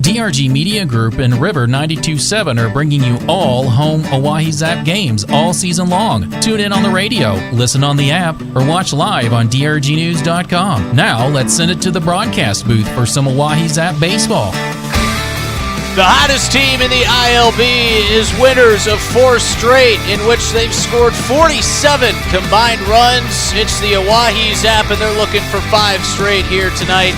DRG Media Group and River 92.7 are bringing you all home Oahe Zap games all season long. Tune in on the radio, listen on the app, or watch live on drgnews.com. Now, let's send it to the broadcast booth for some Oahe Zap baseball. The hottest team in the ILB is winners of 4 straight, in which they've scored 47 combined runs. It's the Oahe Zap, and they're looking for 5 straight here tonight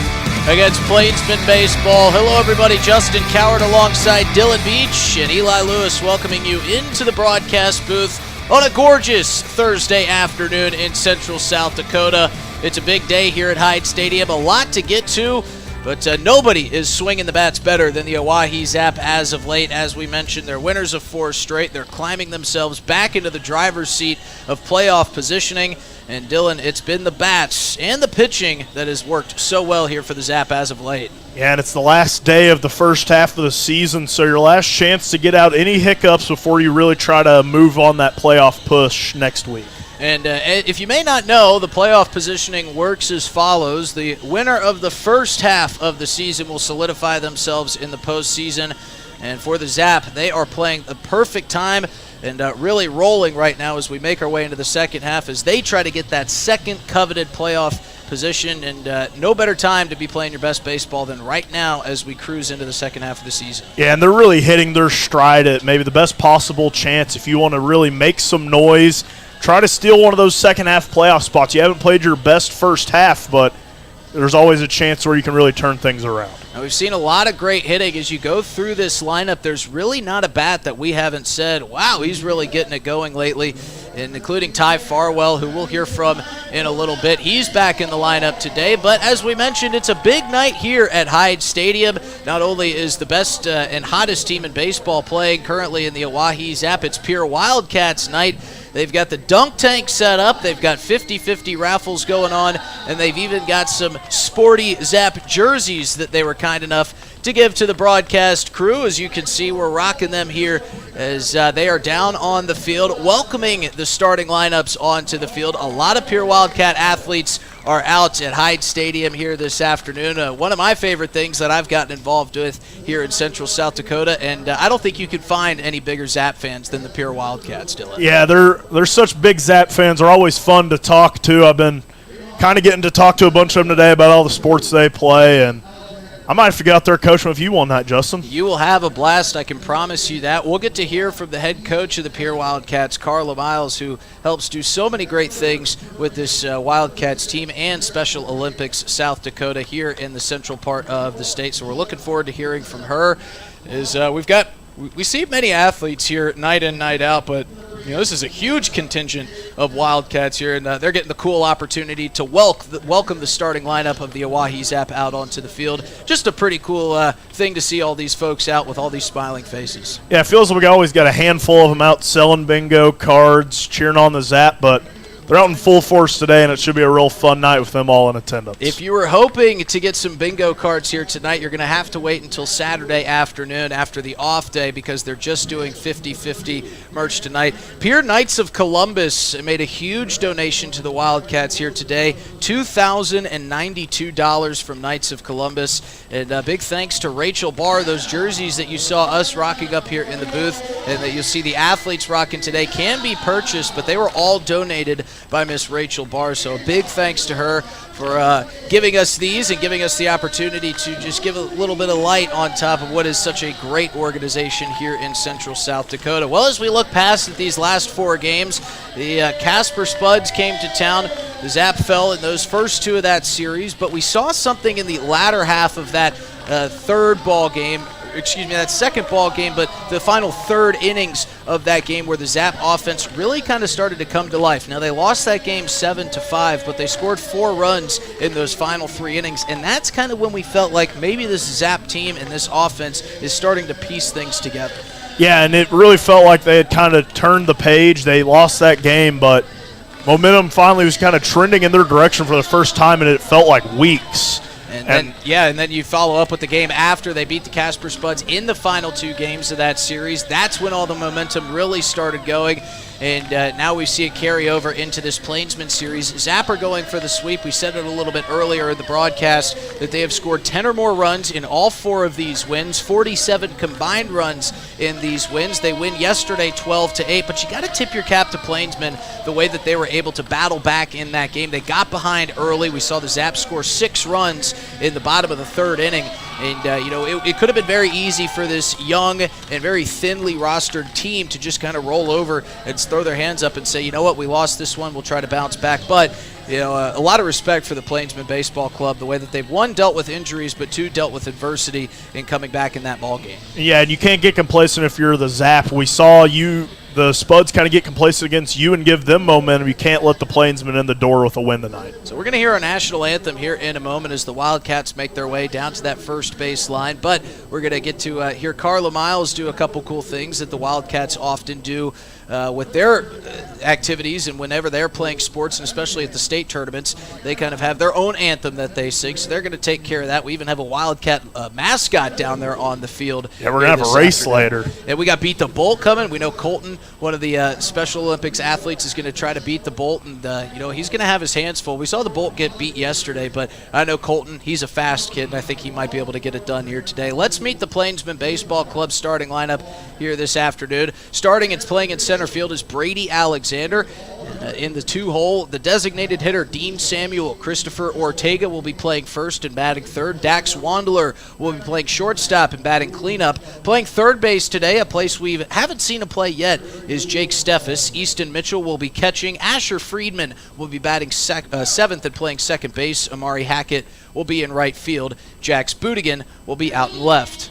against Plainsmen baseball. Hello, everybody. Justin Coward alongside Dylan Beach and Eli Lewis welcoming you into the broadcast booth on a gorgeous Thursday afternoon in central South Dakota. It's a big day here at Hyde Stadium. A lot to get to, but nobody is swinging the bats better than the Oahe Zap as of late. As we mentioned, they're winners of 4 straight. They're climbing themselves back into the driver's seat of playoff positioning. And Dylan, it's been the bats and the pitching that has worked so well here for the Zap as of late. Yeah, and it's the last day of the first half of the season, so your last chance to get out any hiccups before you really try to move on that playoff push next week. And if you may not know, the playoff positioning works as follows. The winner of the first half of the season will solidify themselves in the postseason. And for the Zap, they are playing the perfect time and really rolling right now as we make our way into the second half as they try to get that second coveted playoff position. And no better time to be playing your best baseball than right now as we cruise into the second half of the season. Yeah, and they're really hitting their stride at maybe the best possible chance. If you want to really make some noise, try to steal one of those second half playoff spots. You haven't played your best first half, but there's always a chance where you can really turn things around. Now, we've seen a lot of great hitting. As you go through this lineup, there's really not a bat that we haven't said, wow, he's really getting it going lately, and including Ty Farwell, who we'll hear from in a little bit. He's back in the lineup today, but as we mentioned, it's a big night here at Hyde Stadium. Not only is the best and hottest team in baseball playing currently in the Oahe Zap, it's pure Wildcats night. They've got the dunk tank set up. They've got 50-50 raffles going on, and they've even got some sporty Zap jerseys that they were kind enough to give to the broadcast crew. As you can see, we're rocking them here as they are down on the field, welcoming the starting lineups onto the field. A lot of pure Wildcat athletes are out at Hyde Stadium here this afternoon. One of my favorite things that I've gotten involved with here in central South Dakota, and I don't think you could find any bigger Zap fans than the pure Wildcats, Dylan. Yeah, they're such big Zap fans. They're always fun to talk to. I've been kind of getting to talk to a bunch of them today about all the sports they play, and I might have to get out there coaching with you on that, Justin. You will have a blast, I can promise you that. We'll get to hear from the head coach of the Pure Wildcats, Carla Miles, who helps do so many great things with this Wildcats team and Special Olympics South Dakota here in the central part of the state. So we're looking forward to hearing from her. We see many athletes here night in, night out, but this is a huge contingent of Wildcats here, and they're getting the cool opportunity to welcome the starting lineup of the Oahe Zap out onto the field. Just a pretty cool thing to see all these folks out with all these smiling faces. Yeah, it feels like we always got a handful of them out selling bingo cards, cheering on the Zap, but they're out in full force today, and it should be a real fun night with them all in attendance. If you were hoping to get some bingo cards here tonight, you're going to have to wait until Saturday afternoon after the off day because they're just doing 50-50 merch tonight. Pier Knights of Columbus made a huge donation to the Wildcats here today, $2,092 from Knights of Columbus. And big thanks to Rachel Barr. Those jerseys that you saw us rocking up here in the booth and that you'll see the athletes rocking today can be purchased, but they were all donated by Miss Rachel Barr. So a big thanks to her for giving us these and giving us the opportunity to just give a little bit of light on top of what is such a great organization here in central South Dakota. Well, as we look past at these last 4 games, the Casper Spuds came to town. The Zap fell in those first 2 of that series, but we saw something in the latter half of that that second ball game, but the final 3rd innings of that game where the Zap offense really kind of started to come to life. Now, they lost that game 7-5, but they scored 4 runs in those final 3 innings, and that's kind of when we felt like maybe this Zap team and this offense is starting to piece things together. Yeah, and it really felt like they had kind of turned the page. They lost that game, but momentum finally was kind of trending in their direction for the first time, and it felt like weeks. And then you follow up with the game after they beat the Casper Spuds in the final 2 games of that series. That's when all the momentum really started going. And now we see it carry over into this Plainsmen series. Zap are going for the sweep. We said it a little bit earlier in the broadcast that they have scored 10 or more runs in all 4 of these wins, 47 combined runs in these wins. They win yesterday 12-8, but you got to tip your cap to Plainsmen the way that they were able to battle back in that game. They got behind early. We saw the Zap score 6 runs in the bottom of the 3rd inning. And, it could have been very easy for this young and very thinly rostered team to just kind of roll over and throw their hands up and say, you know what, we lost this one, we'll try to bounce back. But, a lot of respect for the Plainsmen Baseball Club, the way that they've, 1, dealt with injuries, but 2, dealt with adversity in coming back in that ball game. Yeah, and you can't get complacent if you're the Zap. We saw the Spuds kind of get complacent against you and give them momentum. You can't let the Plainsmen in the door with a win tonight. So we're going to hear our national anthem here in a moment as the Wildcats make their way down to that first base line. But we're going to get to hear Carla Miles do a couple cool things that the Wildcats often do with their activities, and whenever they're playing sports, and especially at the state tournaments, they kind of have their own anthem that they sing. So they're going to take care of that. We even have a Wildcat mascot down there on the field. Yeah, we're going to have a race later. And we got Beat the Bolt coming. We know Colton, one of the Special Olympics athletes, is going to try to beat the Bolt, and he's going to have his hands full. We saw the Bolt get beat yesterday, but I know Colton, he's a fast kid, and I think he might be able to get it done here today. Let's meet the Plainsmen Baseball Club starting lineup here this afternoon. Starting and playing in center field is Brady Alexander. In the 2-hole, the designated hitter Dean Samuel. Christopher Ortega will be playing first and batting third. Dax Wandler will be playing shortstop and batting cleanup. Playing third base today, a place we haven't seen him play yet, is Jake Steffes. Easton Mitchell will be catching. Asher Friedman will be batting seventh and playing second base. Amari Hackett will be in right field. Jax Budigan will be out in left.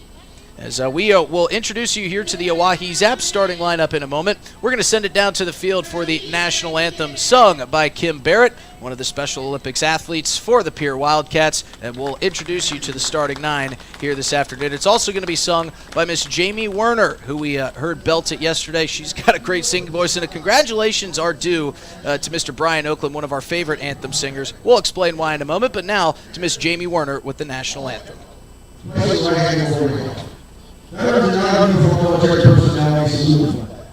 As we will introduce you here to the Oahe Zap starting lineup in a moment. We're going to send it down to the field for the national anthem sung by Kim Barrett, one of the Special Olympics athletes for the Pierre Wildcats, and we'll introduce you to the starting 9 here this afternoon. It's also going to be sung by Miss Jamie Werner, who we heard belt it yesterday. She's got a great singing voice, and congratulations are due to Mr. Brian Oakland, one of our favorite anthem singers. We'll explain why in a moment, but now to Miss Jamie Werner with the national anthem. Members of the non-uniform military personnel may salute the flag.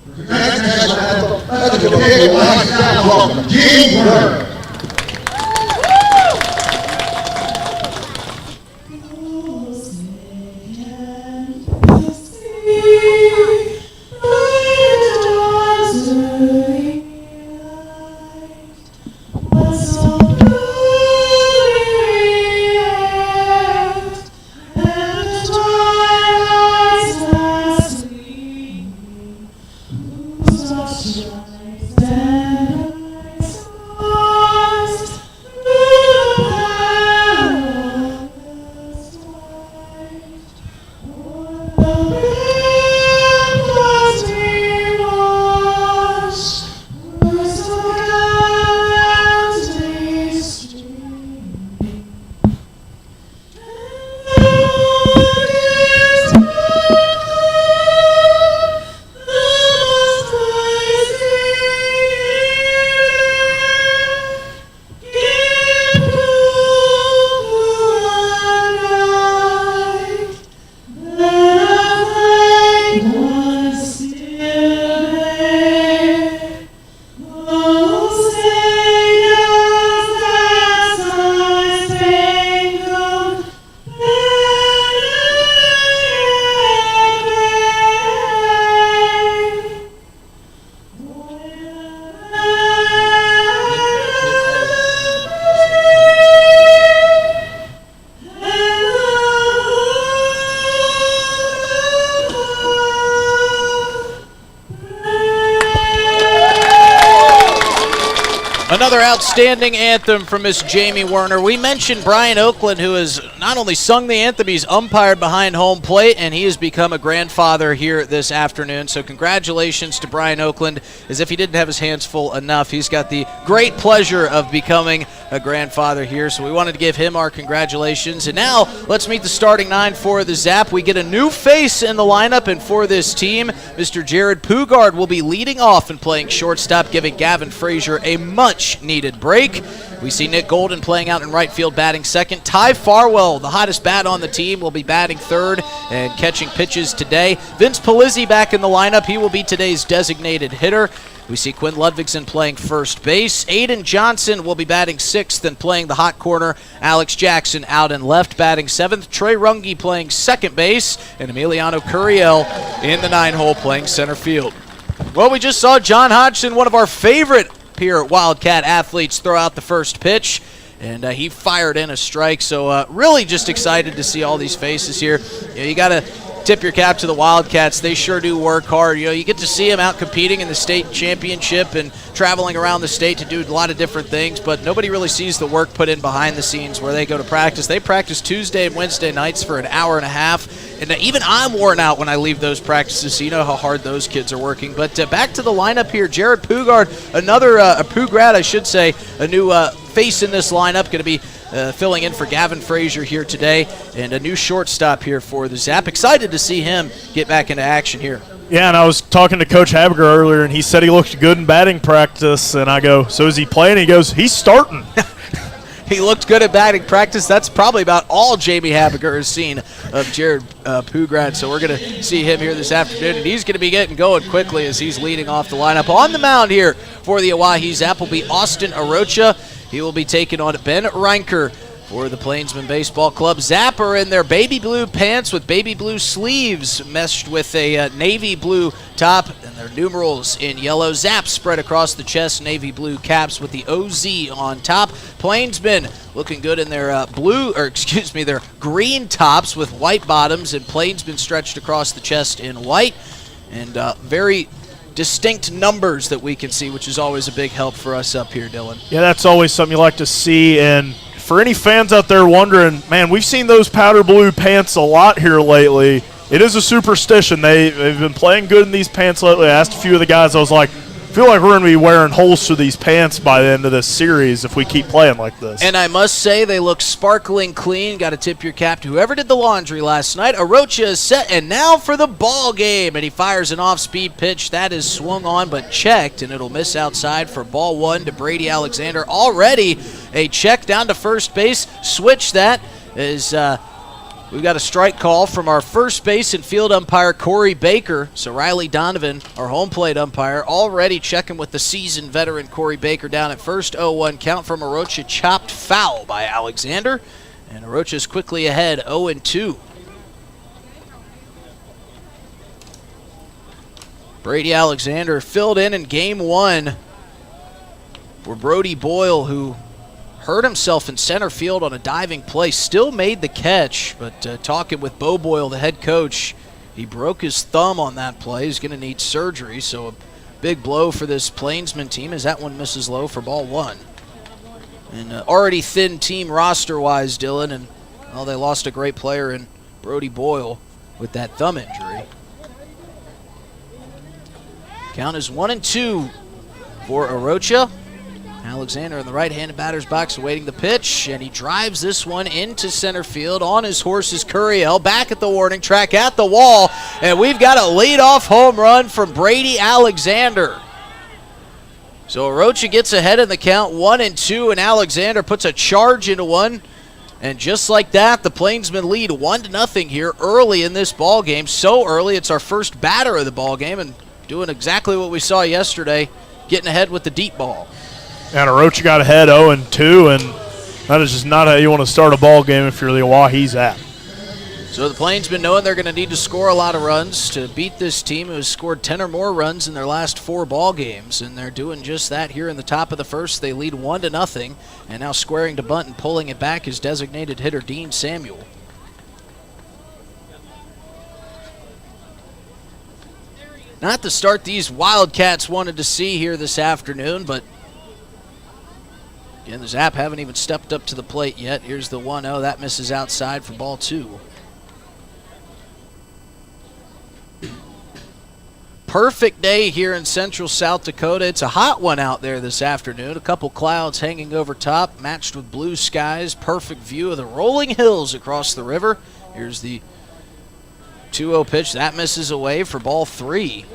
For tonight's national anthem, let's give a big Oahe Zap welcome, Jamie Werner. Another outstanding anthem from Miss Jamie Werner. We mentioned Brian Oakland, who is not only sung the anthem, he's umpired behind home plate, and he has become a grandfather here this afternoon. So congratulations to Brian Oakland. As if he didn't have his hands full enough, he's got the great pleasure of becoming a grandfather here. So we wanted to give him our congratulations. And now let's meet the starting 9 for the Zap. We get a new face in the lineup, and for this team, Mr. Jared Pugard will be leading off and playing shortstop, giving Gavin Frazier a much-needed break. We see Nick Golden playing out in right field, batting second. Ty Farwell, the hottest bat on the team, will be batting third and catching pitches today. Vince Palizzi back in the lineup. He will be today's designated hitter. We see Quinn Ludvigsen playing first base. Aiden Johnson will be batting sixth and playing the hot corner. Alex Jackson out in left, batting seventh. Trey Runge playing second base. And Emiliano Curiel in the 9-hole playing center field. Well, we just saw John Hodgson, one of our favorite here at Wildcat athletes, throw out the first pitch, and he fired in a strike. So really just excited to see all these faces here. You got to tip your cap to the Wildcats. They sure do work hard. You get to see them out competing in the state championship and traveling around the state to do a lot of different things, but nobody really sees the work put in behind the scenes where they go to practice. They practice Tuesday and Wednesday nights for an hour and a half, and even I'm worn out when I leave those practices, so you know how hard those kids are working. But back to the lineup here. Jared Pugard, another a Pugrad, I should say, a new face in this lineup, going to be filling in for Gavin Frazier here today, and a new shortstop here for the Zap. Excited to see him get back into action here. Yeah, and I was talking to Coach Habiger earlier, and he said he looked good in batting practice, and I go, so is he playing? He goes, he's starting. He looked good at batting practice. That's probably about all Jamie Habiger has seen of Jared Pugrad. So we're going to see him here this afternoon, and he's going to be getting going quickly as he's leading off the lineup. On the mound here for the Oahe Zap will be Austin Arocha. He will be taking on Ben Reinker for the Plainsmen Baseball Club. Zap are in their baby blue pants with baby blue sleeves meshed with a navy blue top, and their numerals in yellow. Zap spread across the chest, navy blue caps with the OZ on top. Plainsmen looking good in their their green tops with white bottoms, and Plainsmen stretched across the chest in white, and very distinct numbers that we can see, which is always a big help for us up here, Dylan. Yeah, that's always something you like to see. And for any fans out there wondering, man, we've seen those powder blue pants a lot here lately. It is a superstition. They've been playing good in these pants lately. I asked a few of the guys, I was like, I feel like we're going to be wearing holes through these pants by the end of this series if we keep playing like this. And I must say, they look sparkling clean. Got to tip your cap to whoever did the laundry last night. Arocha is set, and now for the ball game. And he fires an off-speed pitch. That is swung on but checked, and it'll miss outside for ball one to Brady Alexander. Already a check down to first base. Switch that as we've got a strike call from our first base and field umpire, Corey Baker. So Riley Donovan, our home plate umpire, already checking with the seasoned veteran Corey Baker down at first. 0-1 count from Arocha, chopped foul by Alexander. And Arocha's quickly ahead, 0-2. Brady Alexander filled in game one for Brody Boyle, who hurt himself in center field on a diving play, still made the catch, but talking with Bo Boyle, the head coach, he broke his thumb on that play. He's going to need surgery, so a big blow for this Plainsman team as that one misses low for ball one. And already thin team roster-wise, Dylan, and well, they lost a great player in Brody Boyle with that thumb injury. Count is 1-2 for Arocha. Alexander in the right-handed batter's box awaiting the pitch, and he drives this one into center field. On his horse is Curiel, back at the warning track at the wall, and we've got a leadoff home run from Brady Alexander. So Arocha gets ahead in the count, 1-2, and Alexander puts a charge into one. And just like that, the Plainsmen lead 1-0 here early in this ball game. So early, it's our first batter of the ball game, and doing exactly what we saw yesterday, getting ahead with the deep ball. And Arocha got ahead 0-2, and that is just not how you want to start a ball game if you're the Oahe Zap. So the Plainsmen, knowing they're going to need to score a lot of runs to beat this team who has scored 10 or more runs in their last 4 ball games, and they're doing just that here in the top of the first. They lead 1-0, and now squaring to bunt and pulling it back is designated hitter Dean Samuel. Not the start these Wildcats wanted to see here this afternoon, but Again, the Zap haven't even stepped up to the plate yet. Here's the 1-0. That misses outside for ball 2. Perfect day here in central South Dakota. It's a hot one out there this afternoon. A couple clouds hanging over top, matched with blue skies. Perfect view of the rolling hills across the river. Here's the 2-0 pitch. That misses away for ball 3.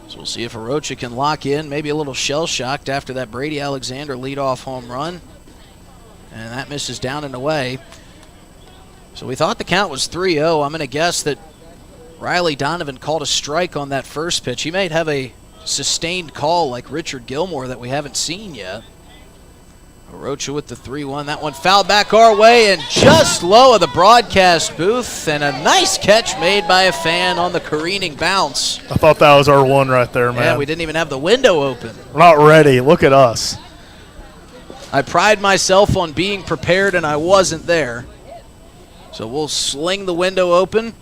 So we'll see if Arocha can lock in. Maybe a little shell-shocked after that Brady Alexander leadoff home run. And that misses down and away. So we thought the count was 3-0. I'm going to guess that Riley Donovan called a strike on that first pitch. He might have a sustained call like Richard Gilmore that we haven't seen yet. Arocha with the 3-1. That one fouled back our way and just low of the broadcast booth. And a nice catch made by a fan on the careening bounce. I thought that was our one right there, man. Yeah, we didn't even have the window open. We're not ready. Look at us. I pride myself on being prepared, and I wasn't there. So we'll sling the window open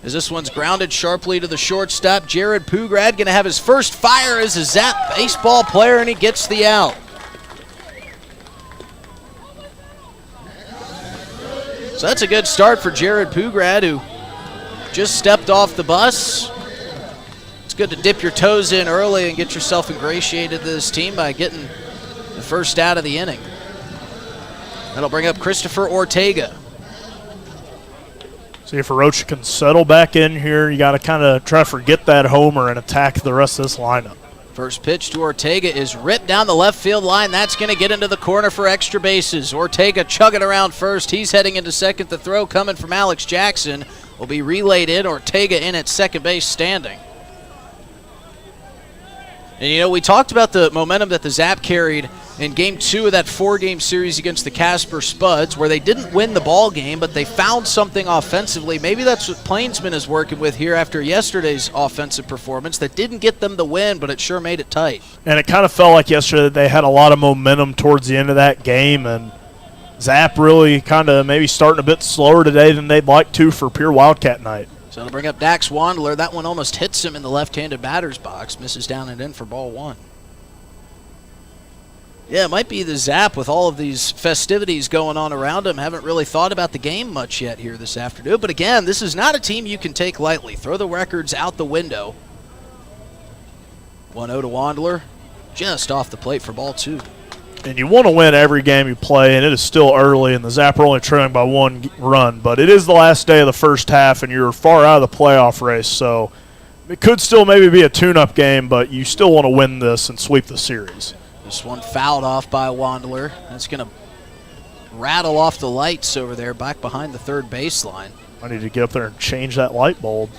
as this one's grounded sharply to the shortstop. Jared Pugrad going to have his first fire as a Zap baseball player, and he gets the out. So that's a good start for Jared Pugrad, who just stepped off the bus. It's good to dip your toes in early and get yourself ingratiated to this team by getting the first out of the inning. That'll bring up Christopher Ortega. See if Arocha can settle back in here. You got to kind of try to forget that homer and attack the rest of this lineup. First pitch to Ortega is ripped down the left field line. That's going to get into the corner for extra bases. Ortega chugging around first. He's heading into second. The throw coming from Alex Jackson will be relayed in. Ortega in at second base standing. And, you know, we talked about the momentum that the Zap carried in Game 2 of that 4-game series against the Casper Spuds, where they didn't win the ball game, but they found something offensively. Maybe that's what Plainsmen is working with here after yesterday's offensive performance that didn't get them the win, but it sure made it tight. And it kind of felt like yesterday that they had a lot of momentum towards the end of that game, and Zap really kind of maybe starting a bit slower today than they'd like to for pure Wildcat night. So it'll bring up Dax Wandler. That one almost hits him in the left-handed batter's box. Misses down and in for ball 1. Yeah, it might be the Zap with all of these festivities going on around him. Haven't really thought about the game much yet here this afternoon. But again, this is not a team you can take lightly. Throw the records out the window. 1-0 to Wandler. Just off the plate for ball 2. And you want to win every game you play, and it is still early, and the Zap are only trailing by 1 run. But it is the last day of the first half, and you're far out of the playoff race. So it could still maybe be a tune-up game, but you still want to win this and sweep the series. This one fouled off by Wandler. That's going to rattle off the lights over there back behind the third baseline. I need to get up there and change that light bulb.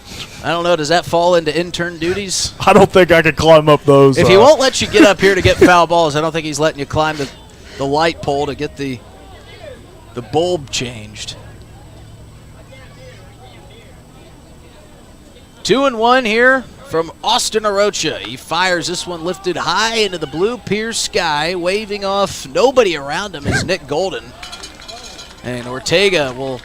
I don't know. Does that fall into intern duties? I don't think I could climb up those. If he won't let you get up here to get foul balls, I don't think he's letting you climb the light pole to get the bulb changed. 2-1 here from Austin Arocha. He fires this one lifted high into the blue pier sky, waving off nobody around him is Nick Golden. And Ortega will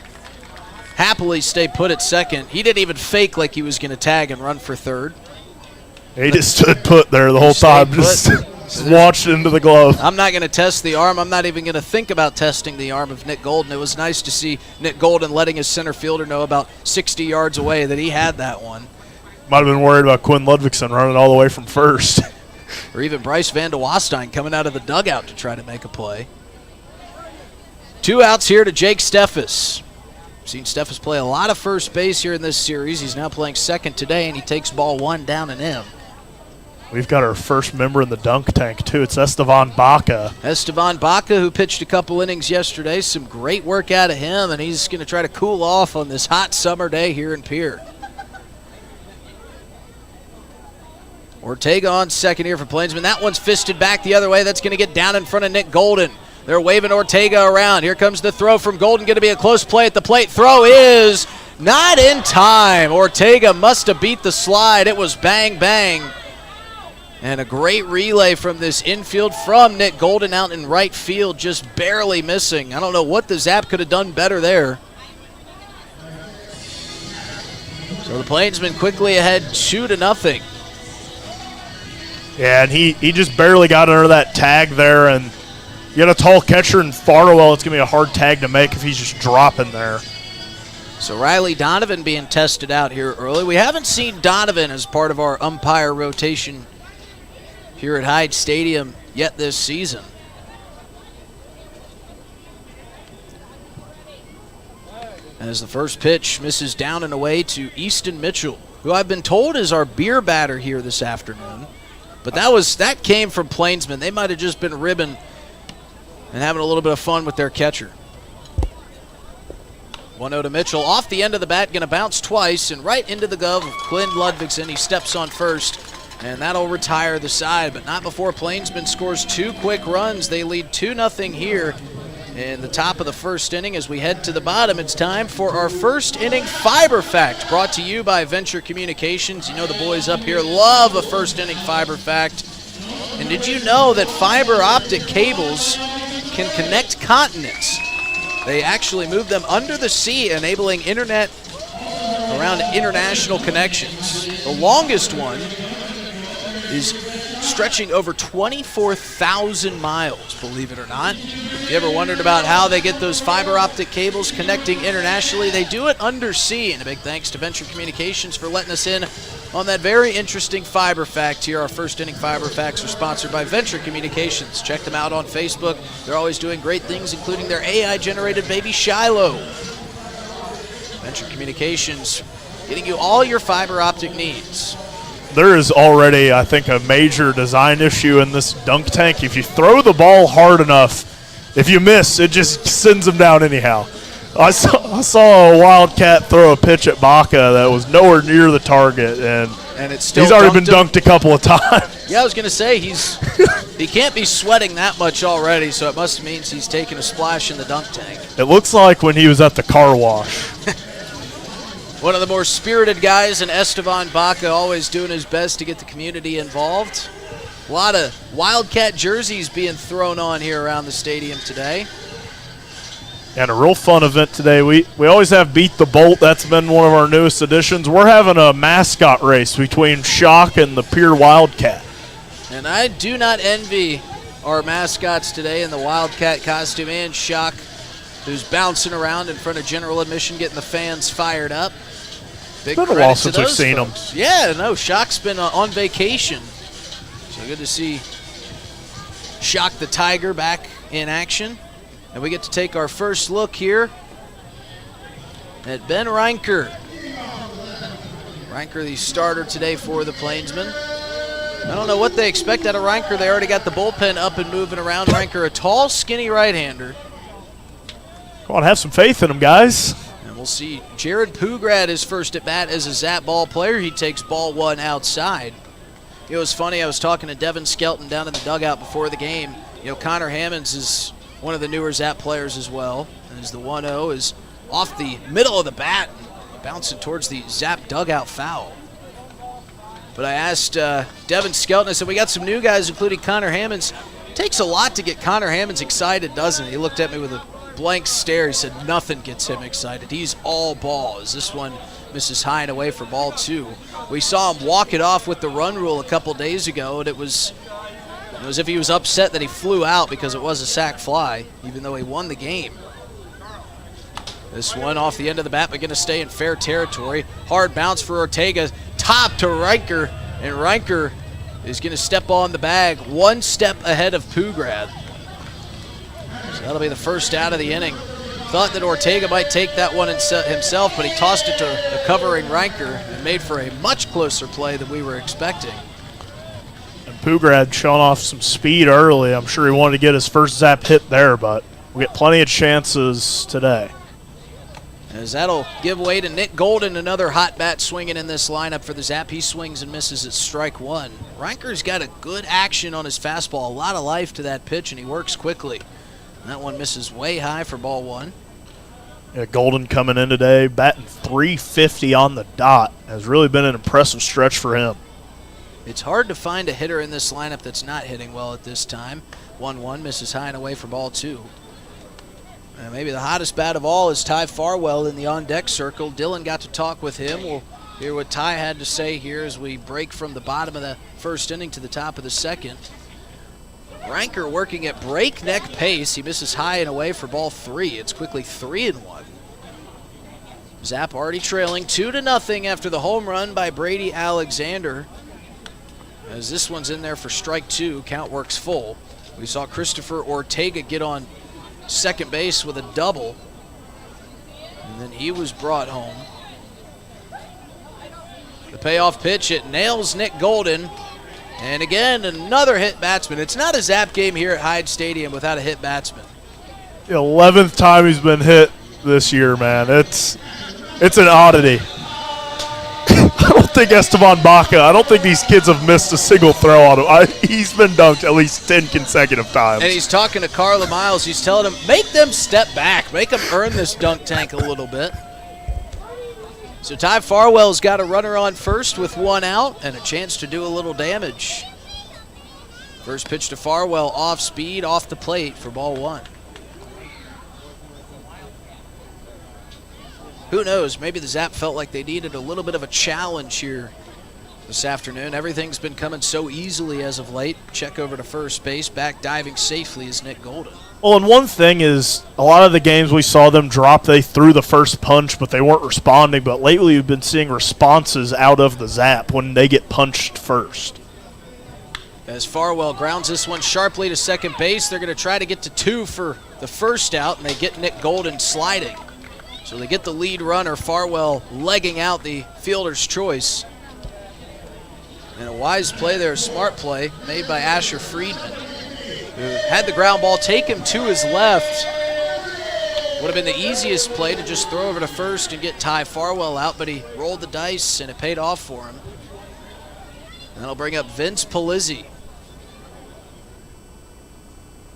happily stay put at second. He didn't even fake like he was going to tag and run for third. He just stood put there the whole time, just watched into the glove. I'm not going to test the arm. I'm not even going to think about testing the arm of Nick Golden. It was nice to see Nick Golden letting his center fielder know about 60 yards away that he had that one. Might have been worried about Quinn Ludvigson running all the way from first. Or even Bryce Van de Wastein coming out of the dugout to try to make a play. 2 outs here to Jake Steffes. Seen Steffes play a lot of first base here in this series. He's now playing second today, and he takes ball 1 down and in. We've got our first member in the dunk tank, too. It's Estevan Baca. Estevan Baca, who pitched a couple innings yesterday. Some great work out of him, and he's going to try to cool off on this hot summer day here in Pierre. Ortega on second here for Plainsmen. That one's fisted back the other way. That's going to get down in front of Nick Golden. They're waving Ortega around. Here comes the throw from Golden. Going to be a close play at the plate. Throw is not in time. Ortega must have beat the slide. It was bang, bang. And a great relay from this infield from Nick Golden out in right field, just barely missing. I don't know what the Zap could have done better there. So the Plainsmen quickly ahead 2-0. Yeah, and he just barely got under that tag there, and you got a tall catcher in Farwell. It's going to be a hard tag to make if he's just dropping there. So Riley Donovan being tested out here early. We haven't seen Donovan as part of our umpire rotation here at Hyde Stadium yet this season. As the first pitch misses down and away to Easton Mitchell, who I've been told is our beer batter here this afternoon. But that came from Plainsmen. They might have just been ribbing and having a little bit of fun with their catcher. 1-0 to Mitchell. Off the end of the bat, going to bounce twice and right into the glove of Quinn Ludvigsen. He steps on first, and that'll retire the side, but not before Plainsman scores 2 quick runs. They lead 2-0 here in the top of the first inning. As we head to the bottom, it's time for our first inning Fiber Fact, brought to you by Venture Communications. You know the boys up here love a first inning Fiber Fact. And did you know that fiber optic cables can connect continents? They actually move them under the sea, enabling internet around international connections. The longest one is stretching over 24,000 miles, believe it or not. If you ever wondered about how they get those fiber optic cables connecting internationally, they do it undersea. And a big thanks to Venture Communications for letting us in on that very interesting Fiber Fact here. Our first inning Fiber Facts are sponsored by Venture Communications. Check them out on Facebook. They're always doing great things, including their AI-generated baby Shiloh. Venture Communications, getting you all your fiber optic needs. There is already, I think, a major design issue in this dunk tank. If you throw the ball hard enough, if you miss, it just sends them down anyhow. I saw a Wildcat throw a pitch at Baca that was nowhere near the target, and it's still he's already been dunked a couple of times. Yeah, I was going to say, he can't be sweating that much already, so it must mean he's taking a splash in the dunk tank. It looks like when he was at the car wash. One of the more spirited guys in Esteban Baca, always doing his best to get the community involved. A lot of Wildcat jerseys being thrown on here around the stadium today. And a real fun event today. We always have Beat the Bolt. That's been one of our newest additions. We're having a mascot race between Shock and the Pier Wildcat. And I do not envy our mascots today in the Wildcat costume, and Shock, who's bouncing around in front of general admission, getting the fans fired up. Big It's been a while since we've seen him. Yeah, no, Shock's been on vacation. So good to see Shock the Tiger back in action. And we get to take our first look here at Ben Reinker. Reinker, the starter today for the Plainsmen. I don't know what they expect out of Reinker. They already got the bullpen up and moving around. Reinker, a tall, skinny right-hander. Come on, have some faith in him, guys. And we'll see. Jared Pugrad is first at bat as a Zap ball player. He takes ball 1 outside. It was funny. I was talking to Devin Skelton down in the dugout before the game. You know, Connor Hammonds is one of the newer Zap players as well. As the 1-0 is off the middle of the bat, bouncing towards the Zap dugout foul. But I asked Devin Skelton, I said, we got some new guys, including Connor Hammonds. It takes a lot to get Connor Hammonds excited, doesn't it? He looked at me with a blank stare. He said nothing gets him excited. He's all ball. As this one misses high and away for ball 2. We saw him walk it off with the run rule a couple days ago, and it was as if he was upset that he flew out because it was a sac fly, even though he won the game. This one off the end of the bat, but going to stay in fair territory. Hard bounce for Ortega, top to Reinker, and Reinker is going to step on the bag 1 step ahead of Pugrad. So that'll be the first out of the inning. Thought that Ortega might take that one himself, but he tossed it to the covering Reinker and made for a much closer play than we were expecting. And Pugrad showing off some speed early. I'm sure he wanted to get his first Zap hit there, but we get plenty of chances today. As that'll give way to Nick Golden, another hot bat swinging in this lineup for the Zap. He swings and misses at strike 1. Reinker's got a good action on his fastball, a lot of life to that pitch, and he works quickly. And that one misses way high for ball 1. Yeah, Golden coming in today, batting .350 on the dot. Has really been an impressive stretch for him. It's hard to find a hitter in this lineup that's not hitting well at this time. 1-1 misses high and away for ball 2. And maybe the hottest bat of all is Ty Farwell in the on-deck circle. Dylan got to talk with him. We'll Hear what Ty had to say here as we break from the bottom of the first inning to the top of the second. Ranker working at breakneck pace. He misses high and away for ball 3. It's quickly 3-1. Zap already trailing 2-0 after the home run by Brady Alexander. As this one's in there for strike 2, count works full. We saw Christopher Ortega get on second base with a double, and then he was brought home. The payoff pitch, it nails Nick Golden. And again, another hit batsman. It's not a Zap game here at Hyde Stadium without a hit batsman. The 11th time he's been hit this year, man. It's an oddity. I don't think Esteban Baca, I don't think these kids have missed a single throw on him. He's been dunked at least 10 consecutive times. And he's talking to Carla Miles. He's telling him, make them step back. Make them earn this dunk tank a little bit. So Ty Farwell's got a runner on first with 1 out and a chance to do a little damage. First pitch to Farwell, off speed, off the plate for ball 1. Who knows, maybe the Zap felt like they needed a little bit of a challenge here this afternoon. Everything's been coming so easily as of late. Check over to first base, back diving safely is Nick Golden. Well, and one thing is, a lot of the games we saw them drop, they threw the first punch, but they weren't responding. But lately we've been seeing responses out of the Zap when they get punched first. As Farwell grounds this one sharply to second base, they're going to try to get to 2 for the first out, and they get Nick Golden sliding. So they get the lead runner, Farwell legging out the fielder's choice. And a wise play there, a smart play made by Asher Friedman, who had the ground ball take him to his left. Would have been the easiest play to just throw over to first and get Ty Farwell out, but he rolled the dice and it paid off for him. And that'll bring up Vince Palizzi.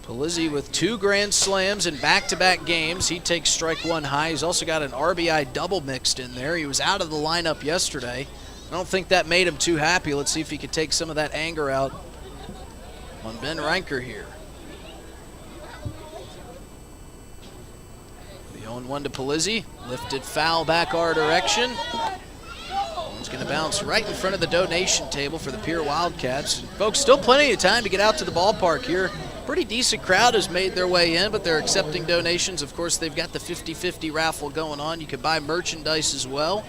Palizzi with 2 grand slams in back-to-back games. He takes strike 1 high. He's also got an RBI double mixed in there. He was out of the lineup yesterday. I don't think that made him too happy. Let's see if he could take some of that anger out on Ben Ranker here. The 0-1 to Palizzi. Lifted foul back our direction. It's going to bounce right in front of the donation table for the Pier Wildcats. Folks, still plenty of time to get out to the ballpark here. Pretty decent crowd has made their way in, but they're accepting donations. Of course, they've got the 50-50 raffle going on. You can buy merchandise as well.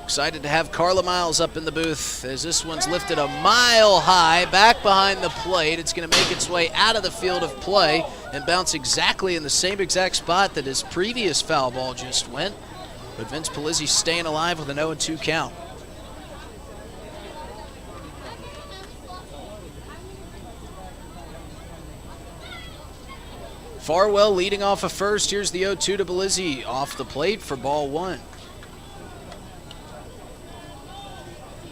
Excited to have Carla Miles up in the booth as this one's lifted a mile high back behind the plate. It's going to make its way out of the field of play and bounce exactly in the same exact spot that his previous foul ball just went. But Vince Palizzi staying alive with an 0-2 count. Farwell leading off of first. Here's the 0-2 to Palizzi off the plate for ball 1.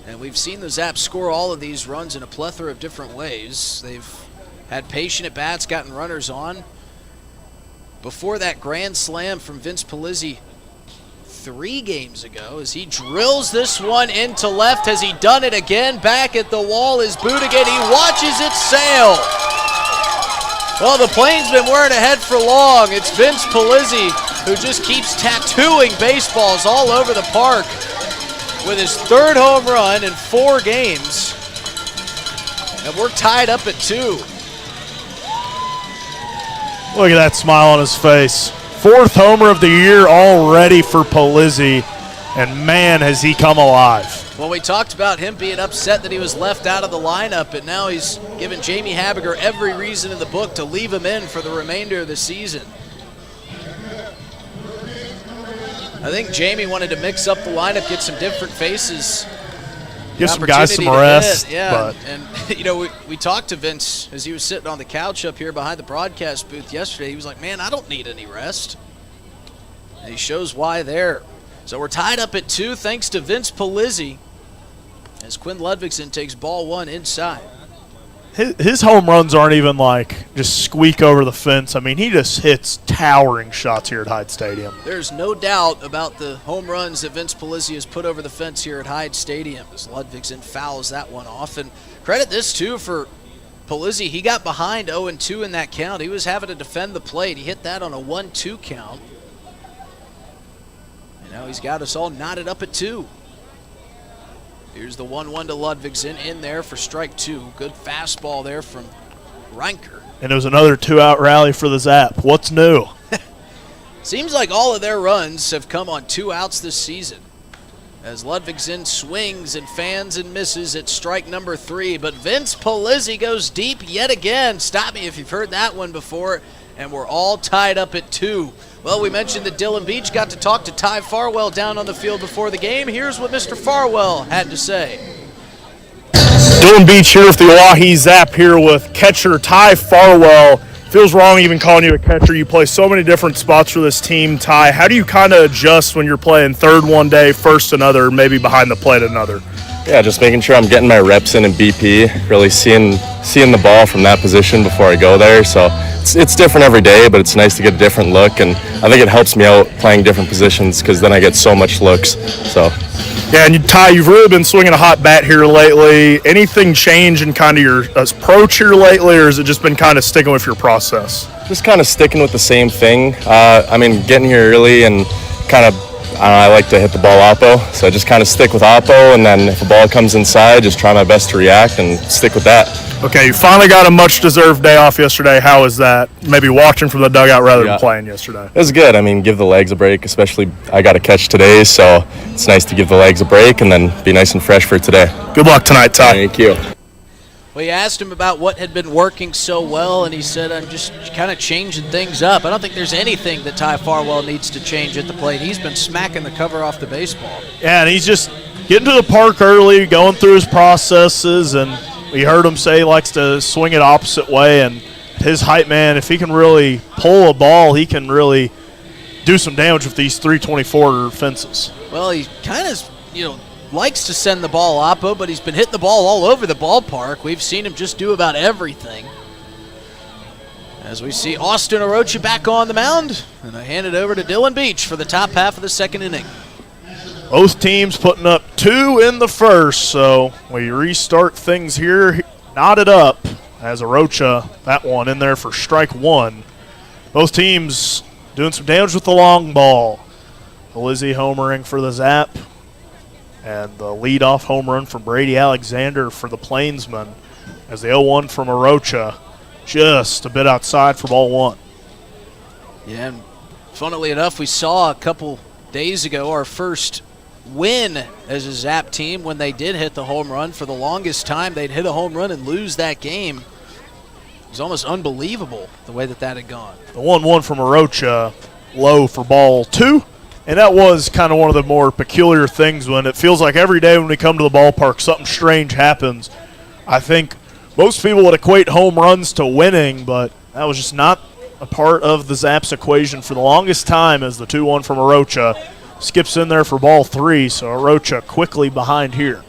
And we've seen the Zap score all of these runs in a plethora of different ways. They've had patient at bats, gotten runners on. Before that grand slam from Vince Palizzi 3 games ago, as he drills this one into left. Has he done it again? Back at the wall is Budigan. He watches it sail. Well, the Plainsmen weren't ahead for long. It's Vince Palizzi who just keeps tattooing baseballs all over the park with his 3rd home run in 4 games. And we're tied up at 2. Look at that smile on his face. 4th homer of the year already for Palizzi, and man, has he come alive. Well, we talked about him being upset that he was left out of the lineup, and now he's given Jamie Habiger every reason in the book to leave him in for the remainder of the season. I think Jamie wanted to mix up the lineup, get some different faces. Give some guys some rest. Yeah, but. and you know, we talked to Vince as he was sitting on the couch up here behind the broadcast booth yesterday. He was like, man, I don't need any rest. And he shows why there. So we're tied up at 2 thanks to Vince Palizzi as Quinn Ludvigsen takes ball 1 inside. His home runs aren't even like just squeak over the fence. I mean, he just hits towering shots here at Hyde Stadium. There's no doubt about the home runs that Vince Palizzi has put over the fence here at Hyde Stadium as Ludvigsen fouls that one off. And credit this, too, for Palizzi. He got behind 0-2 in that count. He was having to defend the plate. He hit that on a 1-2 count. And now he's got us all knotted up at 2. Here's the 1-1 to Ludvigsen in there for strike 2. Good fastball there from Reinker. And it was another 2-out rally for the Zap. What's new? Seems like all of their runs have come on 2 outs this season, as Ludvigsen swings and fans and misses at strike number 3. But Vince Pizzy goes deep yet again. Stop me if you've heard that one before. And we're all tied up at 2. Well, we mentioned that Dylan Beach got to talk to Ty Farwell down on the field before the game. Here's what Mr. Farwell had to say. Dylan Beach here with the Oahe Zap here with catcher Ty Farwell. Feels wrong even calling you a catcher. You play so many different spots for this team, Ty. How do you kind of adjust when you're playing third one day, first another, maybe behind the plate another? Yeah, just making sure I'm getting my reps in BP, really seeing the ball from that position before I go there. So it's different every day, but it's nice to get a different look, and I think it helps me out playing different positions because then I get so much looks. So. Yeah, and Ty, you've really been swinging a hot bat here lately. Anything change in kind of your approach here lately, or has it just been kind of sticking with your process? Just kind of sticking with the same thing. Getting here early and kind of, I like to hit the ball oppo, so I just kind of stick with oppo, and then if a ball comes inside, just try my best to react and stick with that. Okay, you finally got a much-deserved day off yesterday. How was that? Maybe watching from the dugout rather than playing yesterday. It was good. Give the legs a break, especially I got a catch today, so it's nice to give the legs a break and then be nice and fresh for today. Good luck tonight, Ty. Thank you. Well, you asked him about what had been working so well, and he said, I'm just kind of changing things up. I don't think there's anything that Ty Farwell needs to change at the plate. He's been smacking the cover off the baseball. Yeah, and he's just getting to the park early, going through his processes, and we heard him say he likes to swing it opposite way, and his height, man, if he can really pull a ball, he can really do some damage with these 324 fences. Well, he kind of, likes to send the ball oppo, but he's been hitting the ball all over the ballpark. We've seen him just do about everything. As we see Austin Orochi back on the mound, and I hand it over to Dylan Beach for the top half of the second inning. Both teams putting up 2 in the first, so we restart things here, knotted up as Orocha, that one in there for strike 1. Both teams doing some damage with the long ball. Lizzie homering for the Zap, and the leadoff home run from Brady Alexander for the Plainsmen as the 0-1 from Orocha, just a bit outside for ball 1. Yeah, and funnily enough, we saw a couple days ago our first win as a Zap team when they did hit the home run. For the longest time, they'd hit a home run and lose that game. It was almost unbelievable the way that had gone. The 1-1 from Orocha, low for ball 2. And that was kind of one of the more peculiar things when it feels like every day when we come to the ballpark, something strange happens. I think most people would equate home runs to winning, but that was just not a part of the Zaps equation for the longest time as the 2-1 from Orocha skips in there for ball 3, so Orocha quickly behind here.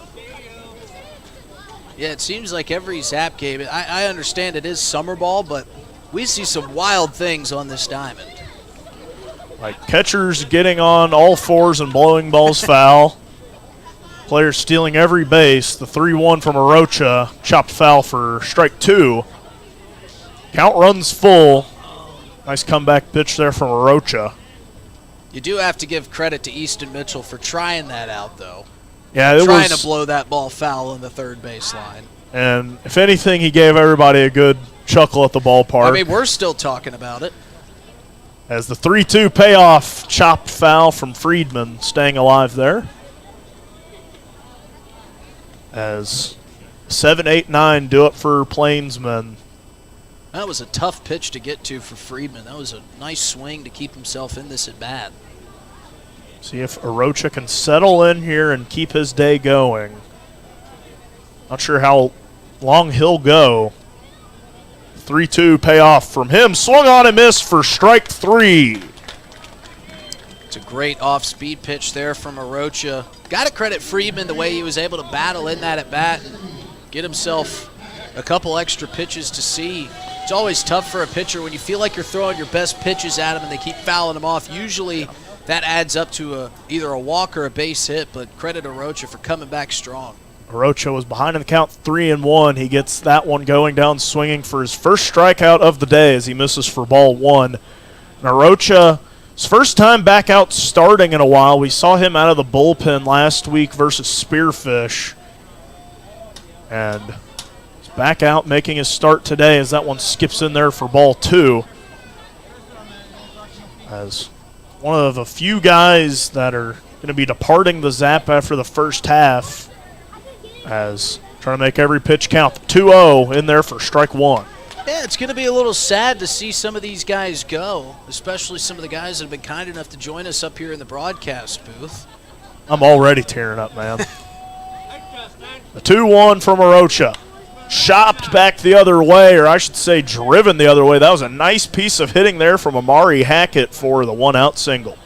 Yeah, it seems like every Zap game, I understand it is summer ball, but we see some wild things on this diamond. Like catchers getting on all fours and blowing balls foul. Players stealing every base. The 3-1 from Orocha, chopped foul for strike 2. Count runs full. Nice comeback pitch there from Orocha. You do have to give credit to Easton Mitchell for trying that out, though. Yeah, it trying was to blow that ball foul on the third baseline. And if anything, he gave everybody a good chuckle at the ballpark. We're still talking about it. As the 3-2 payoff, chopped foul from Friedman, staying alive there. As 7, 8, 9 do it for Plainsmen. That was a tough pitch to get to for Friedman. That was a nice swing to keep himself in this at bat. See if Orocha can settle in here and keep his day going. Not sure how long he'll go. 3-2 payoff from him. Swung on and missed for strike 3. It's a great off-speed pitch there from Orocha. Got to credit Friedman the way he was able to battle in that at bat and get himself a couple extra pitches to see. It's always tough for a pitcher when you feel like you're throwing your best pitches at him and they keep fouling them off. Usually that adds up to either a walk or a base hit, but credit Orocha for coming back strong. Orocha was behind in the count 3-1. He gets that one going down swinging for his first strikeout of the day as he misses for ball 1. And Orocha His first time back out starting in a while. We saw him out of the bullpen last week versus Spearfish. And he's back out making his start today as that one skips in there for ball 2. As one of the few guys that are going to be departing the Zap after the first half, as trying to make every pitch count. 2-0 in there for strike 1. Yeah, it's going to be a little sad to see some of these guys go, especially some of the guys that have been kind enough to join us up here in the broadcast booth. I'm already tearing up, man. The 2-1 from Arocha. Chopped back the other way, or I should say driven the other way. That was a nice piece of hitting there from Amari Hackett for the 1-out single.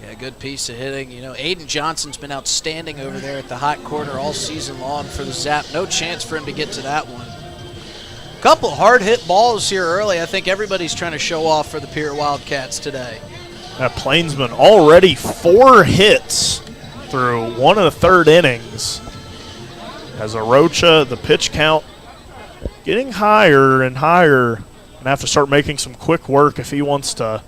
Yeah, good piece of hitting. You know, Aiden Johnson's been outstanding over there at the hot corner all season long for the Zap. No chance for him to get to that one. Couple hard hit balls here early. I think everybody's trying to show off for the Pierre Wildcats today. That Plainsmen already 4 hits through 1 1/3 innings. As Arocha, the pitch count getting higher and higher. And have to start making some quick work if he wants to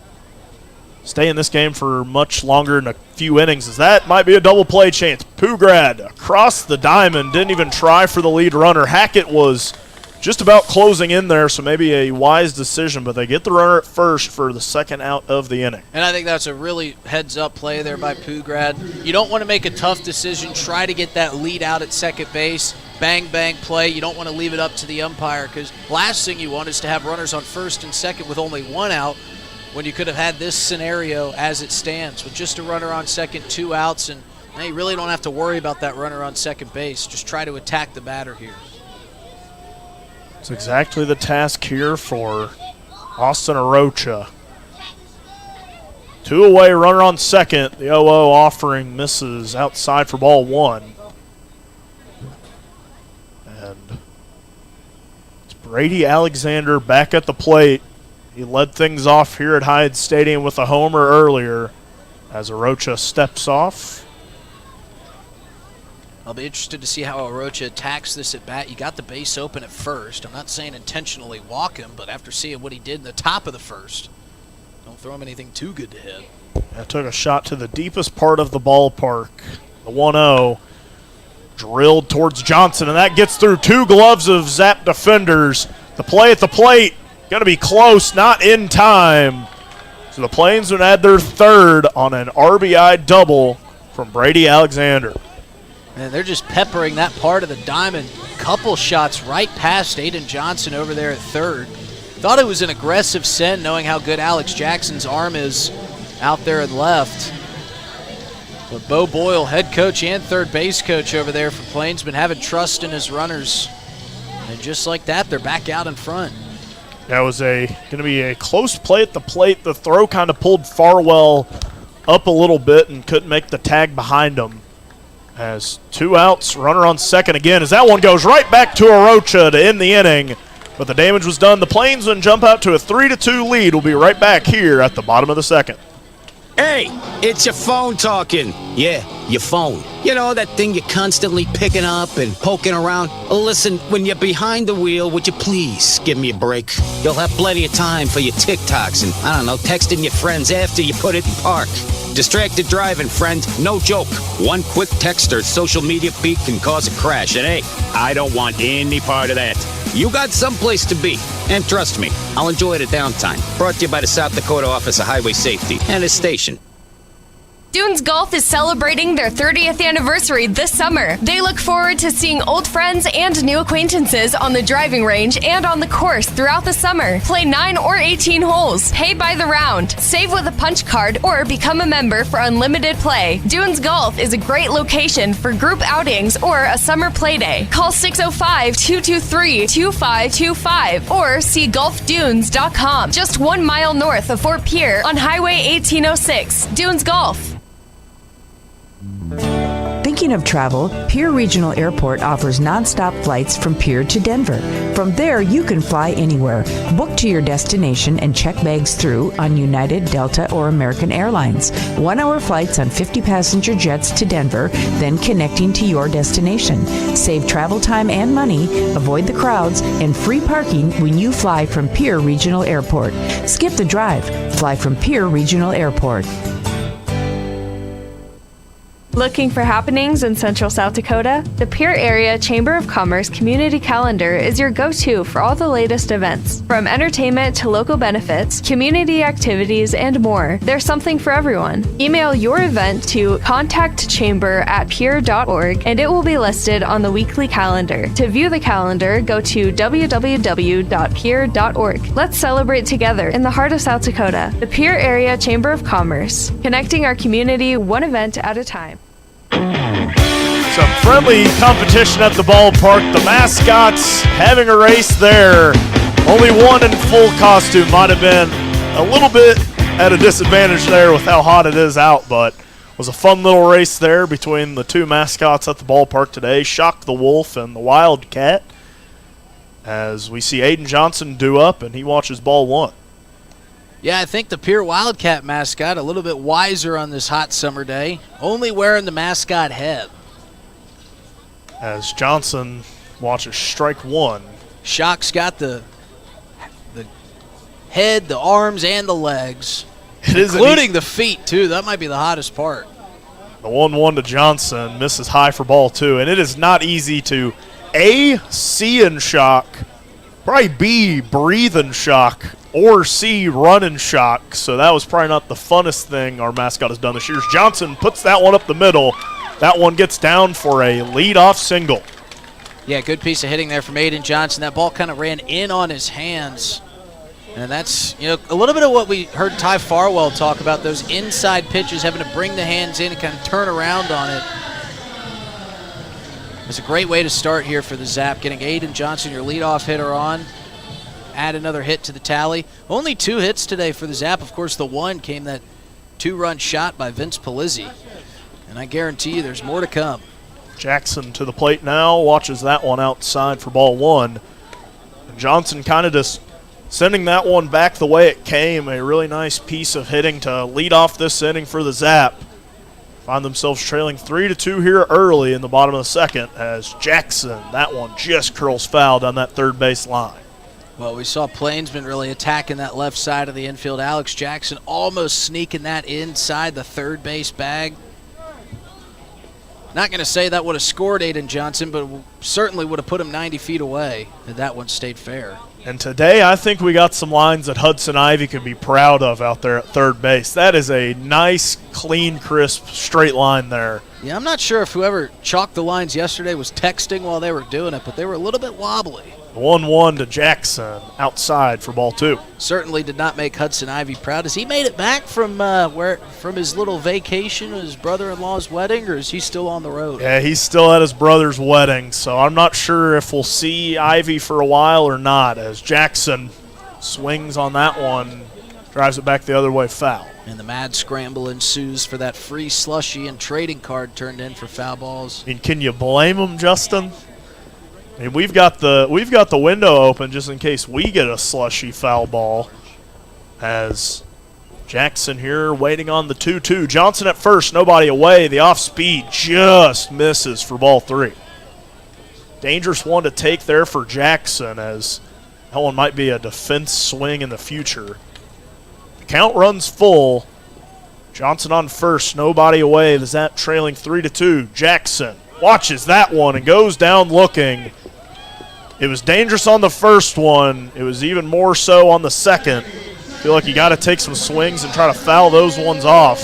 stay in this game for much longer than a few innings, as that might be a double play chance. Pugrad across the diamond, didn't even try for the lead runner. Hackett was just about closing in there, so maybe a wise decision, but they get the runner at first for the second out of the inning. And I think that's a really heads-up play there by Pugrad. You don't want to make a tough decision. Try to get that lead out at second base. Bang, bang play. You don't want to leave it up to the umpire, because last thing you want is to have runners on first and second with only 1 out when you could have had this scenario as it stands with just a runner on second, 2 outs, and now you really don't have to worry about that runner on second base. Just try to attack the batter here. It's exactly the task here for Austin Arocha. 2 away, runner on second. The 0-0 offering misses outside for ball 1. And it's Brady Alexander back at the plate. He led things off here at Hyde Stadium with a homer earlier as Arocha steps off. I'll be interested to see how Arocha attacks this at bat. You got the base open at first. I'm not saying intentionally walk him, but after seeing what he did in the top of the first, don't throw him anything too good to hit. I took a shot to the deepest part of the ballpark. The 1-0 drilled towards Johnson, and that gets through 2 gloves of Zap defenders. The play at the plate, going to be close, not in time. So the Plainsmen add their 3rd on an RBI double from Brady Alexander. And they're just peppering that part of the diamond. Couple shots right past Aiden Johnson over there at third. Thought it was an aggressive send, knowing how good Alex Jackson's arm is out there in left. But Bo Boyle, head coach and third base coach over there for Plainsmen, having trust in his runners. And just like that, they're back out in front. That was going to be a close play at the plate. The throw kind of pulled Farwell up a little bit and couldn't make the tag behind him. As 2 outs, runner on second again, as that one goes right back to Arocha to end the inning. But the damage was done. The Plainsmen jump out to a 3-2 lead. We'll be right back here at the bottom of the second. Hey, it's your phone talking. Yeah, your phone. You know, that thing you're constantly picking up and poking around. Listen, when you're behind the wheel, would you please give me a break? You'll have plenty of time for your TikToks and, I don't know, texting your friends after you put it in park. Distracted driving, friend. No joke. One quick text or social media peek can cause a crash. And hey, I don't want any part of that. You got someplace to be. And trust me, I'll enjoy it at downtime. Brought to you by the South Dakota Office of Highway Safety and its station. Dunes Golf is celebrating their 30th anniversary this summer. They look forward to seeing old friends and new acquaintances on the driving range and on the course throughout the summer. Play 9 or 18 holes. Pay by the round. Save with a punch card or become a member for unlimited play. Dunes Golf is a great location for group outings or a summer play day. Call 605-223-2525 or see golfdunes.com. Just 1 mile north of Fort Pierre on Highway 1806. Dunes Golf. Thinking Speaking of travel, Pierre Regional Airport offers nonstop flights from Pierre to Denver. From there, you can fly anywhere. Book to your destination and check bags through on United, Delta, or American Airlines. 1-hour flights on 50-passenger jets to Denver, then connecting to your destination. Save travel time and money, avoid the crowds, and free parking when you fly from Pierre Regional Airport. Skip the drive. Fly from Pierre Regional Airport. Looking for happenings in Central South Dakota? The Pierre Area Chamber of Commerce Community Calendar is your go-to for all the latest events. From entertainment to local benefits, community activities, and more, there's something for everyone. Email your event to contactchamber@pierre.org and it will be listed on the weekly calendar. To view the calendar, go to www.pierre.org. Let's celebrate together in the heart of South Dakota. The Pierre Area Chamber of Commerce, connecting our community one event at a time. Some friendly competition at the ballpark. The mascots having a race there. Only one in full costume. Might have been a little bit at a disadvantage there with how hot it is out, but it was a fun little race there between the two mascots at the ballpark today, Shock the Wolf and the Wildcat, as we see Aiden Johnson due up, and he watches ball one. Yeah, I think the Pierre Wildcat mascot a little bit wiser on this hot summer day, only wearing the mascot head. As Johnson watches strike one. Shock's got the head, the arms, and the legs, including the feet, too. That might be the hottest part. The 1-1 to Johnson, misses high for ball two, and it is not easy to A, see in shock, probably B, breathe in shock, or C, run in shock. So that was probably not the funnest thing our mascot has done this year. Johnson puts that one up the middle. That one gets down for a leadoff single. Yeah, good piece of hitting there from Aiden Johnson. That ball kind of ran in on his hands. And that's, a little bit of what we heard Ty Farwell talk about, those inside pitches, having to bring the hands in and kind of turn around on it. It's a great way to start here for the Zap, getting Aiden Johnson, your leadoff hitter, on. Add another hit to the tally. Only 2 hits today for the Zap. Of course, the one came that 2-run shot by Vince Pizzy. And I guarantee you there's more to come. Jackson to the plate now, watches that one outside for ball one. And Johnson kind of just sending that one back the way it came. A really nice piece of hitting to lead off this inning for the Zap. Find themselves trailing 3-2 here early in the bottom of the second as Jackson, that one just curls foul down that third base line. Well, we saw Plainsmen really attacking that left side of the infield. Alex Jackson almost sneaking that inside the third base bag. Not going to say that would have scored Aiden Johnson, but certainly would have put him 90 feet away had that one stayed fair. And today I think we got some lines that Hudson Ivey can be proud of out there at third base. That is a nice, clean, crisp, straight line there. Yeah, I'm not sure if whoever chalked the lines yesterday was texting while they were doing it, but they were a little bit wobbly. 1-1 to Jackson outside for ball two. Certainly did not make Hudson Ivey proud. Has he made it back from his little vacation, his brother-in-law's wedding, or is he still on the road? Yeah, he's still at his brother's wedding, so I'm not sure if we'll see Ivey for a while or not, as Jackson swings on that one, drives it back the other way, foul. And the mad scramble ensues for that free slushy and trading card turned in for foul balls. And can you blame him, Justin? I mean, we've got the window open just in case we get a slushy foul ball. As Jackson here waiting on the 2-2. Johnson at first, nobody away. The off speed just misses for ball three. Dangerous one to take there for Jackson, as that one might be a defense swing in the future. The count runs full. Johnson on first, nobody away. The Zap trailing 3-2. Jackson watches that one and goes down looking. It was dangerous on the first one. It was even more so on the second. Feel like you got to take some swings and try to foul those ones off.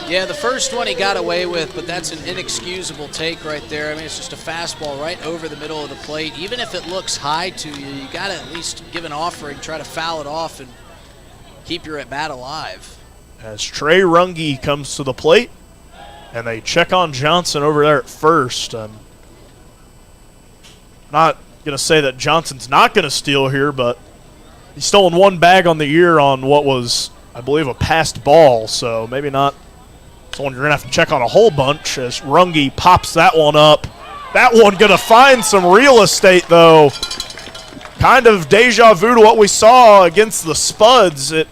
Yeah, the first one he got away with, but that's an inexcusable take right there. I mean, it's just a fastball right over the middle of the plate. Even if it looks high to you, you got to at least give an offering, try to foul it off and keep your at-bat alive. As Trey Runge comes to the plate, and they check on Johnson over there at first. Not going to say that Johnson's not going to steal here, but he's stolen one bag on the year on what was, I believe, a passed ball, so maybe not It's one you're going to have to check on a whole bunch as Runge pops that one up. That one going to find some real estate, though. Kind of deja vu to what we saw against the Spuds. It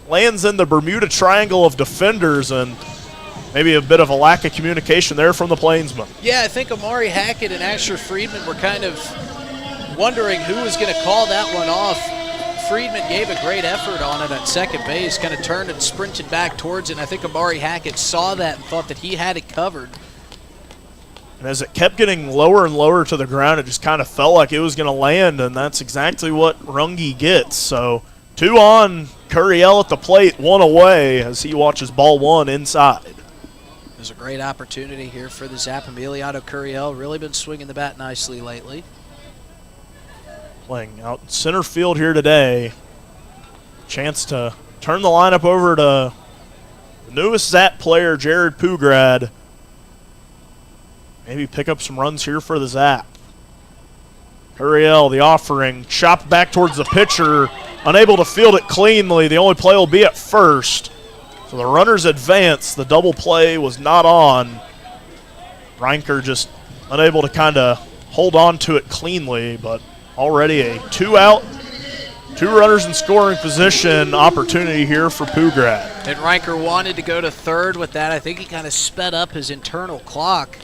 lands in the Bermuda Triangle of defenders, and maybe a bit of a lack of communication there from the Plainsmen. Yeah, I think Amari Hackett and Asher Friedman were kind of wondering who was going to call that one off. Friedman gave a great effort on it at second base, kind of turned and sprinted back towards it, and I think Amari Hackett saw that and thought that he had it covered. And as it kept getting lower and lower to the ground, it just kind of felt like it was going to land, and that's exactly what Runge gets. So 2 on, Curiel at the plate, 1 away as he watches ball 1 inside. There's a great opportunity here for the Zap. Emiliano Curiel really been swinging the bat nicely lately. Playing out in center field here today. Chance to turn the lineup over to the newest Zap player, Jared Pugrad. Maybe pick up some runs here for the Zap. Curiel, the offering, chopped back towards the pitcher, unable to field it cleanly. The only play will be at first. So the runners advance. The double play was not on. Reinker just unable to kind of hold on to it cleanly, but already a 2 out, 2 runners in scoring position opportunity here for Pugrad. And Reinker wanted to go to third with that. I think he kind of sped up his internal clock,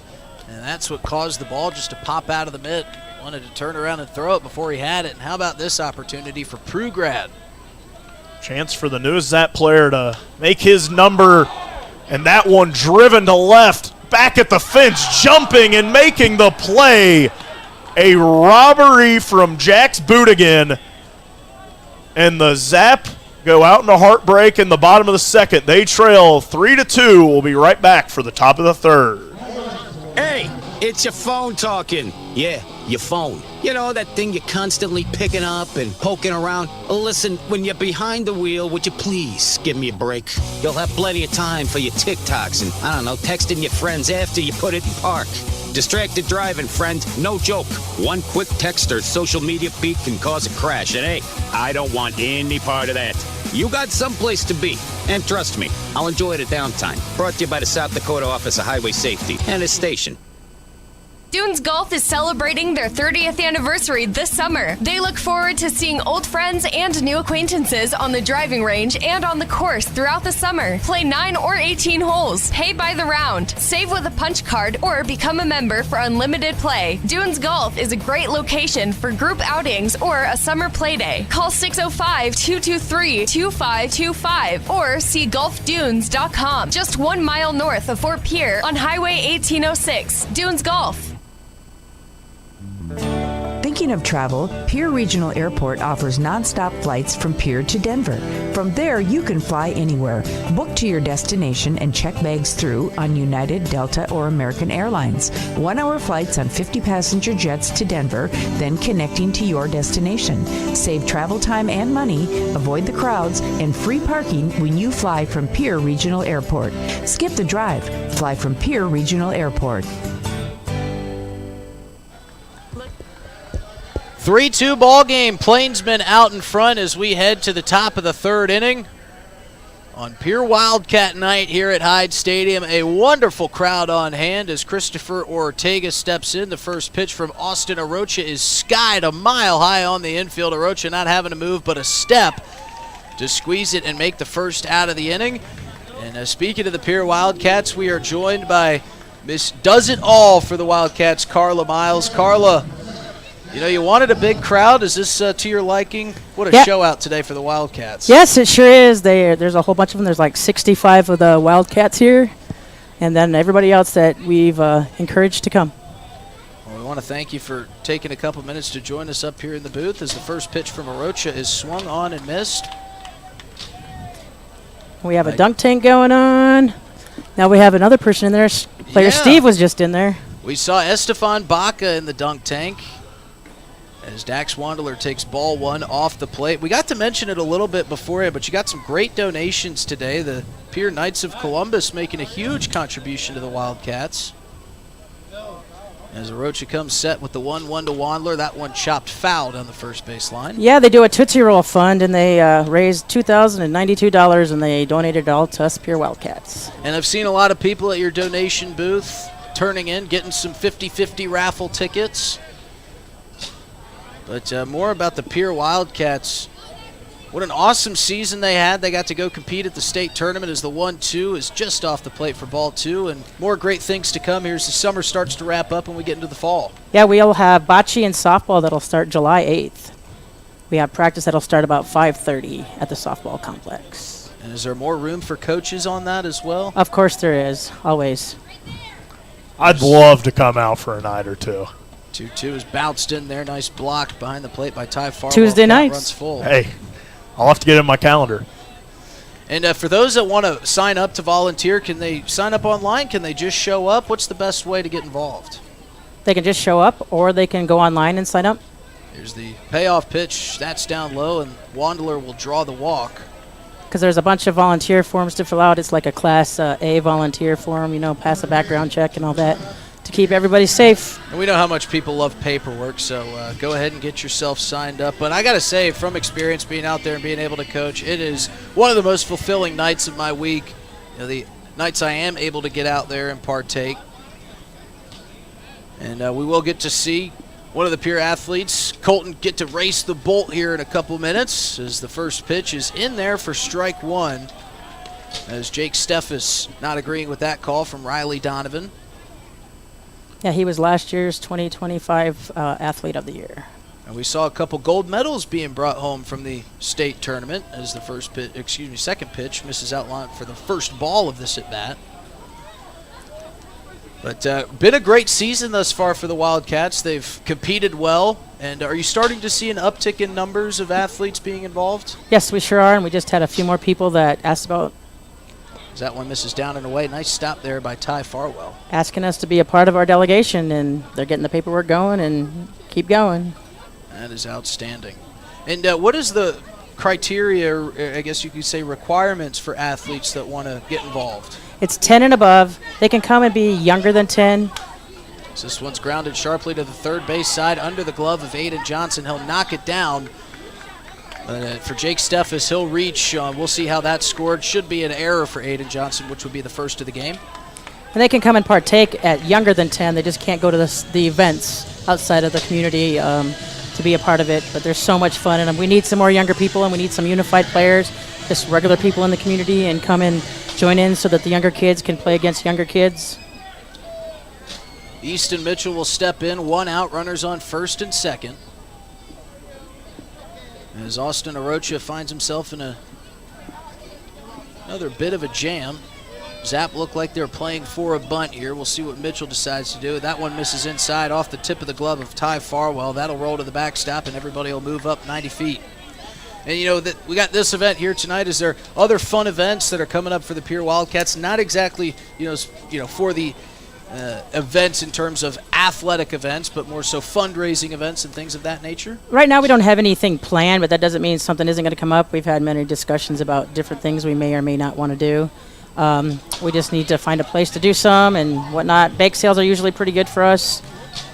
and that's what caused the ball just to pop out of the mitt. Wanted to turn around and throw it before he had it. And how about this opportunity for Pugrad? Chance for the newest Zap player to make his number, and that one driven to left, back at the fence, jumping and making the play. A robbery from Jax Boutigan, and the Zap go out in a heartbreak in the bottom of the second. They trail 3-2. We'll be right back for the top of the third. Hey, it's your phone talking. Yeah, your phone. You know, that thing you're constantly picking up and poking around. Listen, when you're behind the wheel, would you please give me a break? You'll have plenty of time for your TikToks and, I don't know, texting your friends after you put it in park. Distracted driving, friend. No joke. One quick text or social media feed can cause a crash, and hey, I don't want any part of that. You got someplace to be, and trust me, I'll enjoy it at downtime. Brought to you by the South Dakota Office of Highway Safety and its station. Dunes Golf is celebrating their 30th anniversary this summer. They look forward to seeing old friends and new acquaintances on the driving range and on the course throughout the summer. Play 9 or 18 holes. Pay by the round. Save with a punch card or become a member for unlimited play. Dunes Golf is a great location for group outings or a summer play day. Call 605-223-2525 or see golfdunes.com. Just 1 mile north of Fort Pierre on Highway 1806. Dunes Golf. Thinking of travel, Pierre Regional Airport offers nonstop flights from Pierre to Denver. From there, you can fly anywhere. Book to your destination and check bags through on United, Delta, or American Airlines. 1-hour flights on 50-passenger jets to Denver, then connecting to your destination. Save travel time and money, avoid the crowds, and free parking when you fly from Pierre Regional Airport. Skip the drive. Fly from Pierre Regional Airport. 3-2 ball game. Plainsmen out in front as we head to the top of the third inning. On pure Wildcat night here at Hyde Stadium, a wonderful crowd on hand as Christopher Ortega steps in. The first pitch from Austin Arocha is skied a mile high on the infield. Arocha not having to move but a step to squeeze it and make the first out of the inning. And speaking of the pure Wildcats, we are joined by Miss Does It All for the Wildcats, Carla Miles. Carla, you know, you wanted a big crowd. Is this to your liking? What a show out today for the Wildcats. Yes, it sure is. There's a whole bunch of them. There's like 65 of the Wildcats here, and then everybody else that we've encouraged to come. Well, we want to thank you for taking a couple minutes to join us up here in the booth as the first pitch from Arocha is swung on and missed. We have a dunk tank going on. Now we have another person in there. Player Steve was just in there. We saw Estefan Baca in the dunk tank as Dax Wandeler takes ball 1 off the plate. We got to mention it a little bit beforehand, but you got some great donations today. The Pierre Knights of Columbus making a huge contribution to the Wildcats. As Arocha comes set with the 1-1 to Wandler. That one chopped foul down the first base line. Yeah, they do a Tootsie Roll fund, and they raised $2,092, and they donated it all to us Pure Wildcats. And I've seen a lot of people at your donation booth turning in, getting some 50-50 raffle tickets. But more about the Pure Wildcats. What an awesome season they had. They got to go compete at the state tournament as the 1-2 is just off the plate for ball 2. And more great things to come here as the summer starts to wrap up and we get into the fall. Yeah, we'll have bocce and softball that'll start July 8th. We have practice that'll start about 5:30 at the softball complex. And is there more room for coaches on that as well? Of course there is, always. I'd love to come out for a night or two. 2-2 is bounced in there. Nice block behind the plate by Ty Farwell. Tuesday nights. Runs full. Hey, I'll have to get it in my calendar. And for those that want to sign up to volunteer, can they sign up online? Can they just show up? What's the best way to get involved? They can just show up, or they can go online and sign up. Here's the payoff pitch. That's down low, and Wandler will draw the walk. Because there's a bunch of volunteer forms to fill out. It's like a Class A volunteer form, pass a background check and all that to keep everybody safe. And we know how much people love paperwork, so go ahead and get yourself signed up. But I got to say, from experience being out there and being able to coach, it is one of the most fulfilling nights of my week. The nights I am able to get out there and partake. And we will get to see one of the Pure athletes, Colton, get to race the bolt here in a couple minutes as the first pitch is in there for strike one. As Jake Steffes not agreeing with that call from Riley Donovan. Yeah, he was last year's 2025 Athlete of the Year. And we saw a couple gold medals being brought home from the state tournament as the second pitch misses out line for the first ball of this at bat. But been a great season thus far for the Wildcats. They've competed well. And are you starting to see an uptick in numbers of athletes being involved? Yes, we sure are, and we just had a few more people that asked about. As that one misses down and away. Nice stop there by Ty Farwell. Asking us to be a part of our delegation, and they're getting the paperwork going and keep going. That is outstanding. And what is the criteria, or I guess you could say requirements for athletes that want to get involved? It's 10 and above. They can come and be younger than 10. So this one's grounded sharply to the third base side under the glove of Aiden Johnson. He'll knock it down. For Jake Steffes, he'll reach. We'll see how that's scored. Should be an error for Aiden Johnson, which would be the first of the game. And they can come and partake at younger than 10. They just can't go to the events outside of the community to be a part of it. But there's so much fun in them. We need some more younger people, and we need some unified players, just regular people in the community, and come and join in so that the younger kids can play against younger kids. Easton Mitchell will step in. 1 out, runners on first and second. As Austin Arocha finds himself in another bit of a jam. Zap looked like they're playing for a bunt here. We'll see what Mitchell decides to do. That one misses inside off the tip of the glove of Ty Farwell. That'll roll to the backstop, and everybody will move up 90 feet. And we got this event here tonight. Is there other fun events that are coming up for the Pure Wildcats? Not exactly, for the events in terms of athletic events, but more so fundraising events and things of that nature? Right now we don't have anything planned, but that doesn't mean something isn't going to come up. We've had many discussions about different things we may or may not want to do. We just need to find a place to do some and whatnot. Bake sales are usually pretty good for us,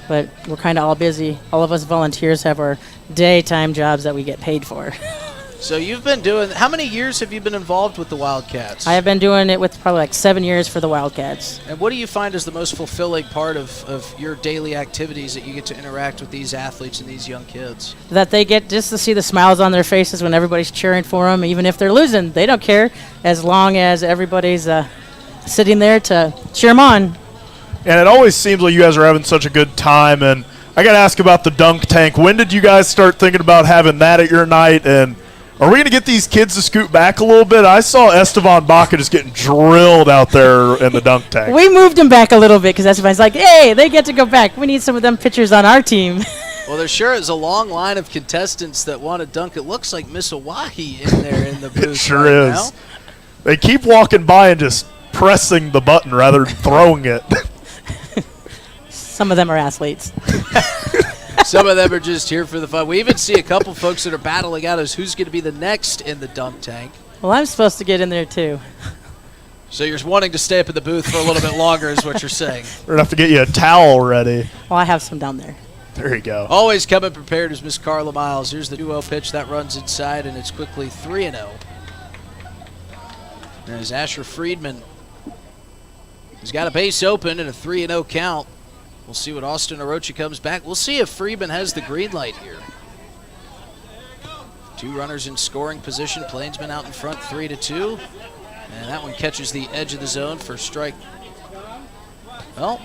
but we're kind of all busy. All of us volunteers have our daytime jobs that we get paid for. So you've been doing, how many years have you been involved with the Wildcats? I have been doing it with probably like 7 years for the Wildcats. And what do you find is the most fulfilling part of your daily activities that you get to interact with these athletes and these young kids? That they get just to see the smiles on their faces when everybody's cheering for them. Even if they're losing, they don't care as long as everybody's sitting there to cheer them on. And it always seems like you guys are having such a good time. And I got to ask about the dunk tank. When did you guys start thinking about having that at your night? And are we going to get these kids to scoot back a little bit? I saw Esteban Baca just getting drilled out there in the dunk tank. We moved him back a little bit because Esteban's like, hey, they get to go back. We need some of them pitchers on our team. Well, there sure is a long line of contestants that want to dunk. It looks like Miss Oahe in there in the booth. It sure right is. Now. They keep walking by and just pressing the button rather than throwing it. Some of them are athletes. Some of them are just here for the fun. We even see a couple folks that are battling out as who's going to be the next in the dunk tank. Well, I'm supposed to get in there too. So you're wanting to stay up in the booth for a little bit longer is what you're saying. We're going to have to get you a towel ready. Well, I have some down there. There you go. Always coming prepared is Miss Carla Miles. Here's the 2-0 pitch that runs inside, and it's quickly 3-0. As Asher Friedman has got a base open and a 3-0 count. We'll see what Austin Orochi comes back. We'll see if Friedman has the green light here. 2 runners in scoring position. Plainsmen out in front, 3-2. And that one catches the edge of the zone for strike. Well,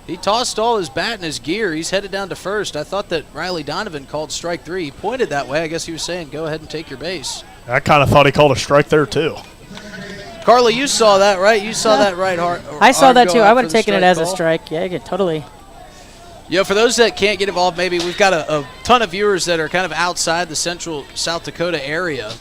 he tossed all his bat and his gear. He's headed down to first. I thought that Riley Donovan called strike 3. He pointed that way. I guess he was saying, go ahead and take your base. I kind of thought he called a strike there, too. Carla, you saw that, right? You saw that right hard. I saw that too. I would have taken it as a strike. Yeah, totally. You know, for those that can't get involved, maybe we've got a ton of viewers that are kind of outside the central South Dakota area.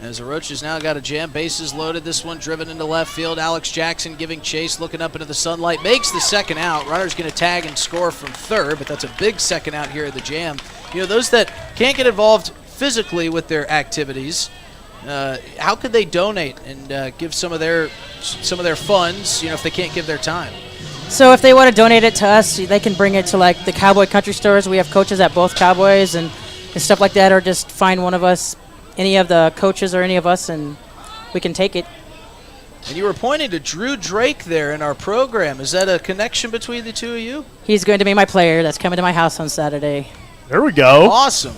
As Orochi's now got a jam, bases loaded. This one driven into left field. Alex Jackson giving chase, looking up into the sunlight. Makes the second out. Runner's going to tag and score from third, but that's a big second out here at the jam. You know, those that can't get involved physically with their activities, how could they donate and give some of their funds, you know, if they can't give their time? So if they want to donate it to us, they can bring it to like the Cowboy Country stores. We have coaches at both Cowboys and stuff like that, or just find one of us, any of the coaches or any of us, and we can take it. And you were pointing to Drew Drake there in our program. Is that a connection between the two of you? He's going to be my player that's coming to my house on Saturday. There we go. Awesome.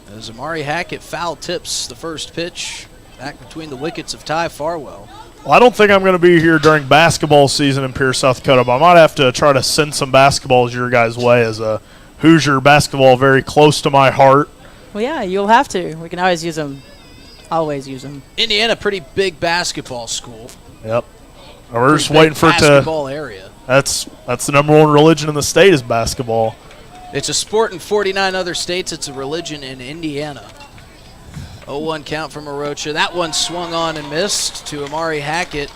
As Amari Hackett foul tips the first pitch back between the wickets of Ty Farwell. Well, I don't think I'm going to be here during basketball season in Pierce, South Dakota, but I might have to try to send some basketballs your guys' way as a Hoosier basketball very close to my heart. Well, yeah, you'll have to. We can always use them. Always use them. Indiana, pretty big basketball school. Yep. We're just waiting for it to. Basketball area. That's the number one religion in the state is basketball. It's a sport in 49 other states. It's a religion in Indiana. 0-1 count from Orocha. That one swung on and missed to Amari Hackett.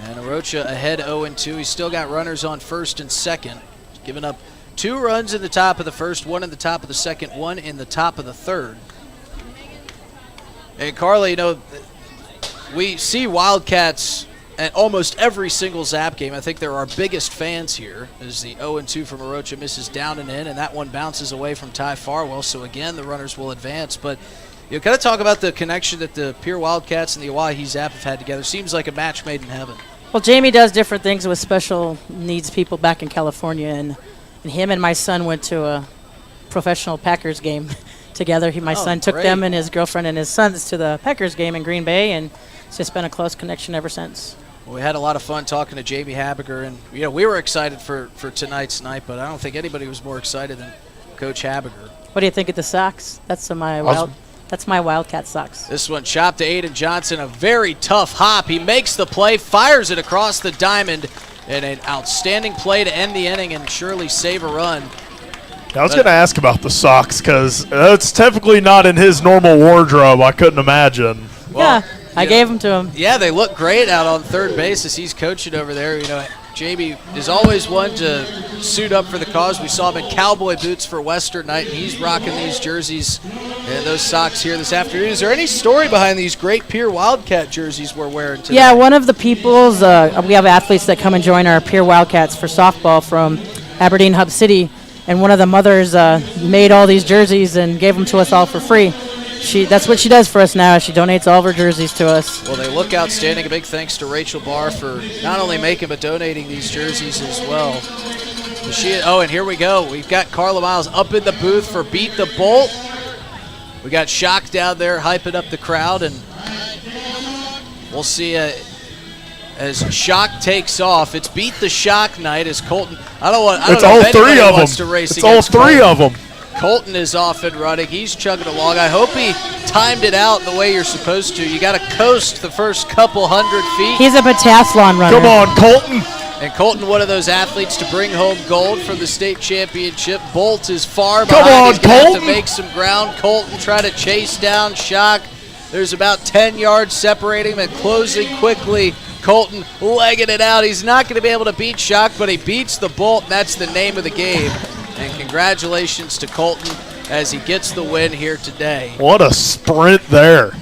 And Orocha ahead 0-2. He's still got runners on first and second. Giving up 2 runs in the top of the first, 1 in the top of the second, 1 in the top of the third. And Carla, you know, we see Wildcats at almost every single Zap game. I think they're our biggest fans here as the 0-2 from Orocha misses down and in, and that one bounces away from Ty Farwell. So again, the runners will advance. But you kind of talk about the connection that the Pierre Wildcats and the Oahe Zap have had together. Seems like a match made in heaven. Well, Jamie does different things with special needs people back in California, and him and my son went to a professional Packers game together. My son took them and his girlfriend and his sons to the Packers game in Green Bay, and it's just been a close connection ever since. Well, we had a lot of fun talking to Jamie Habiger, and you know, we were excited for tonight's night, but I don't think anybody was more excited than Coach Habiger. What do you think of the socks? That's my Wildcat socks. This one chopped to Aiden Johnson, a very tough hop. He makes the play, fires it across the diamond, and an outstanding play to end the inning and surely save a run. I was going to ask about the socks because it's typically not in his normal wardrobe. I couldn't imagine. Well, yeah, I gave them to him. Yeah, they look great out on third base as he's coaching over there. You know, Jamie is always one to suit up for the cause. We saw him in cowboy boots for Western night, and he's rocking these jerseys and those socks here this afternoon. Is there any story behind these great Pierre Wildcat jerseys we're wearing today? Yeah, one of the people's, we have athletes that come and join our Pierre Wildcats for softball from Aberdeen Hub City, and one of the mothers made all these jerseys and gave them to us all for free. That's what she does for us now. She donates all of her jerseys to us. Well, they look outstanding. A big thanks to Rachel Barr for not only making but donating these jerseys as well. And here we go. We've got Carla Miles up in the booth for Beat the Bolt. We got Shock down there hyping up the crowd, and we'll see as Shock takes off. It's Beat the Shock night as Colton. I don't know if anybody wants to race against Colton. It's all 3 of them. Colton is off and running. He's chugging along. I hope he timed it out the way you're supposed to. You got to coast the first couple 100 feet. He's a pentathlon runner. Come on, Colton. And Colton, one of those athletes to bring home gold from the state championship. Bolt is far behind. Come on, He's going to have Colton. to make some ground. Colton try to chase down Shock. There's about 10 yards separating them and closing quickly. Colton legging it out. He's not going to be able to beat Shock, but he beats the Bolt, and that's the name of the game. And congratulations to Colton as he gets the win here today. What a sprint there.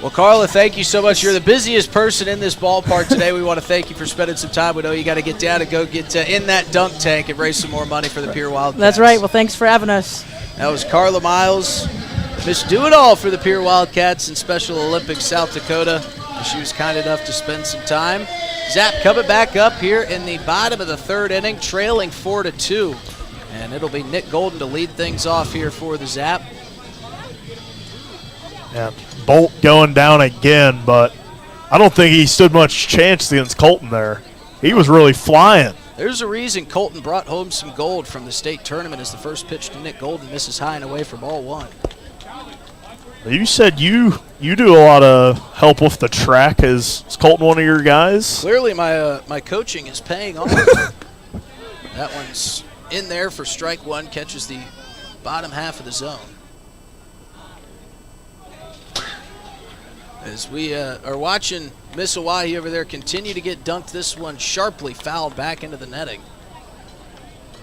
Well, Carla, thank you so much. You're the busiest person in this ballpark today. We want to thank you for spending some time. We know you got to get down and go get in that dunk tank and raise some more money for the Pier Wildcats. That's right. Well, thanks for having us. That was Carla Miles, Miss Do-It-All for the Pier Wildcats in Special Olympics, South Dakota. She was kind enough to spend some time. Zap coming back up here in the bottom of the third inning, trailing 4-2. And it'll be Nick Golden to lead things off here for the Zap. Yeah, Bolt going down again, but I don't think he stood much chance against Colton there. He was really flying. There's a reason Colton brought home some gold from the state tournament as the first pitch to Nick Golden misses high and away for ball one. You said you do a lot of help with the track. Is Colton one of your guys? Clearly my coaching is paying off. That one's in there for strike one, catches the bottom half of the zone. As we are watching Miss Oahe over there continue to get dunked, this one sharply fouled back into the netting.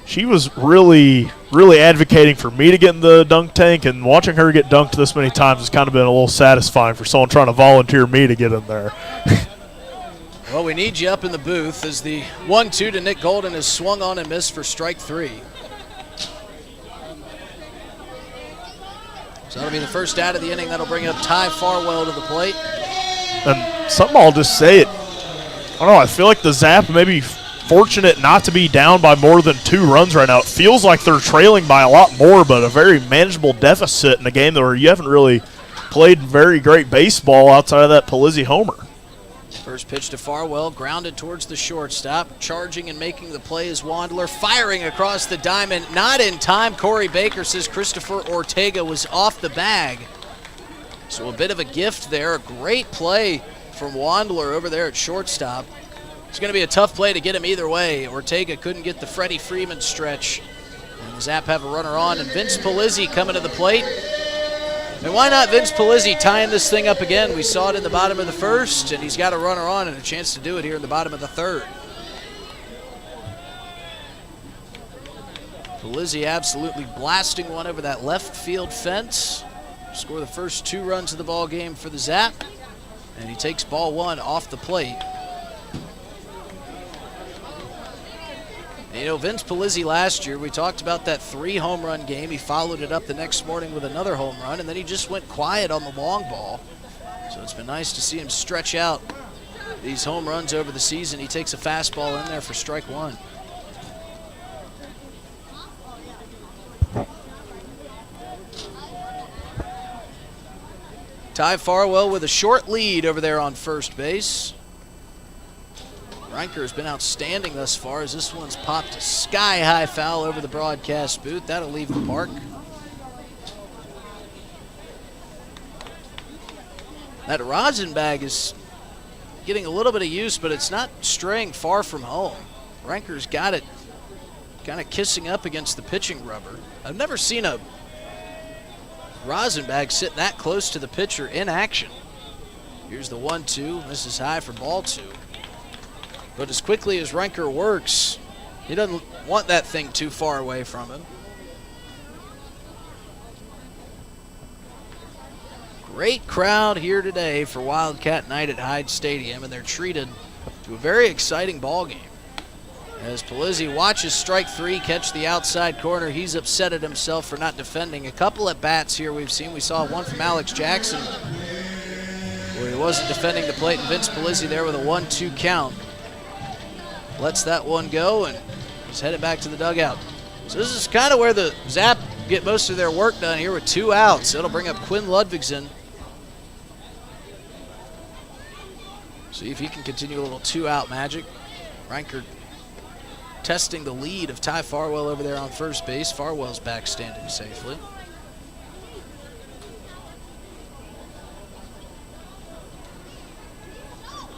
She was really, really advocating for me to get in the dunk tank, and watching her get dunked this many times has kind of been a little satisfying for someone trying to volunteer me to get in there. Well, we need you up in the booth as the 1-2 to Nick Golden is swung on and missed for strike three. So that'll be the first out of the inning. That'll bring up Ty Farwell to the plate. And something I'll just say, I don't know, I feel like the Zap may be fortunate not to be down by more than 2 runs right now. It feels like they're trailing by a lot more, but a very manageable deficit in a game where you haven't really played very great baseball outside of that Pizzy homer. First pitch to Farwell, grounded towards the shortstop. Charging and making the play is Wandler, firing across the diamond. Not in time. Corey Baker says Christopher Ortega was off the bag. So a bit of a gift there. A great play from Wandler over there at shortstop. It's going to be a tough play to get him either way. Ortega couldn't get the Freddie Freeman stretch. And the Zap have a runner on, and Vince Pizzy coming to the plate. And why not Vince Pizzy tying this thing up again? We saw it in the bottom of the first, and he's got a runner on and a chance to do it here in the bottom of the third. Pizzy absolutely blasting one over that left field fence. Score the first 2 runs of the ball game for the Zap, and he takes ball one off the plate. You know, Vince Pizzy last year, we talked about that 3 home run game. He followed it up the next morning with another home run, and then he just went quiet on the long ball. So it's been nice to see him stretch out these home runs over the season. He takes a fastball in there for strike one. Ty Farwell with a short lead over there on first base. Reinker has been outstanding thus far as this one's popped a sky-high foul over the broadcast booth. That'll leave the park. That rosin bag is getting a little bit of use, but it's not straying far from home. Reinker's got it kind of kissing up against the pitching rubber. I've never seen a rosin bag sit that close to the pitcher in action. Here's the 1-2. This is high for ball 2. But as quickly as Reinker works, he doesn't want that thing too far away from him. Great crowd here today for Wildcat Night at Hyde Stadium, and they're treated to a very exciting ball game. As Pizzy watches strike 3 catch the outside corner, he's upset at himself for not defending. A couple at bats here we've seen. We saw one from Alex Jackson where he wasn't defending the plate, and Vince Pizzy there with a 1-2 count. Lets that one go and is headed back to the dugout. So this is kind of where the Zap get most of their work done here with 2 outs. It'll bring up Quinn Ludvigsen. See if he can continue a little 2-out magic. Reinker testing the lead of Ty Farwell over there on first base. Farwell's back standing safely.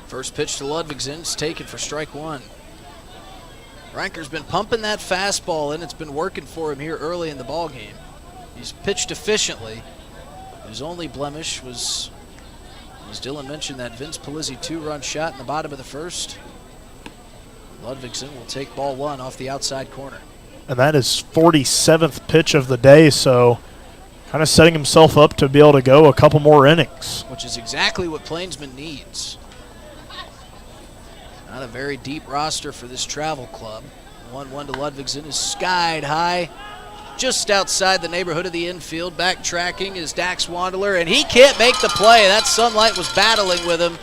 First pitch to Ludvigsen. It's taken for strike 1. Reinker's been pumping that fastball in. It's been working for him here early in the ball game. He's pitched efficiently. His only blemish was, as Dylan mentioned, that Vince Pizzy 2-run shot in the bottom of the first. Ludvigsen will take ball 1 off the outside corner. And that is 47th pitch of the day, so kind of setting himself up to be able to go a couple more innings. Which is exactly what Plainsmen needs. Not a very deep roster for this travel club. 1-1 to Ludvigsen is skied high, just outside the neighborhood of the infield. Backtracking is Dax Wandeler, and he can't make the play. That Sunlight was battling with him.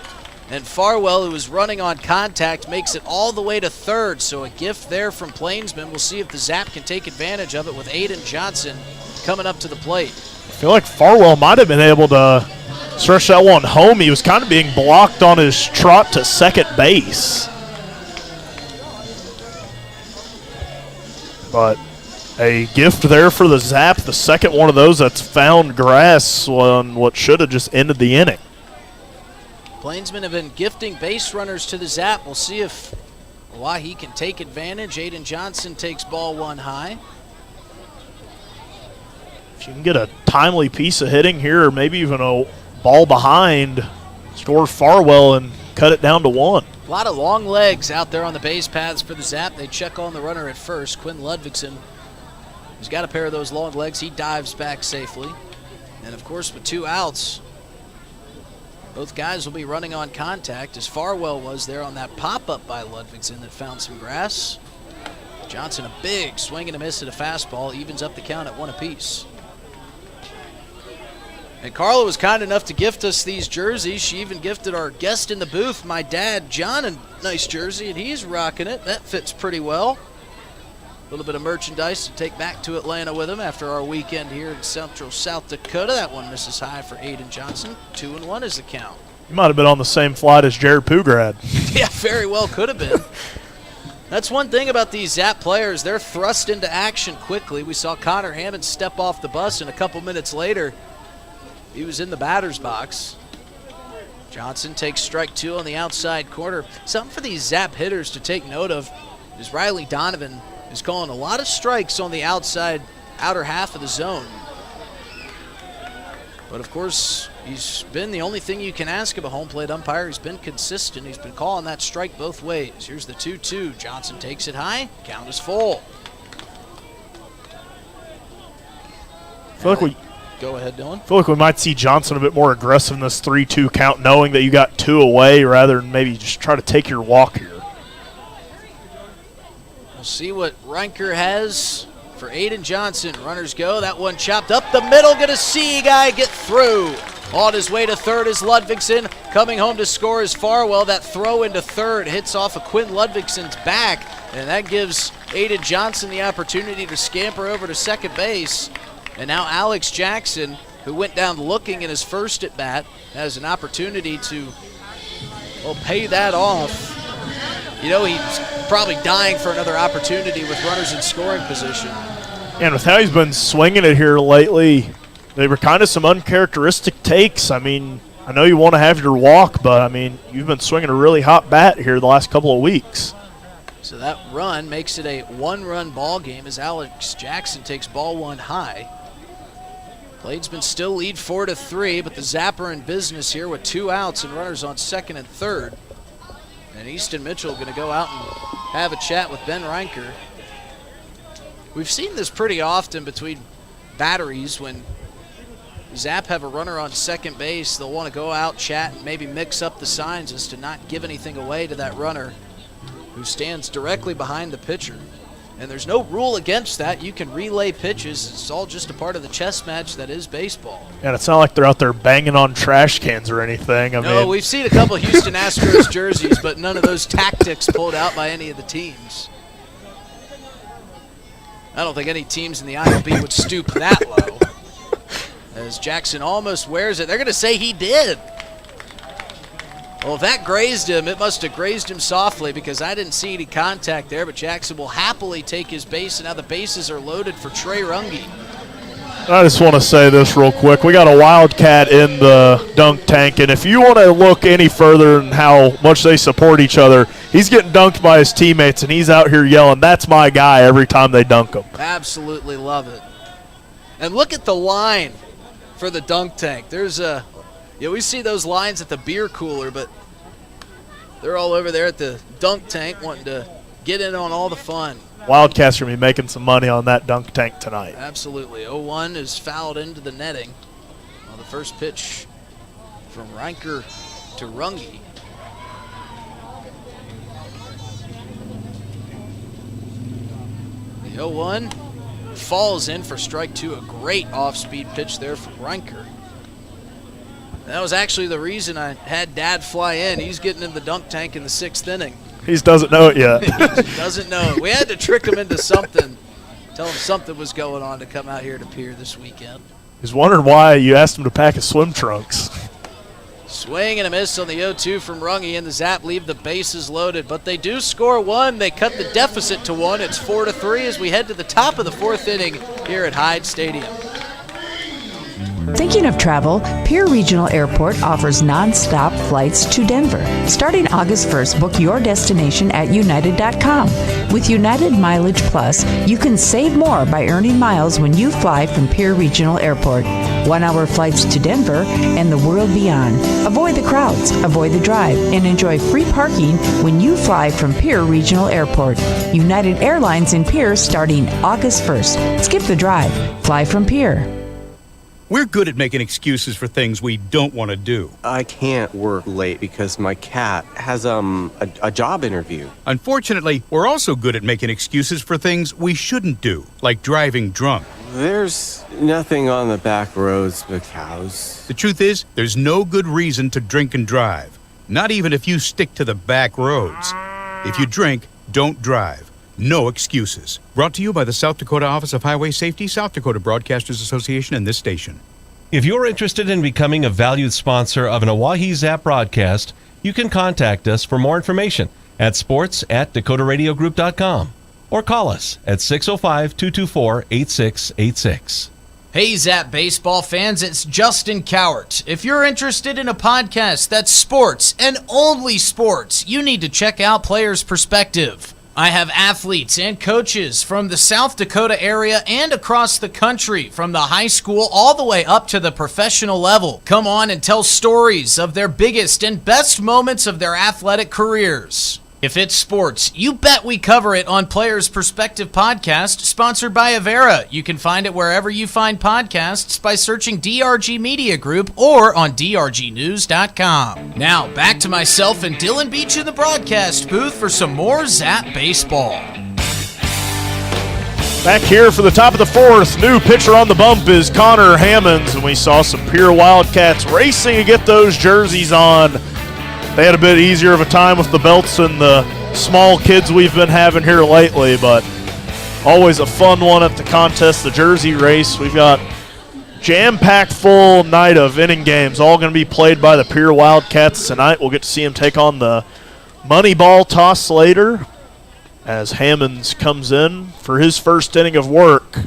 And Farwell, who was running on contact, makes it all the way to third. So a gift there from Plainsmen. We'll see if the Zap can take advantage of it with Aiden Johnson coming up to the plate. I feel like Farwell might have been able to stretch that one home. He was kind of being blocked on his trot to second base. But a gift there for the Zap. The second one of those that's found grass on what should have just ended the inning. Plainsmen have been gifting base runners to the Zap. We'll see if Oahe can take advantage. Aiden Johnson takes ball one high. If you can get a timely piece of hitting here, or maybe even a ball behind, score Farwell and cut it down to one. A lot of long legs out there on the base paths for the Zap. They check on the runner at first. Quinn Ludvigsen, who's got a pair of those long legs, he dives back safely. And of course, with 2 outs, both guys will be running on contact, as Farwell was there on that pop-up by Ludvigsen that found some grass. Johnson, a big swing and a miss at a fastball, evens up the count at 1 apiece. And Carla was kind enough to gift us these jerseys. She even gifted our guest in the booth, my dad, John, a nice jersey, and he's rocking it. That fits pretty well. A little bit of merchandise to take back to Atlanta with him after our weekend here in Central South Dakota. That one misses high for Aiden Johnson. 2-1 is the count. You might have been on the same flight as Jared Pugrad. Yeah, very well could have been. That's one thing about these Zap players. They're thrust into action quickly. We saw Connor Hammond step off the bus, and a couple minutes later, he was in the batter's box. Johnson takes strike 2 on the outside corner. Something for these Zap hitters to take note of is Riley Donovan is calling a lot of strikes on the outer half of the zone. But of course, he's been the only thing you can ask of a home plate umpire. He's been consistent. He's been calling that strike both ways. Here's the 2-2. Johnson takes it high. Count is full. Go ahead, Dylan. I feel like we might see Johnson a bit more aggressive in this 3-2 count, knowing that you got 2 away, rather than maybe just try to take your walk here. We'll see what Reinker has for Aiden Johnson. Runners go. That one chopped up the middle. Gonna see a guy get through. On his way to third is Ludvigsen. Coming home to score is Farwell. That throw into third hits off of Quinn Ludvigsen's back, and that gives Aiden Johnson the opportunity to scamper over to second base. And now Alex Jackson, who went down looking in his first at bat, has an opportunity to, pay that off. You know, he's probably dying for another opportunity with runners in scoring position. And with how he's been swinging it here lately, they were kind of some uncharacteristic takes. I mean, I know you want to have your walk, but, I mean, you've been swinging a really hot bat here the last couple of weeks. So that run makes it a 1-run ball game as Alex Jackson takes ball 1 high. Plainsmen still lead 4-3, but the Zap are in business here with 2 outs and runners on second and third. And Easton Mitchell going to go out and have a chat with Ben Reinker. We've seen this pretty often between batteries. When Zap have a runner on second base, they'll want to go out, chat, and maybe mix up the signs as to not give anything away to that runner who stands directly behind the pitcher. And there's no rule against that. You can relay pitches. It's all just a part of the chess match that is baseball. And it's not like they're out there banging on trash cans or anything. I mean, we've seen a couple of Houston Astros jerseys, but none of those tactics pulled out by any of the teams. I don't think any teams in the ILB would stoop that low. As Jackson almost wears it. They're going to say he did. Well, if that grazed him, it must have grazed him softly, because I didn't see any contact there, but Jackson will happily take his base, and now the bases are loaded for Trey Runge. I just want to say this real quick. We got a Wildcat in the dunk tank, and if you want to look any further in how much they support each other, he's getting dunked by his teammates, and he's out here yelling, "That's my guy," every time they dunk him. Absolutely love it. And look at the line for the dunk tank. There's a... Yeah, we see those lines at the beer cooler, but they're all over there at the dunk tank wanting to get in on all the fun. Wildcats are going to be making some money on that dunk tank tonight. Absolutely. 0-1 is fouled into the netting. Well, the first pitch from Reinker to Runge. The 0-1 falls in for strike two. A great off-speed pitch there from Reinker. That was actually the reason I had Dad fly in. He's getting in the dunk tank in the 6th inning. He doesn't know it yet. He doesn't know it. We had to trick him into something, tell him something was going on to come out here to Pier this weekend. He's wondering why you asked him to pack his swim trunks. Swing and a miss on the 0-2 from Runge, and the Zap leave the bases loaded. But they do score one. They cut the deficit to 1. It's 4-3 as we head to the top of the 4th inning here at Hyde Stadium. Thinking of travel, Pier Regional Airport offers non-stop flights to Denver. Starting August 1st, book your destination at United.com. With United Mileage Plus, you can save more by earning miles when you fly from Pier Regional Airport. 1-hour flights to Denver and the world beyond. Avoid the crowds, avoid the drive, and enjoy free parking when you fly from Pier Regional Airport. United Airlines in Pier starting August 1st. Skip the drive. Fly from Pier. We're good at making excuses for things we don't want to do. I can't work late because my cat has a job interview. Unfortunately, we're also good at making excuses for things we shouldn't do, like driving drunk. There's nothing on the back roads but cows. The truth is, there's no good reason to drink and drive, not even if you stick to the back roads. If you drink, don't drive. No excuses. Brought to you by the South Dakota Office of Highway Safety, South Dakota Broadcasters Association, and this station. If you're interested in becoming a valued sponsor of an Oahe Zap broadcast, you can contact us for more information at sports@dakotaradiogroup.com or call us at 605-224-8686. Hey Zap baseball fans, it's Justin Cowart. If you're interested in a podcast that's sports and only sports, you need to check out Players Perspective. I have athletes and coaches from the South Dakota area and across the country, from the high school all the way up to the professional level. Come on and tell stories of their biggest and best moments of their athletic careers. If it's sports, you bet we cover it on Players Perspective Podcast, sponsored by Avera. You can find it wherever you find podcasts by searching DRG Media Group or on drgnews.com. Now, back to myself and Dylan Beach in the broadcast booth for some more Zap baseball. Back here for the top of the 4th, new pitcher on the bump is Connor Hammonds, and we saw some Pier Wildcats racing to get those jerseys on. They had a bit easier of a time with the belts and the small kids we've been having here lately, but always a fun one at the contest, the jersey race. We've got jam-packed full night of inning games, all going to be played by the Pier Wildcats tonight. We'll get to see them take on the money ball toss later as Hammonds comes in for his first inning of work.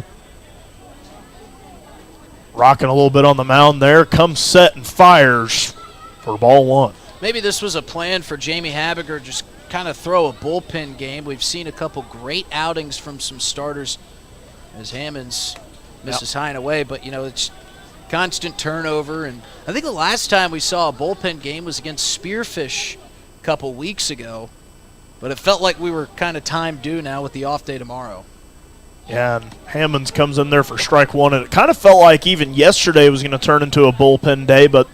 Rocking a little bit on the mound there, comes set and fires for ball 1. Maybe this was a plan for Jamie Habiger, just kind of throw a bullpen game. We've seen a couple great outings from some starters as Hammonds misses high and away, but, you know, it's constant turnover. And I think the last time we saw a bullpen game was against Spearfish a couple weeks ago, but it felt like we were kind of time due now with the off day tomorrow. Yeah, and Hammonds comes in there for strike 1, and it kind of felt like even yesterday was going to turn into a bullpen day, but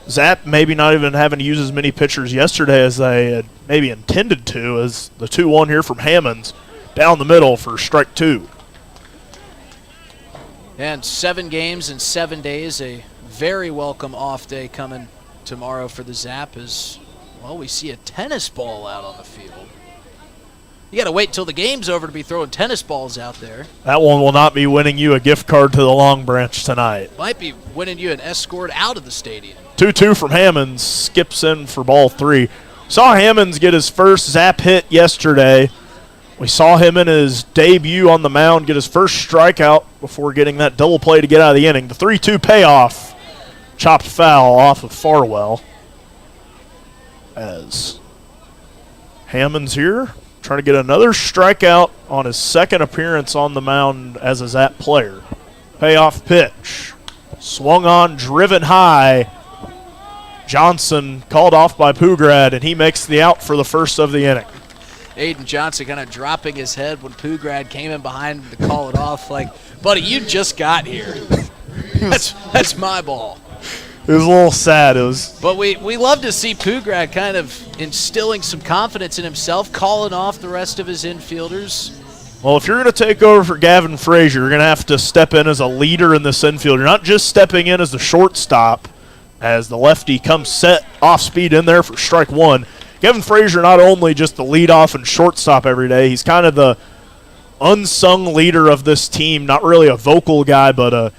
Zap maybe not even having to use as many pitchers yesterday as they had maybe intended to, as the 2-1 here from Hammonds down the middle for strike 2. And 7 games in 7 days, a very welcome off day coming tomorrow for the Zap as, well, we see a tennis ball out on the field. You got to wait till the game's over to be throwing tennis balls out there. That one will not be winning you a gift card to the Long Branch tonight. Might be winning you an escort out of the stadium. 2-2 from Hammonds, skips in for ball 3. Saw Hammonds get his first Zap hit yesterday. We saw him in his debut on the mound get his first strikeout before getting that double play to get out of the inning. The 3-2 payoff, chopped foul off of Farwell. As Hammonds here, trying to get another strikeout on his second appearance on the mound as a Zap player. Payoff pitch. Swung on, driven high. Johnson called off by Pugrad, and he makes the out for the first of the inning. Aiden Johnson kind of dropping his head when Pugrad came in behind him to call it off. Like, buddy, you just got here. That's my ball. It was a little sad. But we love to see Pugrad kind of instilling some confidence in himself, calling off the rest of his infielders. Well, if you're going to take over for Gavin Frazier, you're going to have to step in as a leader in this infield. You're not just stepping in as the shortstop as the lefty comes set off speed in there for strike one. Gavin Frazier not only just the leadoff and shortstop every day, he's kind of the unsung leader of this team. Not really a vocal guy, but a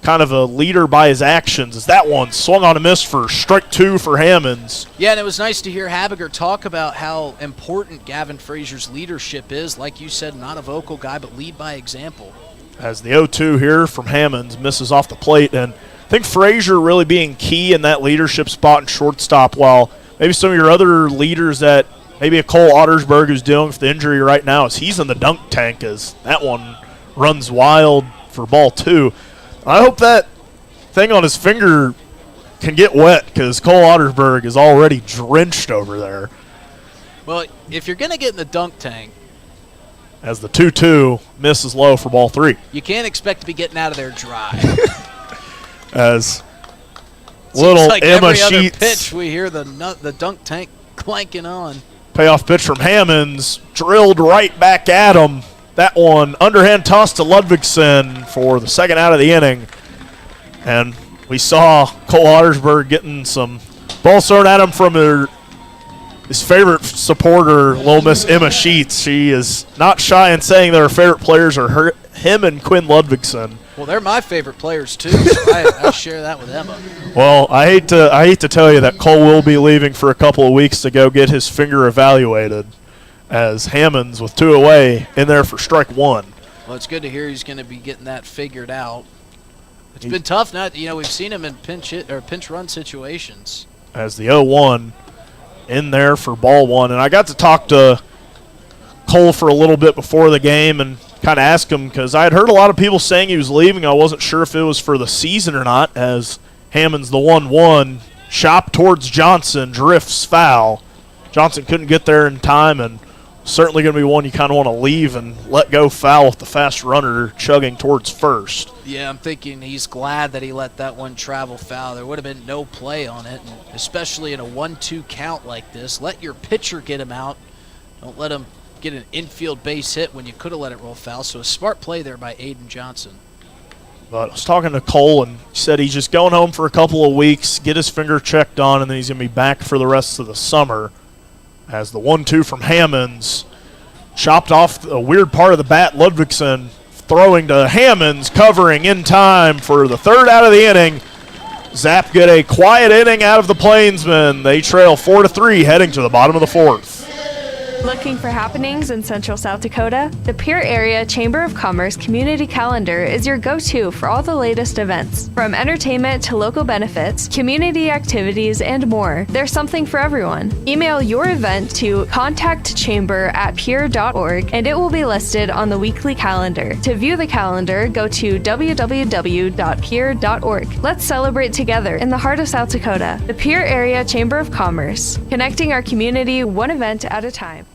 kind of a leader by his actions. As that one swung on a miss for strike two for Hammonds. Yeah, and it was nice to hear Habiger talk about how important Gavin Frazier's leadership is. Like you said, not a vocal guy, but lead by example. As the 0-2 here from Hammonds misses off the plate, and I think Frazier really being key in that leadership spot in shortstop, while maybe some of your other leaders that maybe a Cole Ottersberg who's dealing with the injury right now, as he's in the dunk tank as that one runs wild for ball two. I hope that thing on his finger can get wet because Cole Ottersberg is already drenched over there. Well, if you're going to get in the dunk tank, as the 2-2 misses low for ball three. You can't expect to be getting out of there dry. As little like Emma every Sheets. other pitch, we hear the dunk tank clanking on. Payoff pitch from Hammonds, drilled right back at him. That one underhand toss to Ludvigsen for the second out of the inning. And we saw Cole Ottersberg getting some balls thrown at him from his favorite supporter, Little Miss Emma Sheets. She is not shy in saying that her favorite players are him and Quinn Ludvigsen. Well, they're my favorite players too. So I share that with Emma. Well, I hate to tell you that Cole will be leaving for a couple of weeks to go get his finger evaluated, as Hammonds with two away in there for strike one. Well, it's good to hear he's going to be getting that figured out. It's been tough. We've seen him in pinch run situations. As the 0-1 in there for ball one, and I got to talk to Cole for a little bit before the game and kind of ask him, because I had heard a lot of people saying he was leaving. I wasn't sure if it was for the season or not, as Hammonds the 1-1, chop towards Johnson, drifts foul. Johnson couldn't get there in time, and certainly going to be one you kind of want to leave and let go foul with the fast runner chugging towards first. Yeah, I'm thinking he's glad that he let that one travel foul. There would have been no play on it, and especially in a 1-2 count like this. Let your pitcher get him out. Don't let him get an infield base hit when you could have let it roll foul. So a smart play there by Aiden Johnson. But I was talking to Cole, and he said he's just going home for a couple of weeks, get his finger checked on, and then he's going to be back for the rest of the summer. As the 1-2 from Hammonds chopped off a weird part of the bat, Ludvigsen throwing to Hammonds, covering in time for the third out of the inning. Zap get a quiet inning out of the Plainsmen. They trail 4-3 heading to the bottom of the fourth. Looking for happenings in Central South Dakota? The Pierre Area Chamber of Commerce Community Calendar is your go-to for all the latest events. From entertainment to local benefits, community activities, and more, there's something for everyone. Email your event to contactchamber@pierre.org and it will be listed on the weekly calendar. To view the calendar, go to www.pierre.org. Let's celebrate together in the heart of South Dakota. The Pierre Area Chamber of Commerce, connecting our community one event at a time.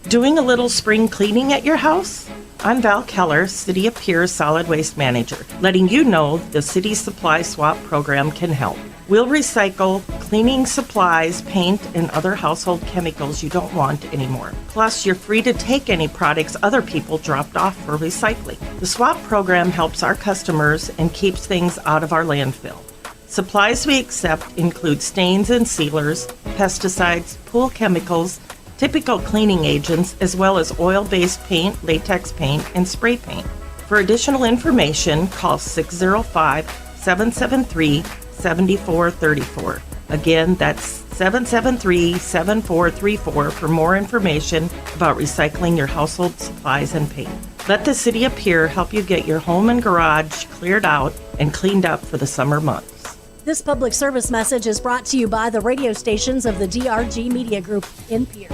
Doing a little spring cleaning at your house? I'm Val Keller, City of Pierre's Solid Waste Manager, letting you know the City Supply Swap program can help. We'll recycle cleaning supplies, paint, and other household chemicals you don't want anymore. Plus, you're free to take any products other people dropped off for recycling. The swap program helps our customers and keeps things out of our landfill. Supplies we accept include stains and sealers, pesticides, pool chemicals, typical cleaning agents, as well as oil-based paint, latex paint, and spray paint. For additional information, call 605-773-7434. Again, that's 773-7434 for more information about recycling your household supplies and paint. Let the City of Pierre help you get your home and garage cleared out and cleaned up for the summer months. This public service message is brought to you by the radio stations of the DRG Media Group in Pierre.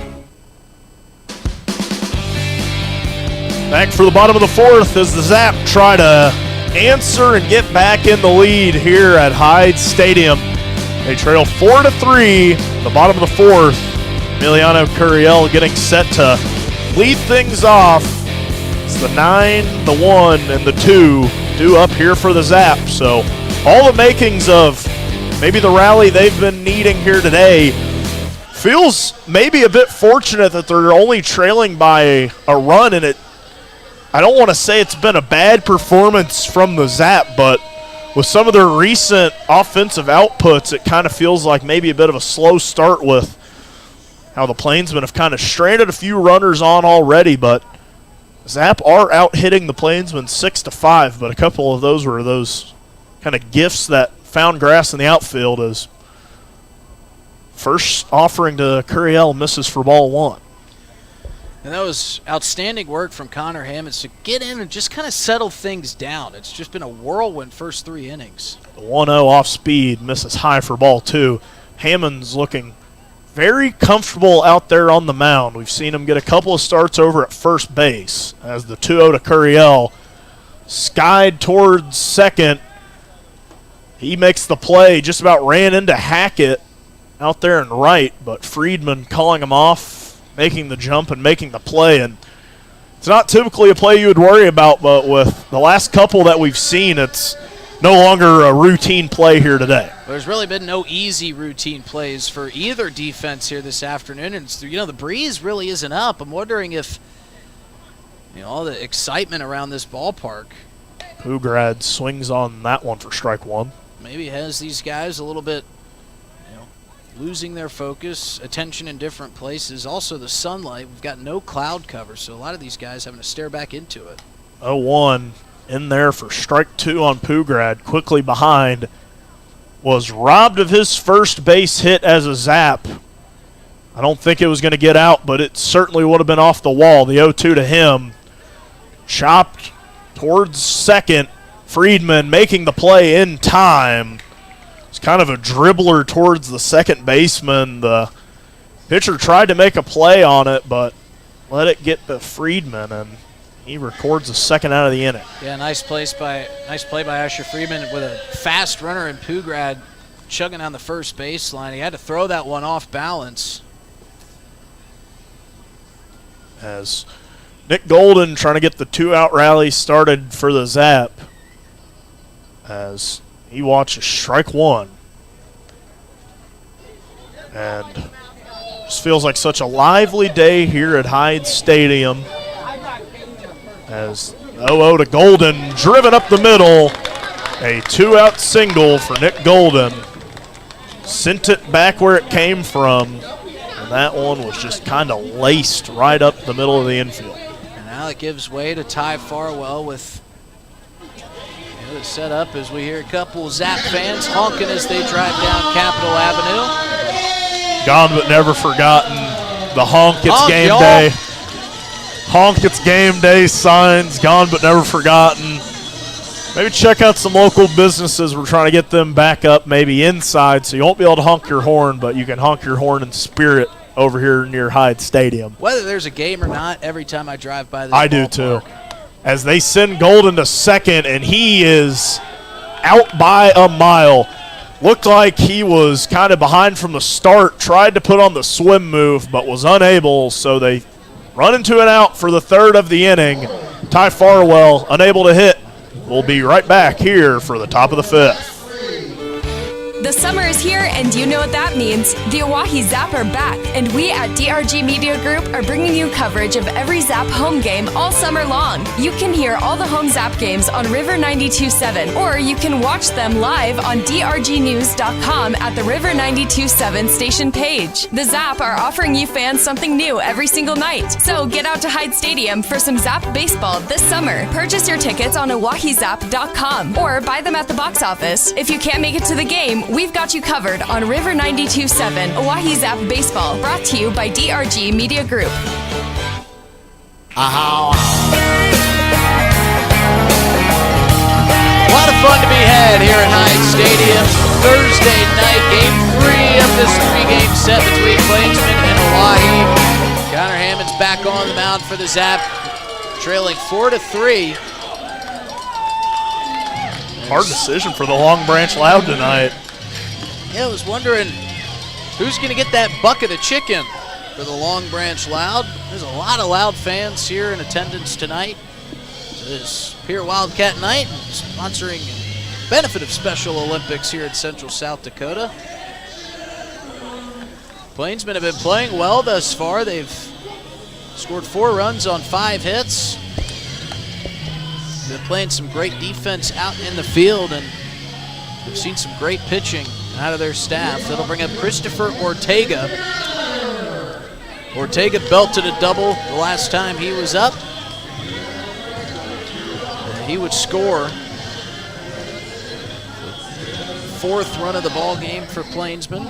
Back for the bottom of the fourth as the Zap try to answer and get back in the lead here at Hyde Stadium. They trail 4-3, the bottom of the fourth. Emiliano Curiel getting set to lead things off. It's the 9, the 1, and the 2 due up here for the Zap. So all the makings of maybe the rally they've been needing here today. Feels maybe a bit fortunate that they're only trailing by a run, and I don't want to say it's been a bad performance from the Zap, but with some of their recent offensive outputs, it kind of feels like maybe a bit of a slow start with how the Plainsmen have kind of stranded a few runners on already, but Zap are out hitting the Plainsmen 6-5, but a couple of those were those kind of gifts that found grass in the outfield as first offering to Curiel misses for ball 1. And that was outstanding work from Connor Hammonds to get in and just kind of settle things down. It's just been a whirlwind first 3 innings. The 1-0 off speed misses high for ball 2. Hammonds looking very comfortable out there on the mound. We've seen him get a couple of starts over at first base as the 2-0 to Curiel skied towards second. He makes the play, just about ran into Hackett out there in right, but Friedman calling him off, making the jump and making the play. And it's not typically a play you would worry about, but with the last couple that we've seen, it's no longer a routine play here today. There's really been no easy routine plays for either defense here this afternoon. And, the breeze really isn't up. I'm wondering if, all the excitement around this ballpark. Pugrad swings on that one for strike 1. Maybe has these guys a little bit, losing their focus, attention in different places. Also the sunlight, we've got no cloud cover, so a lot of these guys having to stare back into it. 0-1 in there for strike 2 on Pugrad. Quickly behind, was robbed of his first base hit as a Zap. I don't think it was going to get out, but it certainly would have been off the wall. The 0-2 to him. Chopped towards second. Friedman making the play in time. It's kind of a dribbler towards the second baseman. The pitcher tried to make a play on it, but let it get to Friedman, and he records a second out of the inning. Yeah, nice play by Asher Friedman with a fast runner in Pugrad chugging on the first baseline. He had to throw that one off balance. As Nick Golden trying to get the 2-out rally started for the Zap, as he watches strike 1. And just feels like such a lively day here at Hyde Stadium. As 0-0 to Golden, driven up the middle. A 2-out single for Nick Golden. Sent it back where it came from. And that one was just kind of laced right up the middle of the infield. And now it gives way to Ty Farwell with the setup as we hear a couple Zap fans honking as they drive down Capitol Avenue. Gone but never forgotten. The honk, it's Honk, game y'all. day. Honk, it's game day signs, gone but never forgotten. Maybe check out some local businesses. We're trying to get them back up maybe inside, so you won't be able to honk your horn, but you can honk your horn in spirit over here near Hyde Stadium. Whether there's a game or not, every time I drive by this I do too. As they send Golden to second, and he is out by a mile. Looked like he was kind of behind from the start, tried to put on the swim move, but was unable, so they run into an out for the third of the inning. Ty Farwell unable to hit. We'll be right back here for the top of the 5th. The summer is here, and you know what that means. The Oahe Zap are back, and we at DRG Media Group are bringing you coverage of every Zap home game all summer long. You can hear all the home Zap games on River 92.7, or you can watch them live on drgnews.com at the River 92.7 station page. The Zap are offering you fans something new every single night, so get out to Hyde Stadium for some Zap baseball this summer. Purchase your tickets on oahezap.com or buy them at the box office. If you can't make it to the game, we've got you covered on River 92.7 Oahe Zap Baseball, brought to you by DRG Media Group. A lot of fun to be had here at Hyde Stadium. Thursday night, Game 3 of this 3-game set between Plainsmen and Oahe. Connor Hammonds back on the mound for the Zap, trailing 4-3. Hard decision for the Long Branch Loud tonight. Yeah, I was wondering who's going to get that bucket of chicken. for the Long Branch Loud. There's a lot of Loud fans here in attendance tonight. This Pier Wildcat Night, sponsoring benefit of Special Olympics here in Central South Dakota. Plainsmen have been playing well thus far. They've scored 4 runs on 5 hits. Been playing some great defense out in the field, and we've seen some great pitching out of their staff. That'll bring up Christopher Ortega. Ortega belted a double the last time he was up. And he would score the 4th run of the ball game for Plainsmen.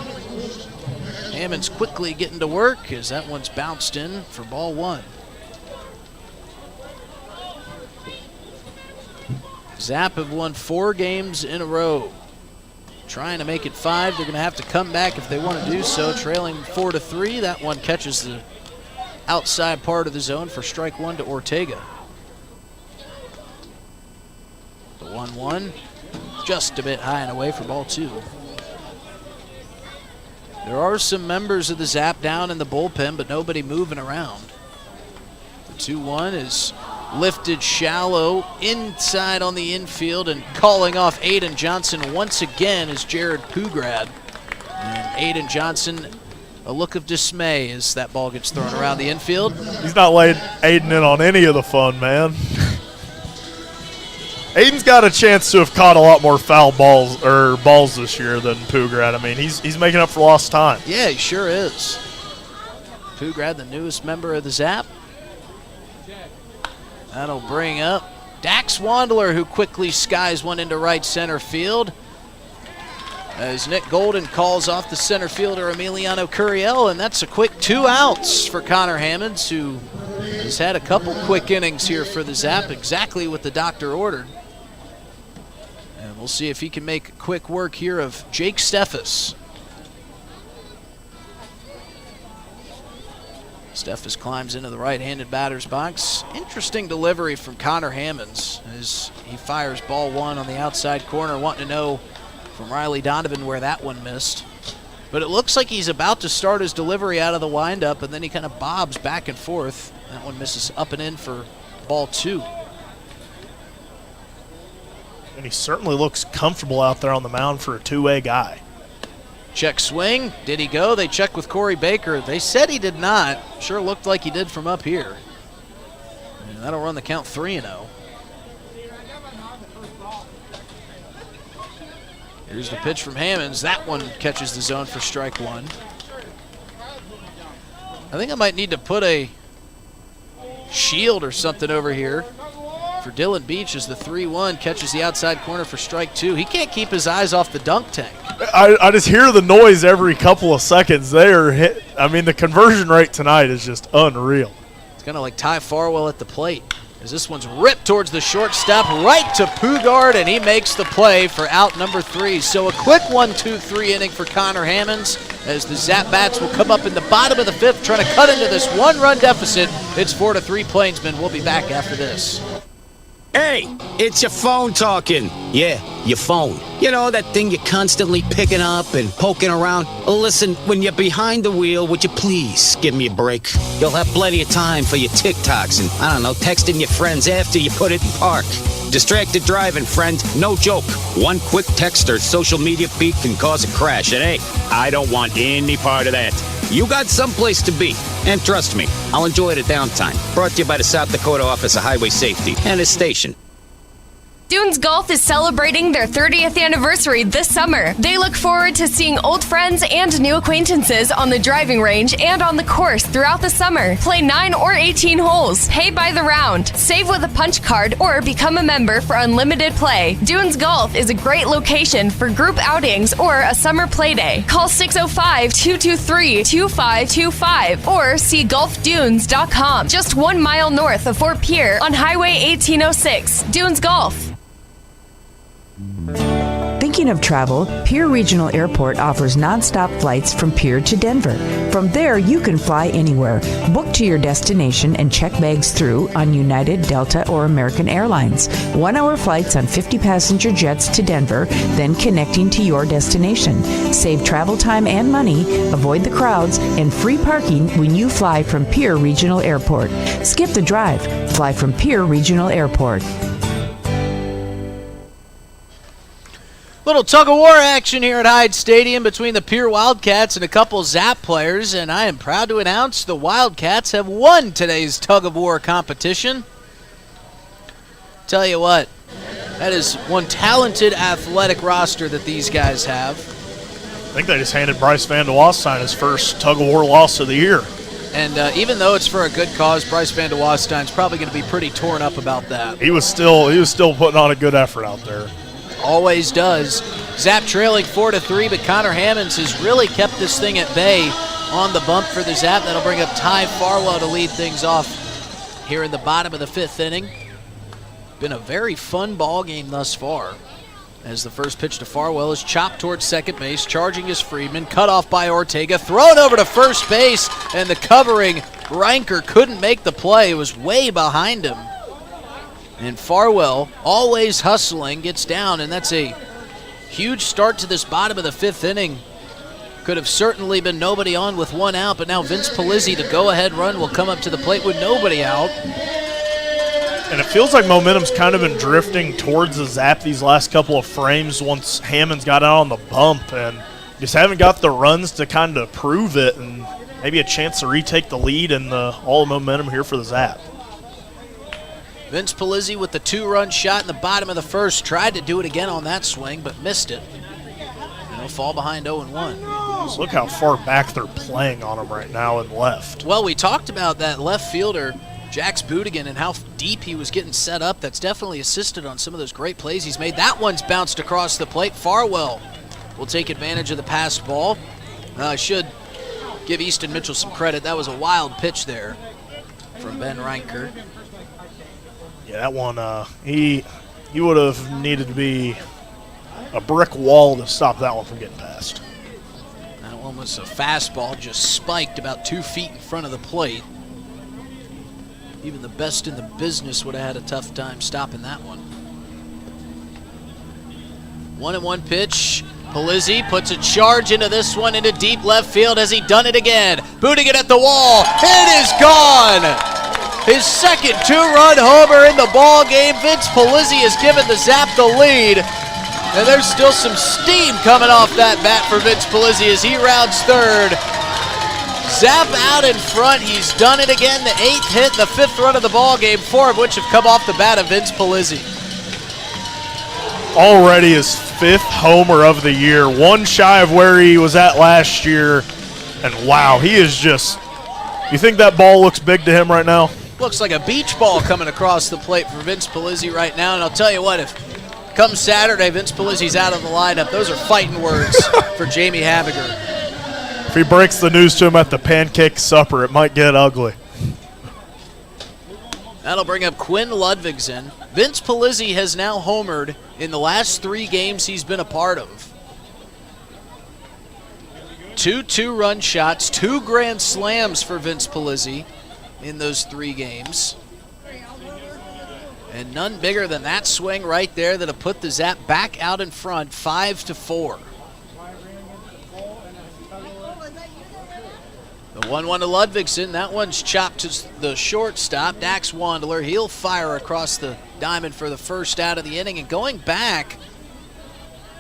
Hammond's quickly getting to work as that one's bounced in for ball 1. Zap have won 4 games in a row. Trying to make it 5. They're going to have to come back if they want to do so. Trailing 4-3. That one catches the outside part of the zone for strike 1 to Ortega. The 1-1 just a bit high and away for ball 2. There are some members of the Zap down in the bullpen, but nobody moving around. The 2-1 is lifted shallow inside on the infield, and calling off Aiden Johnson once again is Jared Pugrad. And Aiden Johnson, a look of dismay as that ball gets thrown around the infield. He's not letting Aiden in on any of the fun, man. Aiden's got a chance to have caught a lot more foul balls this year than Pugrad. I mean, he's making up for lost time. Yeah, he sure is. Pugrad, the newest member of the Zap. That'll bring up Dax Wandler, who quickly skies one into right center field. As Nick Golden calls off the center fielder Emiliano Curiel, and that's a quick 2 outs for Connor Hammonds, who has had a couple quick innings here for the Zap, exactly what the doctor ordered. And we'll see if he can make quick work here of Jake Steffes. Steffes climbs into the right-handed batter's box. Interesting delivery from Connor Hammonds as he fires ball 1 on the outside corner, wanting to know from Riley Donovan where that one missed. But it looks like he's about to start his delivery out of the windup, and then he kind of bobs back and forth. That one misses up and in for ball 2. And he certainly looks comfortable out there on the mound for a two-way guy. Check swing. Did he go? They checked with Corey Baker. They said he did not. Sure looked like he did from up here. And that'll run the count 3-0. Here's the pitch from Hammonds. That one catches the zone for strike 1. I think I might need to put a shield or something over here for Dylan Beach as the 3-1 catches the outside corner for strike 2. He can't keep his eyes off the dunk tank. I just hear the noise every couple of seconds there. I mean, the conversion rate tonight is just unreal. It's kind of like Ty Farwell at the plate, as this one's ripped towards the shortstop, right to Pugard, and he makes the play for out number 3. So a quick 1-2-3 inning for Connor Hammonds, as the Zap Bats will come up in the bottom of the 5th, trying to cut into this 1-run deficit. It's 4-3 Plainsmen. We'll be back after this. Hey, it's your phone talking. Yeah, your phone. You know, that thing you're constantly picking up and poking around. Listen, when you're behind the wheel, would you please give me a break? You'll have plenty of time for your TikToks and, I don't know, texting your friends after you put it in park. Distracted driving, friend. No joke. One quick text or social media feed can cause a crash. And hey, I don't want any part of that. You got someplace to be. And trust me, I'll enjoy the downtime. Brought to you by the South Dakota Office of Highway Safety and its station. Dunes Golf is celebrating their 30th anniversary this summer. They look forward to seeing old friends and new acquaintances on the driving range and on the course throughout the summer. Play 9 or 18 holes, pay by the round, save with a punch card, or become a member for unlimited play. Dunes Golf is a great location for group outings or a summer play day. Call 605-223-2525 or see golfdunes.com. Just 1 mile north of Fort Pierre on Highway 1806. Dunes Golf. Think Thinking of travel? Pierre Regional Airport offers nonstop flights from Pierre to Denver. From there, you can fly anywhere. Book to your destination and check bags through on United, Delta, or American Airlines. 1-hour flights on 50-passenger jets to Denver, then connecting to your destination. Save travel time and money, avoid the crowds, and free parking when you fly from Pierre Regional Airport. Skip the drive. Fly from Pierre Regional Airport. Little tug-of-war action here at Hyde Stadium between the Pierre Wildcats and a couple Zap players, and I am proud to announce the Wildcats have won today's tug-of-war competition. Tell you what, that is one talented athletic roster that these guys have. I think they just handed Bryce Van de Wastein his first tug-of-war loss of the year. And even though it's for a good cause, Bryce Van de Wastein's probably going to be pretty torn up about that. He was still putting on a good effort out there. Always does. Zap trailing 4-3, but Connor Hammonds has really kept this thing at bay on the bump for the Zap. That'll bring up Ty Farwell to lead things off here in the bottom of the 5th inning. Been a very fun ball game thus far, as the first pitch to Farwell is chopped towards second base. Charging is Friedman, cut off by Ortega, thrown over to first base, and the covering Reinker couldn't make the play. It was way behind him. And Farwell, always hustling, gets down, and that's a huge start to this bottom of the 5th inning. Could have certainly been nobody on with one out, but now Vince Palizzi, the go-ahead run, will come up to the plate with nobody out. And it feels like momentum's kind of been drifting towards the Zap these last couple of frames once Hammonds got out on the bump, and just haven't got the runs to kind of prove it, and maybe a chance to retake the lead and all the momentum here for the Zap. Vince Palizzi with the 2-run shot in the bottom of the 1st. Tried to do it again on that swing, but missed it. And he'll fall behind 0-1. Just look how far back they're playing on him right now in left. Well, we talked about that left fielder, Jax Budigan, and how deep he was getting set up. That's definitely assisted on some of those great plays he's made. That one's bounced across the plate. Farwell will take advantage of the passed ball. I should give Easton Mitchell some credit. That was a wild pitch there from Ben Reinker. Yeah, that one, he would have needed to be a brick wall to stop that one from getting past. That one was a fastball, just spiked about 2 feet in front of the plate. Even the best in the business would have had a tough time stopping that one. 1-1 pitch. Palizzi puts a charge into this one into deep left field. Has he done it again? Booting it at the wall. It is gone! His second 2-run homer in the ball game. Vince Palizzi has given the Zap the lead. And there's still some steam coming off that bat for Vince Palizzi as he rounds third. Zap out in front. He's done it again. The 8th hit, the 5th run of the ball game, 4 of which have come off the bat of Vince Palizzi. Already his 5th homer of the year. One shy of where he was at last year. And wow, he is just, you think that ball looks big to him right now? Looks like a beach ball coming across the plate for Vince Palizzi right now. And I'll tell you what, if come Saturday, Vince Palizzi's out of the lineup, those are fighting words for Jamie Habiger. If he breaks the news to him at the pancake supper, it might get ugly. That'll bring up Quinn Ludvigsen. Vince Palizzi has now homered in the last 3 games he's been a part of. 2 2-run shots, 2 grand slams for Vince Palizzi in those 3 games. And none bigger than that swing right there that'll put the Zap back out in front, 5-4. The 1-1 to Ludvigsen. That one's chopped to the shortstop, Dax Wandler. He'll fire across the diamond for the first out of the inning. And going back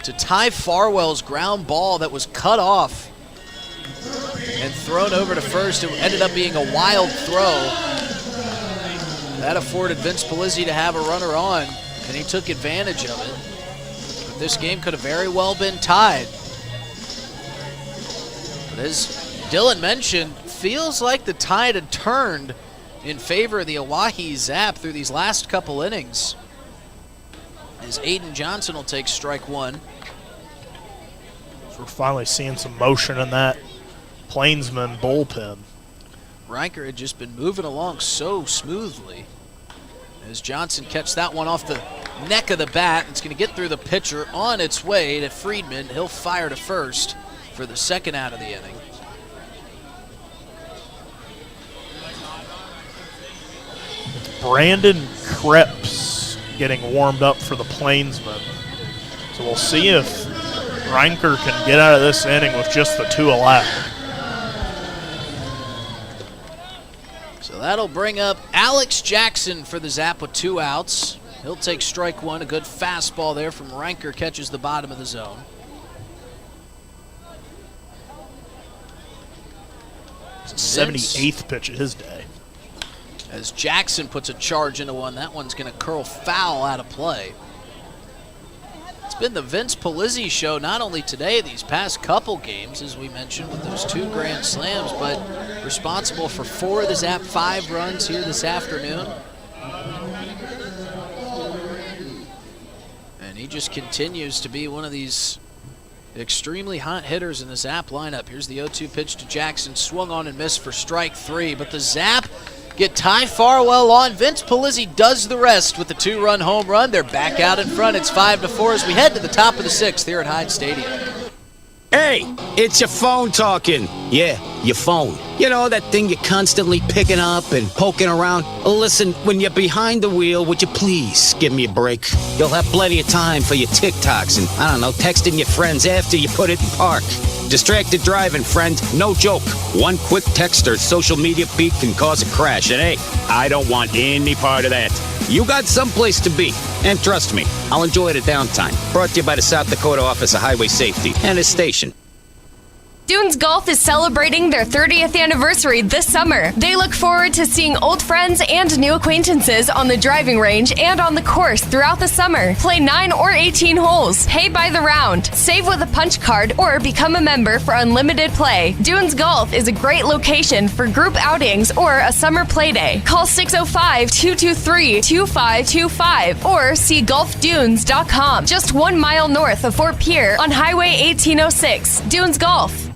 to Ty Farwell's ground ball that was cut off and thrown over to first. It ended up being a wild throw. That afforded Vince Palizzi to have a runner on, and he took advantage of it. But this game could have very well been tied. But as Dylan mentioned, feels like the tide had turned in favor of the Oahe Zap through these last couple innings. As Aiden Johnson will take strike 1. So we're finally seeing some motion in that Plainsmen bullpen. Reinker had just been moving along so smoothly. As Johnson catches that one off the neck of the bat. It's going to get through the pitcher on its way to Friedman. He'll fire to first for the second out of the inning. Brandon Krebs getting warmed up for the Plainsmen. So we'll see if Reinker can get out of this inning with just the 2 allowed. So that'll bring up Alex Jackson for the Zap with 2 outs. He'll take strike 1. A good fastball there from Reinker catches the bottom of the zone. It's the 78th pitch of his day. As Jackson puts a charge into one, that one's going to curl foul out of play. It's been the Vince Pizzy show not only today, these past couple games, as we mentioned, with those 2 grand slams, but responsible for 4 of the Zap 5 runs here this afternoon. And he just continues to be one of these extremely hot hitters in the Zap lineup. Here's the 0-2 pitch to Jackson, swung on and missed for strike 3, but the Zap get Ty Farwell on. Vince Pizzy does the rest with the 2-run home run. They're back out in front. It's 5-4 as we head to the top of the 6th here at Hyde Stadium. Hey, it's your phone talking. Yeah, your phone. You know, that thing you're constantly picking up and poking around. Listen, when you're behind the wheel, would you please give me a break? You'll have plenty of time for your TikToks and, I don't know, texting your friends after you put it in park. Distracted driving, friend, no joke. One quick text or social media feed can cause a crash, and hey, I don't want any part of that. You got someplace to be, and trust me, I'll enjoy the downtime. Brought to you by the South Dakota Office of Highway Safety and its station. Dunes Golf is celebrating their 30th anniversary this summer. They look forward to seeing old friends and new acquaintances on the driving range and on the course throughout the summer. Play 9 or 18 holes, pay by the round, save with a punch card, or become a member for unlimited play. Dunes Golf is a great location for group outings or a summer play day. Call 605-223-2525 or see golfdunes.com, just 1 mile north of Fort Pierre on Highway 1806. Dunes Golf.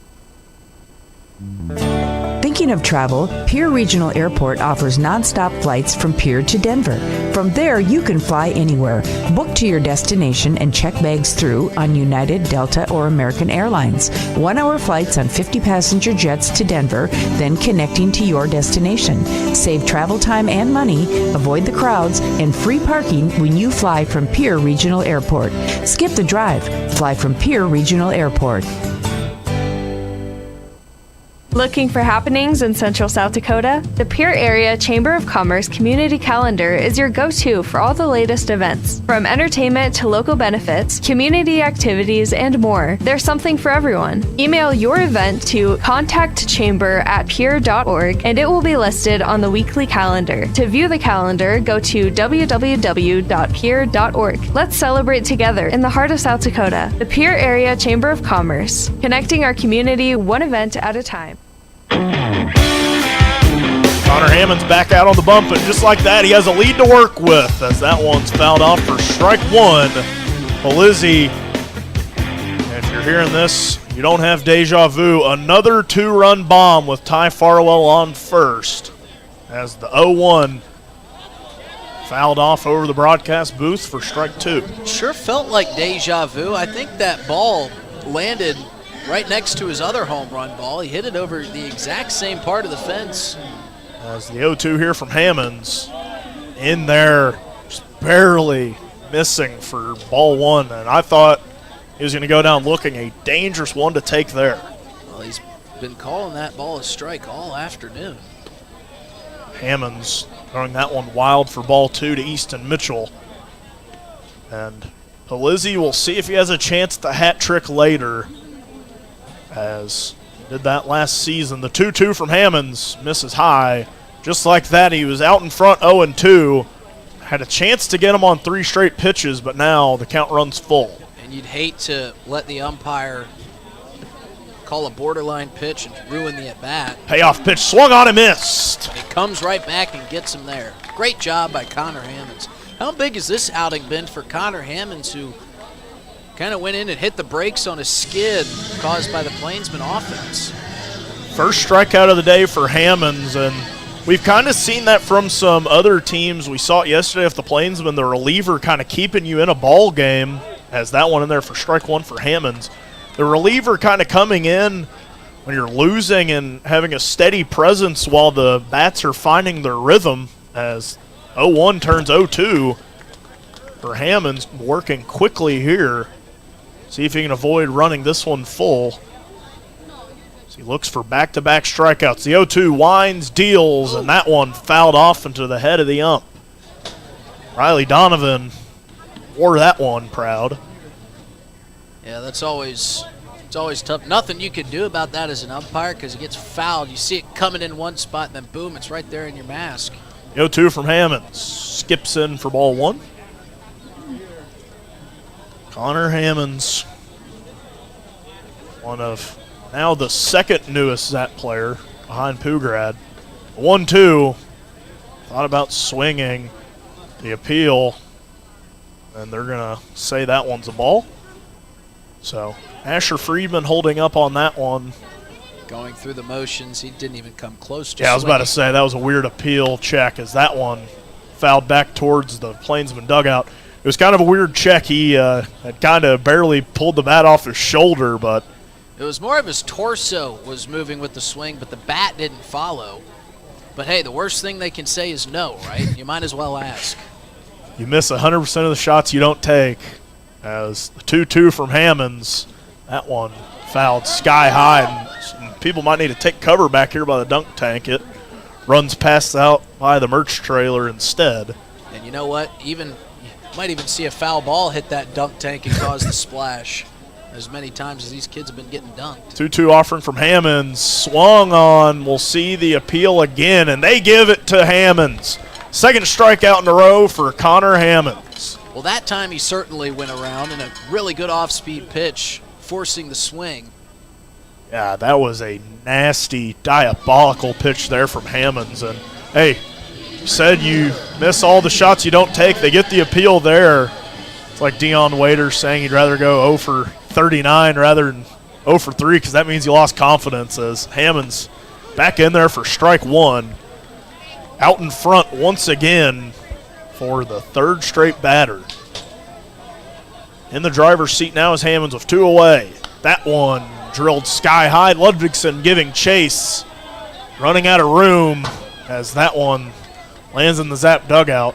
Thinking of travel, Pierre Regional Airport offers nonstop flights from Pierre to Denver. From there, you can fly anywhere. Book to your destination and check bags through on United, Delta, or American Airlines. 1-hour flights on 50-passenger jets to Denver, then connecting to your destination. Save travel time and money, avoid the crowds, and free parking when you fly from Pierre Regional Airport. Skip the drive. Fly from Pierre Regional Airport. Looking for happenings in Central South Dakota? The Pierre Area Chamber of Commerce Community Calendar is your go-to for all the latest events. From entertainment to local benefits, community activities, and more, there's something for everyone. Email your event to contactchamber@pierre.org and it will be listed on the weekly calendar. To view the calendar, go to www.pierre.org. Let's celebrate together in the heart of South Dakota. The Pierre Area Chamber of Commerce, connecting our community one event at a time. Connor Hammond's back out on the bump, and just like that, he has a lead to work with as that one's fouled off for strike 1. Pizzy, if you're hearing this, you don't have deja vu. Another 2-run bomb with Ty Farwell on first as the 0-1 fouled off over the broadcast booth for strike 2. Sure felt like deja vu. I think that ball landed right next to his other home run ball. He hit it over the exact same part of the fence. As the 0-2 here from Hammonds in there, just barely missing for ball 1. And I thought he was going to go down looking a dangerous one to take there. Well, he's been calling that ball a strike all afternoon. Hammonds throwing that one wild for ball 2 to Easton Mitchell. And Pizzy will see if he has a chance at the hat trick later, as he did that last season. The 2-2 from Hammonds misses high. Just like that, he was out in front 0-2. Had a chance to get him on 3 straight pitches, but now the count runs full. And you'd hate to let the umpire call a borderline pitch and ruin the at-bat. Payoff pitch swung on and missed. He comes right back and gets him there. Great job by Connor Hammonds. How big has this outing been for Connor Hammonds, who kind of went in and hit the brakes on a skid caused by the Plainsmen offense? First strikeout of the day for Hammonds, and We've kind of seen that from some other teams. We saw it yesterday with the Plainsmen, the reliever kind of keeping you in a ball game. Has that one in there for strike one for Hammonds. The reliever kind of coming in when you're losing and having a steady presence while the bats are finding their rhythm, as 0-1 turns 0-2 for Hammonds, working quickly here. See if he can avoid running this one full. He looks for back-to-back strikeouts. The 0-2 winds, deals, and that one fouled off into the head of the ump. Riley Donovan wore that one proud. Yeah, it's always tough. Nothing you can do about that as an umpire because it gets fouled. You see it coming in one spot, and then boom, it's right there in your mask. The 0-2 from Hammonds. Skips in for ball one. Connor Hammonds, one of now the second newest Zap player behind Pugrad. 1-2. Thought about swinging the appeal, and they're going to say that one's a ball. So Asher Friedman holding up on that one. Going through the motions. He didn't even come close to Yeah, I was about to say that was a weird appeal check as that one fouled back towards the Plainsman dugout. It was kind of a weird check. He had kind of barely pulled the bat off his shoulder, but it was more of his torso was moving with the swing, but the bat didn't follow. But hey, the worst thing they can say is no, right? You might as well ask. You miss 100% of the shots you don't take. As the 2-2 from Hammonds, that one fouled sky high. And some people might need to take cover back here by the dunk tank. It runs past out by the merch trailer instead. And you know what? You might even see a foul ball hit that dunk tank and cause the splash. As many times as these kids have been getting dunked. 2-2 offering from Hammonds. Swung on. We'll see the appeal again, and they give it to Hammonds. Second strikeout in a row for Connor Hammonds. Well, that time he certainly went around in a really good off-speed pitch, forcing the swing. Yeah, that was a nasty, diabolical pitch there from Hammonds. And, hey, you said you miss all the shots you don't take. They get the appeal there. It's like Dion Waiter saying he'd rather go 0 for 39 rather than 0 for 3 because that means you lost confidence as Hammonds back in there for strike one. Out in front once again for the third straight batter. In the driver's seat now is Hammonds with 2 away. That one drilled sky high. Ludvigsen giving chase. Running out of room as that one lands in the Zap dugout.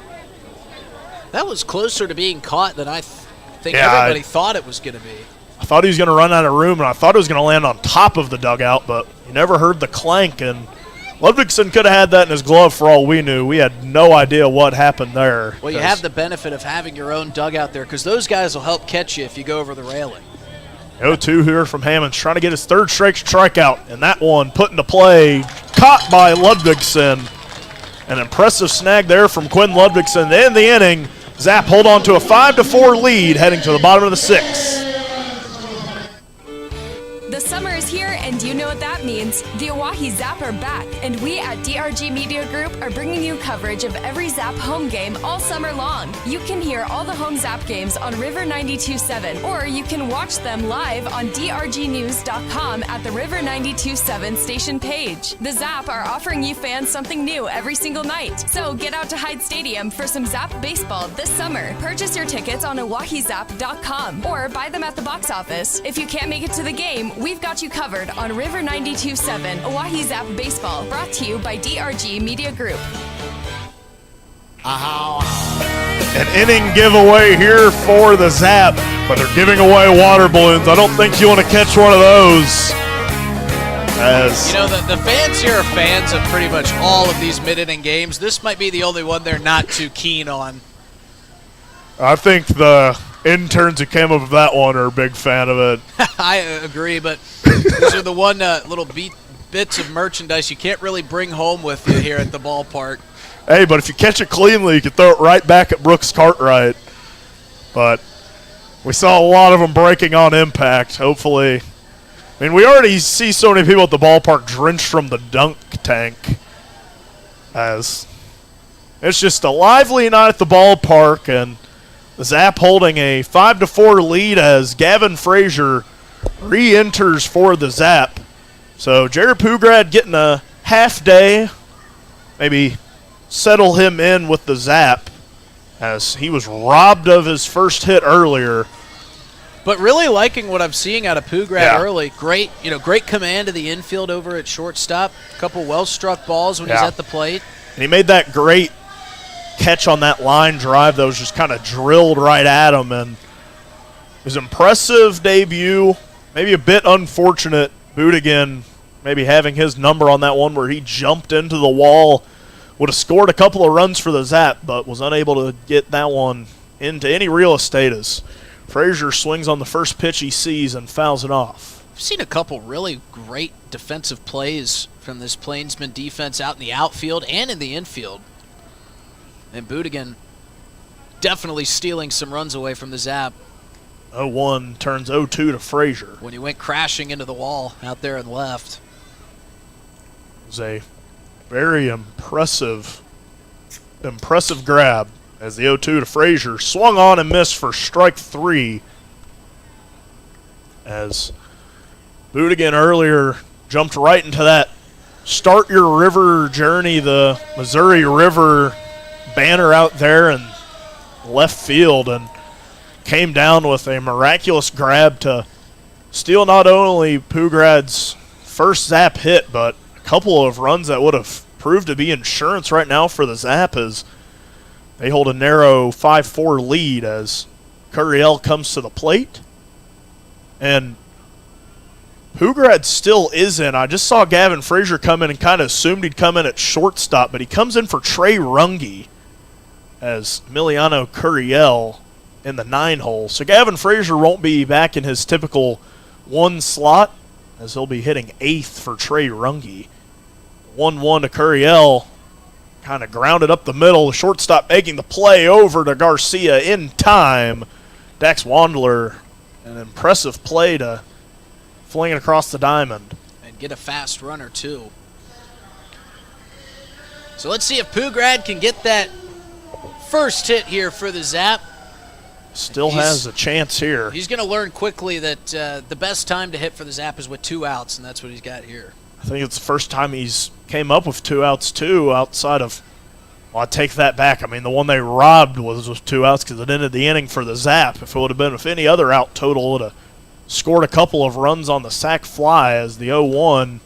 That was closer to being caught than I think everybody thought it was going to be. I thought he was going to run out of room, and I thought it was going to land on top of the dugout, but you never heard the clank, and Ludvigsen could have had that in his glove for all we knew. We had no idea what happened there. Well, you have the benefit of having your own dugout there because those guys will help catch you if you go over the railing. 0-2 here from Hammonds, trying to get his third straight strikeout, and that one put into play, caught by Ludvigsen. An impressive snag there from Quinn Ludvigsen. To end the inning, Zap hold on to a 5-4 lead heading to the bottom of the 6th. The summer is here, and you know what that means. The Oahe Zap are back, and we at DRG Media Group are bringing you coverage of every Zap home game all summer long. You can hear all the home Zap games on River 92.7, or you can watch them live on drgnews.com at the River 92.7 station page. The Zap are offering you fans something new every single night, so get out to Hyde Stadium for some Zap baseball this summer. Purchase your tickets on oahezap.com or buy them at the box office. If you can't make it to the game, we've got you covered on River 92.7 Oahe Zap Baseball, brought to you by DRG Media Group. An inning giveaway here for the Zap, but they're giving away water balloons. I don't think you want to catch one of those. You know, the fans here are fans of pretty much all of these mid-inning games. This might be the only one they're not too keen on. I think the interns who came up with that one are a big fan of it. I agree, but these are the one little bits of merchandise you can't really bring home with you here at the ballpark. Hey, but if you catch it cleanly, you can throw it right back at Brooks Cartwright. But we saw a lot of them breaking on impact, hopefully. I mean, we already see so many people at the ballpark drenched from the dunk tank. As it's just a lively night at the ballpark, and the Zap holding a 5-4 lead as Gavin Frazier re-enters for the Zap. So Jared Pugrad getting a half day maybe settle him in with the Zap, as he was robbed of his first hit earlier. But really liking what I'm seeing out of Pugrad early. Great command of the infield over at shortstop. A couple well-struck balls when he's at the plate. And he made that great catch on that line drive that was just kind of drilled right at him. And his impressive debut, maybe a bit unfortunate. Boutigan maybe having his number on that one where he jumped into the wall. Would have scored a couple of runs for the Zap, but was unable to get that one into any real estate as Frazier swings on the first pitch he sees and fouls it off. I've seen a couple really great defensive plays from this Plainsman defense out in the outfield and in the infield. And Boutigan definitely stealing some runs away from the Zap. 0-1 turns 0-2 to Frazier. When he went crashing into the wall out there and left. It was a very impressive grab as the 0-2 to Frazier swung on and missed for strike 3. As Boutigan earlier jumped right into that Start Your River journey, the Missouri River banner out there in left field, and came down with a miraculous grab to steal not only Pugrad's first Zap hit, but a couple of runs that would have proved to be insurance right now for the Zap as they hold a narrow 5-4 lead as Curiel comes to the plate. And Pugrad still is in. I just saw Gavin Frazier come in and kind of assumed he'd come in at shortstop, but he comes in for Trey Runge as Emiliano Curiel in the 9-hole. So Gavin Frazier won't be back in his typical 1 slot as he'll be hitting 8th for Trey Runge. 1-1 to Curiel. Kind of grounded up the middle. The shortstop making the play over to Garcia in time. Dax Wandler, an impressive play to fling it across the diamond. And get a fast runner, too. So let's see if Pugrad can get that first hit here for the Zap. Still has a chance here. He's going to learn quickly that the best time to hit for the Zap is with 2 outs, and that's what he's got here. I think it's the first time he's came up with 2 outs, too, outside of, well, I take that back. I mean, the one they robbed was with 2 outs because it ended the inning for the Zap. If it would have been with any other out total, it would have scored a couple of runs on the sac fly as the 0-1,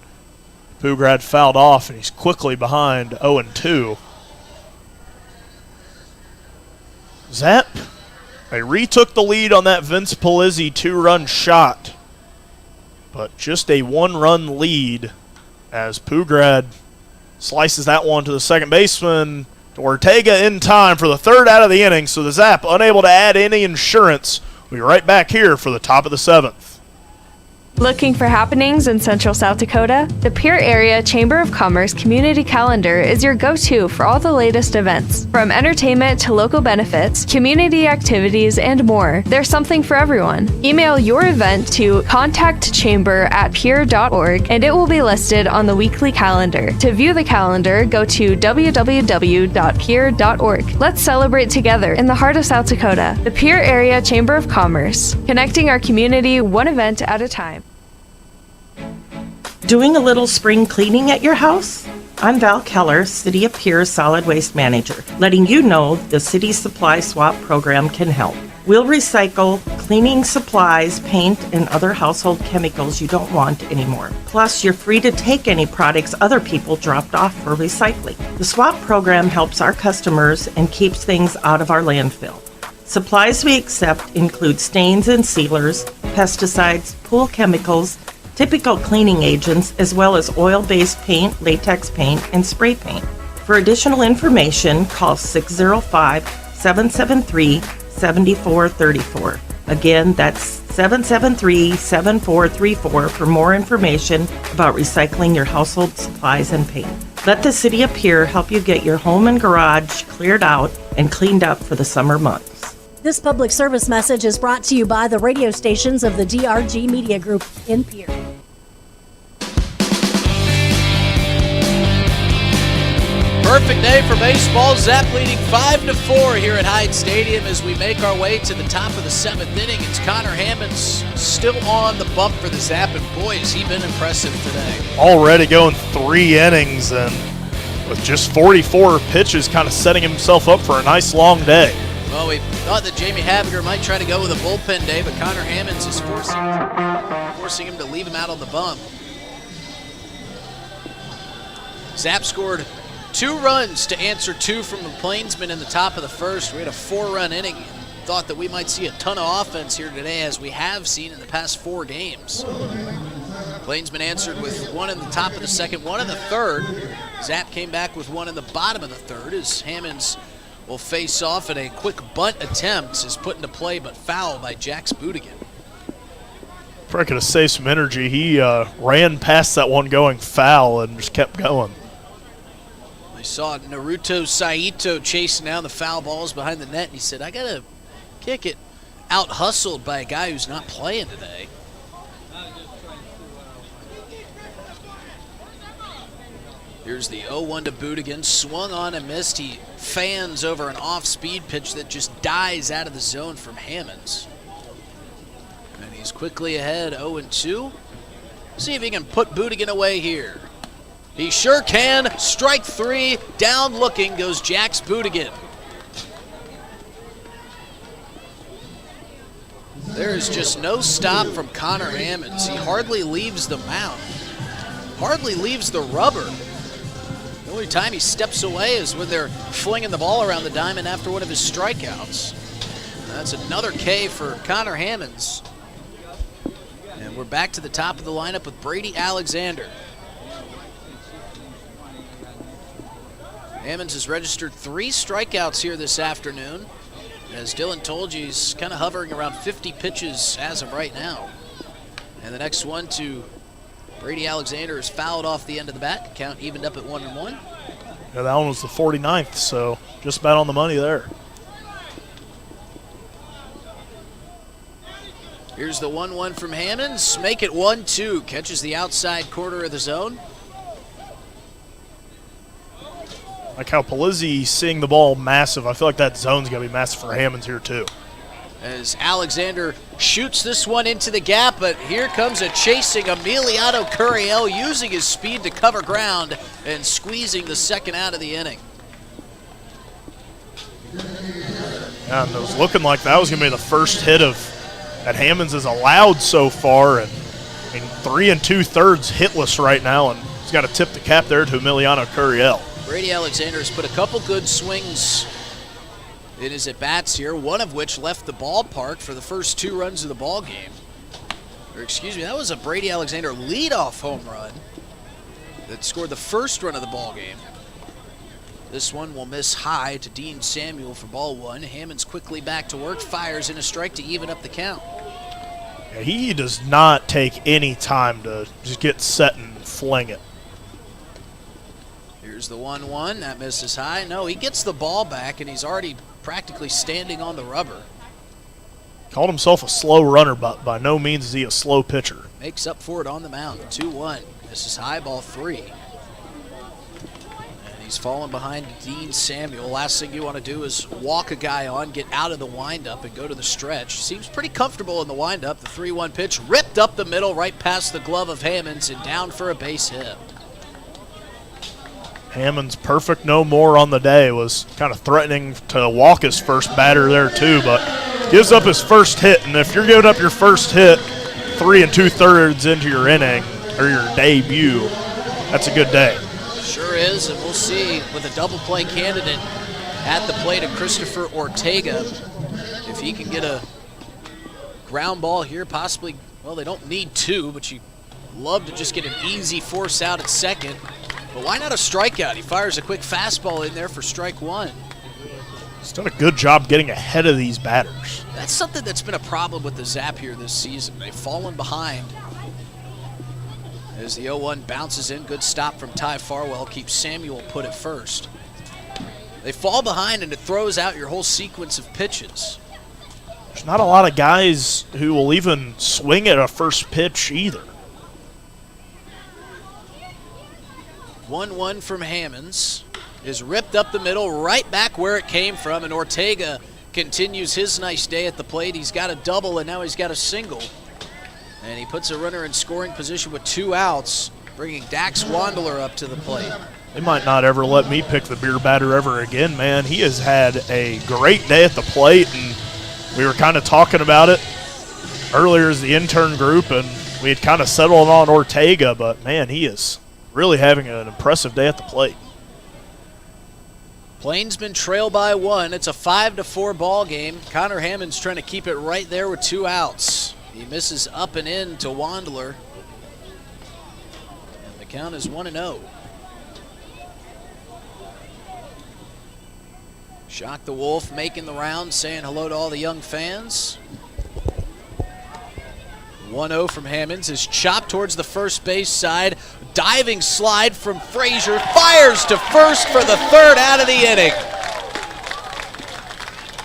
Pugrad fouled off, and he's quickly behind 0-2. Zap, they retook the lead on that Vince Palizzi 2-run shot, but just a 1-run lead as Pugrad slices that one to the second baseman, to Ortega in time for the 3rd out of the inning, so the Zap unable to add any insurance. We'll be right back here for the top of the 7th. Looking for happenings in Central South Dakota? The Pierre Area Chamber of Commerce Community Calendar is your go-to for all the latest events. From entertainment to local benefits, community activities, and more, there's something for everyone. Email your event to contactchamber@pierre.org and it will be listed on the weekly calendar. To view the calendar, go to www.pierre.org. Let's celebrate together in the heart of South Dakota. The Pierre Area Chamber of Commerce, connecting our community one event at a time. Doing a little spring cleaning at your house? I'm Val Keller, City of Pierre Solid Waste Manager, letting you know the City Supply Swap program can help. We'll recycle cleaning supplies, paint, and other household chemicals you don't want anymore. Plus, you're free to take any products other people dropped off for recycling. The swap program helps our customers and keeps things out of our landfill. Supplies we accept include stains and sealers, pesticides, pool chemicals, typical cleaning agents, as well as oil-based paint, latex paint, and spray paint. For additional information, call 605-773-7434. Again, that's 773-7434 for more information about recycling your household supplies and paint. Let the City of Pierre help you get your home and garage cleared out and cleaned up for the summer months. This public service message is brought to you by the radio stations of the DRG Media Group in Pierre. Perfect day for baseball. Zap leading 5-4 here at Hyde Stadium as we make our way to the top of the 7th inning. It's Connor Hammonds still on the bump for the Zap, and boy, has he been impressive today. Already going 3 innings, and with just 44 pitches, kind of setting himself up for a nice long day. Well, we thought that Jamie Habiger might try to go with a bullpen day, but Connor Hammonds is forcing him to leave him out on the bump. Zap scored 2 runs to answer 2 from the Plainsmen in the top of the first. We had a 4-run inning. Thought that we might see a ton of offense here today, as we have seen in the past 4 games. Plainsmen answered with 1 in the top of the second, 1 in the third. Zap came back with 1 in the bottom of the third, as Hammonds will face off, and a quick bunt attempt is put into play but foul by Jax Budigan. Probably could have saved some energy. He ran past that one going foul and just kept going. I saw Naruto Saito chasing down the foul balls behind the net, and he said, I got to kick it. Out hustled by a guy who's not playing today. Here's the 0-1 to Budigan, swung on and missed. He fans over an off-speed pitch that just dies out of the zone from Hammonds. And he's quickly ahead, 0-2. See if he can put Budigan away here. He sure can. Strike 3, down looking goes Jax Budigan. There is just no stop from Connor Hammonds. He hardly leaves the mound, hardly leaves the rubber. The only time he steps away is when they're flinging the ball around the diamond after one of his strikeouts. That's another K for Connor Hammonds. And we're back to the top of the lineup with Brady Alexander. Hammonds has registered 3 strikeouts here this afternoon. As Dylan told you, he's kind of hovering around 50 pitches as of right now. And the next one to Brady Alexander is fouled off the end of the bat. Count evened up at 1-1. Yeah, that one was the 49th, so just about on the money there. Here's the 1-1 from Hammonds. Make it 1-2. Catches the outside corner of the zone. Like how Pizzy seeing the ball massive. I feel like that zone's going to be massive for Hammonds here too. As Alexander shoots this one into the gap, but here comes a chasing Emiliano Curiel, using his speed to cover ground and squeezing the second out of the inning. Yeah, and it was looking like that was going to be the first hit that Hammonds has allowed so far, and 3 2/3 hitless right now, and he's got to tip the cap there to Emiliano Curiel. Brady Alexander has put a couple good swings in his at-bats here, one of which left the ballpark for the first 2 runs of the ball game. Or excuse me, that was a Brady Alexander leadoff home run that scored the first run of the ball game. This one will miss high to Dean Samuel for ball 1. Hammonds quickly back to work, fires in a strike to even up the count. Yeah, he does not take any time to just get set and fling it. Here's the 1-1. That misses high. No, he gets the ball back, and he's already practically standing on the rubber. Called himself a slow runner, but by no means is he a slow pitcher. Makes up for it on the mound. 2-1. Misses high, ball 3. And he's falling behind Dean Samuel. Last thing you want to do is walk a guy on, get out of the windup, and go to the stretch. Seems pretty comfortable in the windup. The 3-1 pitch ripped up the middle, right past the glove of Hammonds, and down for a base hit. Hammonds perfect no more on the day, was kind of threatening to walk his first batter there too, but gives up his first hit. And if you're giving up your first hit 3 2/3 into your inning or your debut, that's a good day. Sure is, and we'll see with a double play candidate at the plate of Christopher Ortega if he can get a ground ball here, possibly. Well, they don't need 2, but you love to just get an easy force out at second. But why not a strikeout? He fires a quick fastball in there for strike 1. He's done a good job getting ahead of these batters. That's something that's been a problem with the Zap here this season. They've fallen behind. As the 0-1 bounces in, good stop from Ty Farwell, keeps Samuel put at first. They fall behind, and it throws out your whole sequence of pitches. There's not a lot of guys who will even swing at a first pitch either. 1-1 from Hammonds is ripped up the middle, right back where it came from, and Ortega continues his nice day at the plate. He's got a double, and now he's got a single. And he puts a runner in scoring position with 2 outs, bringing Dax Wandeler up to the plate. They might not ever let me pick the beer batter ever again, man. He has had a great day at the plate, and we were kind of talking about it earlier as the intern group, and we had kind of settled on Ortega, but, man, he is really having an impressive day at the plate. Plainsmen trail by 1. It's a 5-4 ball game. Connor Hammond's trying to keep it right there with 2 outs. He misses up and in to Wandler. And the count is 1-0. Shock the Wolf making the round, saying hello to all the young fans. 1-0 from Hammonds is chopped towards the first base side. Diving slide from Frazier. Fires to first for the 3rd out of the inning.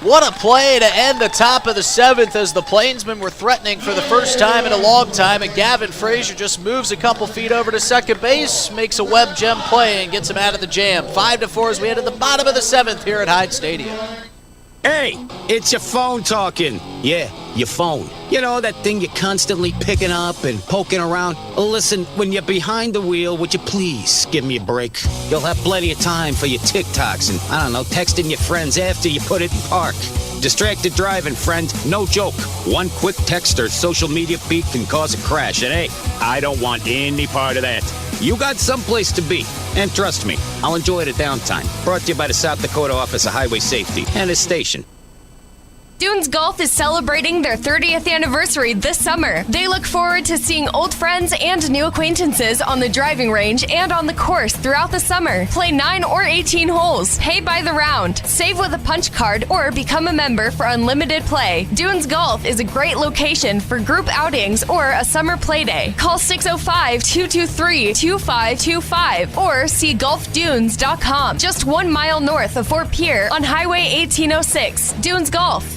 What a play to end the top of the 7th as the Plainsmen were threatening for the first time in a long time, and Gavin Frazier just moves a couple feet over to second base, makes a web gem play, and gets him out of the jam. 5-4 as we head to the bottom of the 7th here at Hyde Stadium. Hey, it's your phone talking. Yeah, your phone. You know, that thing you're constantly picking up and poking around. Listen, when you're behind the wheel, would you please give me a break? You'll have plenty of time for your TikToks and, I don't know, texting your friends after you put it in park. Distracted driving, friend, no joke. One quick text or social media feed can cause a crash, and hey, I don't want any part of that. You got someplace to be, and trust me, I'll enjoy the downtime. Brought to you by the South Dakota Office of Highway Safety and this station. Dunes Golf is celebrating their 30th anniversary this summer. They look forward to seeing old friends and new acquaintances on the driving range and on the course throughout the summer. Play 9 or 18 holes, pay by the round, save with a punch card, or become a member for unlimited play. Dunes Golf is a great location for group outings or a summer play day. Call 605-223-2525 or see golfdunes.com. Just 1 mile north of Fort Pierre on Highway 1806. Dunes Golf.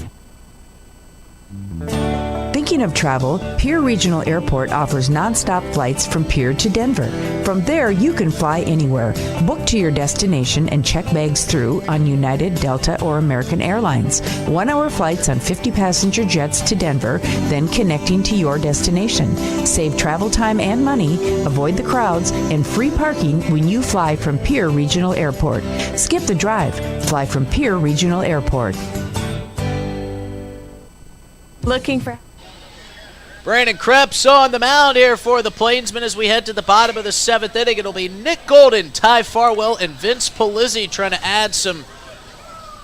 Thinking of travel, Pierre Regional Airport offers nonstop flights from Pierre to Denver. From there, you can fly anywhere. Book to your destination and check bags through on United, Delta, or American Airlines. 1-hour flights on 50-passenger jets to Denver, then connecting to your destination. Save travel time and money, avoid the crowds, and free parking when you fly from Pierre Regional Airport. Skip the drive. Fly from Pierre Regional Airport. Looking for... Brandon Krebs on the mound here for the Plainsmen as we head to the bottom of the 7th inning. It'll be Nick Golden, Ty Farwell, and Vince Palizzi trying to add some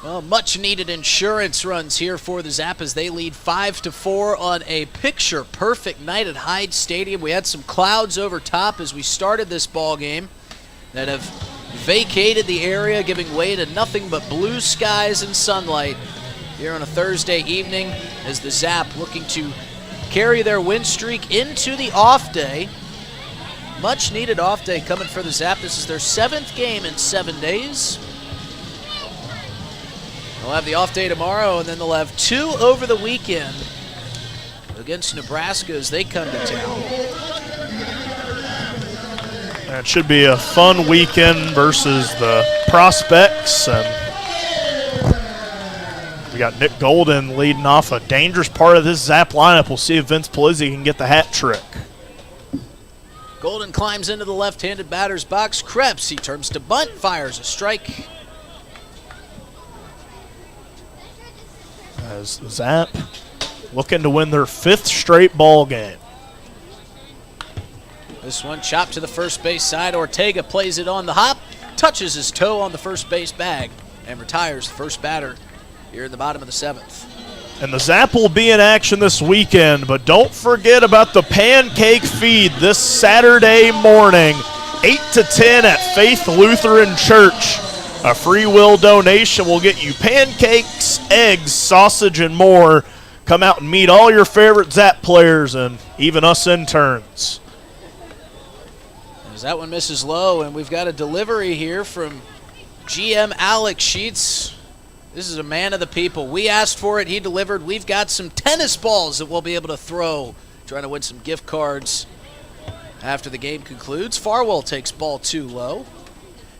much-needed insurance runs here for the Zap as they lead 5-4 on a picture-perfect night at Hyde Stadium. We had some clouds over top as we started this ball game that have vacated the area, giving way to nothing but blue skies and sunlight here on a Thursday evening as the Zap looking to carry their win streak into the off day. Much needed off day coming for the Zap. This is their 7th game in 7 days. They'll have the off day tomorrow, and then they'll have 2 over the weekend against Nebraska as they come to town. It should be a fun weekend versus the Prospects, and we got Nick Golden leading off a dangerous part of this Zap lineup. We'll see if Vince Palizzi can get the hat trick. Golden climbs into the left-handed batter's box. Krebs, he turns to bunt, fires a strike. As the Zap looking to win their 5th straight ball game. This one chopped to the first base side. Ortega plays it on the hop, touches his toe on the first base bag, and retires the first batter here in the bottom of the 7th. And the Zap will be in action this weekend, but don't forget about the pancake feed this Saturday morning, 8 to 10 at Faith Lutheran Church. A free will donation will get you pancakes, eggs, sausage, and more. Come out and meet all your favorite Zap players and even us interns. As that one misses low, and we've got a delivery here from GM Alex Sheets. This is a man of the people. We asked for it. He delivered. We've got some tennis balls that we'll be able to throw, trying to win some gift cards after the game concludes. Farwell takes ball 2 low.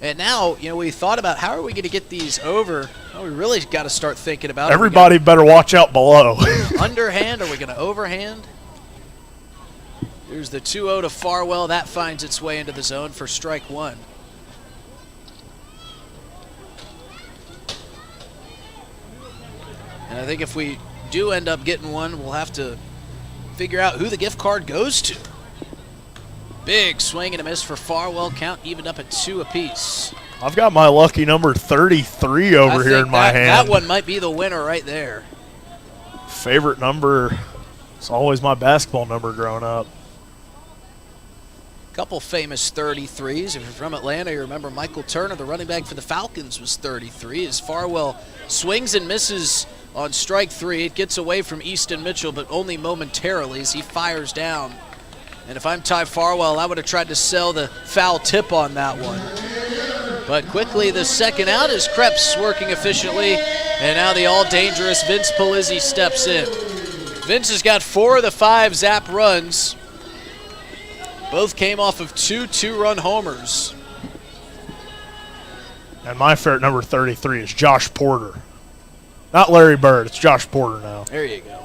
And now, we thought about how are we going to get these over. Well, we really got to start thinking about everybody better watch out below. Underhand? Are we going to overhand? Here's the 2-0 to Farwell. That finds its way into the zone for strike 1. And I think if we do end up getting one, we'll have to figure out who the gift card goes to. Big swing and a miss for Farwell. Count evened up at 2 apiece. I've got my lucky number 33 over here in my hand. That one might be the winner right there. Favorite number. It's always my basketball number growing up. Couple famous 33s. If you're from Atlanta, you remember Michael Turner, the running back for the Falcons, was 33. As Farwell swings and misses on strike 3. It gets away from Easton Mitchell, but only momentarily as he fires down. And if I'm Ty Farwell, I would have tried to sell the foul tip on that one. But quickly the second out is Krebs working efficiently, and now the all-dangerous Vince Pizzy steps in. Vince has got 4 of the 5 Zap runs. Both came off of 2 two-run homers. And my favorite number 33 is Josh Porter. Not Larry Bird, it's Josh Porter now. There you go.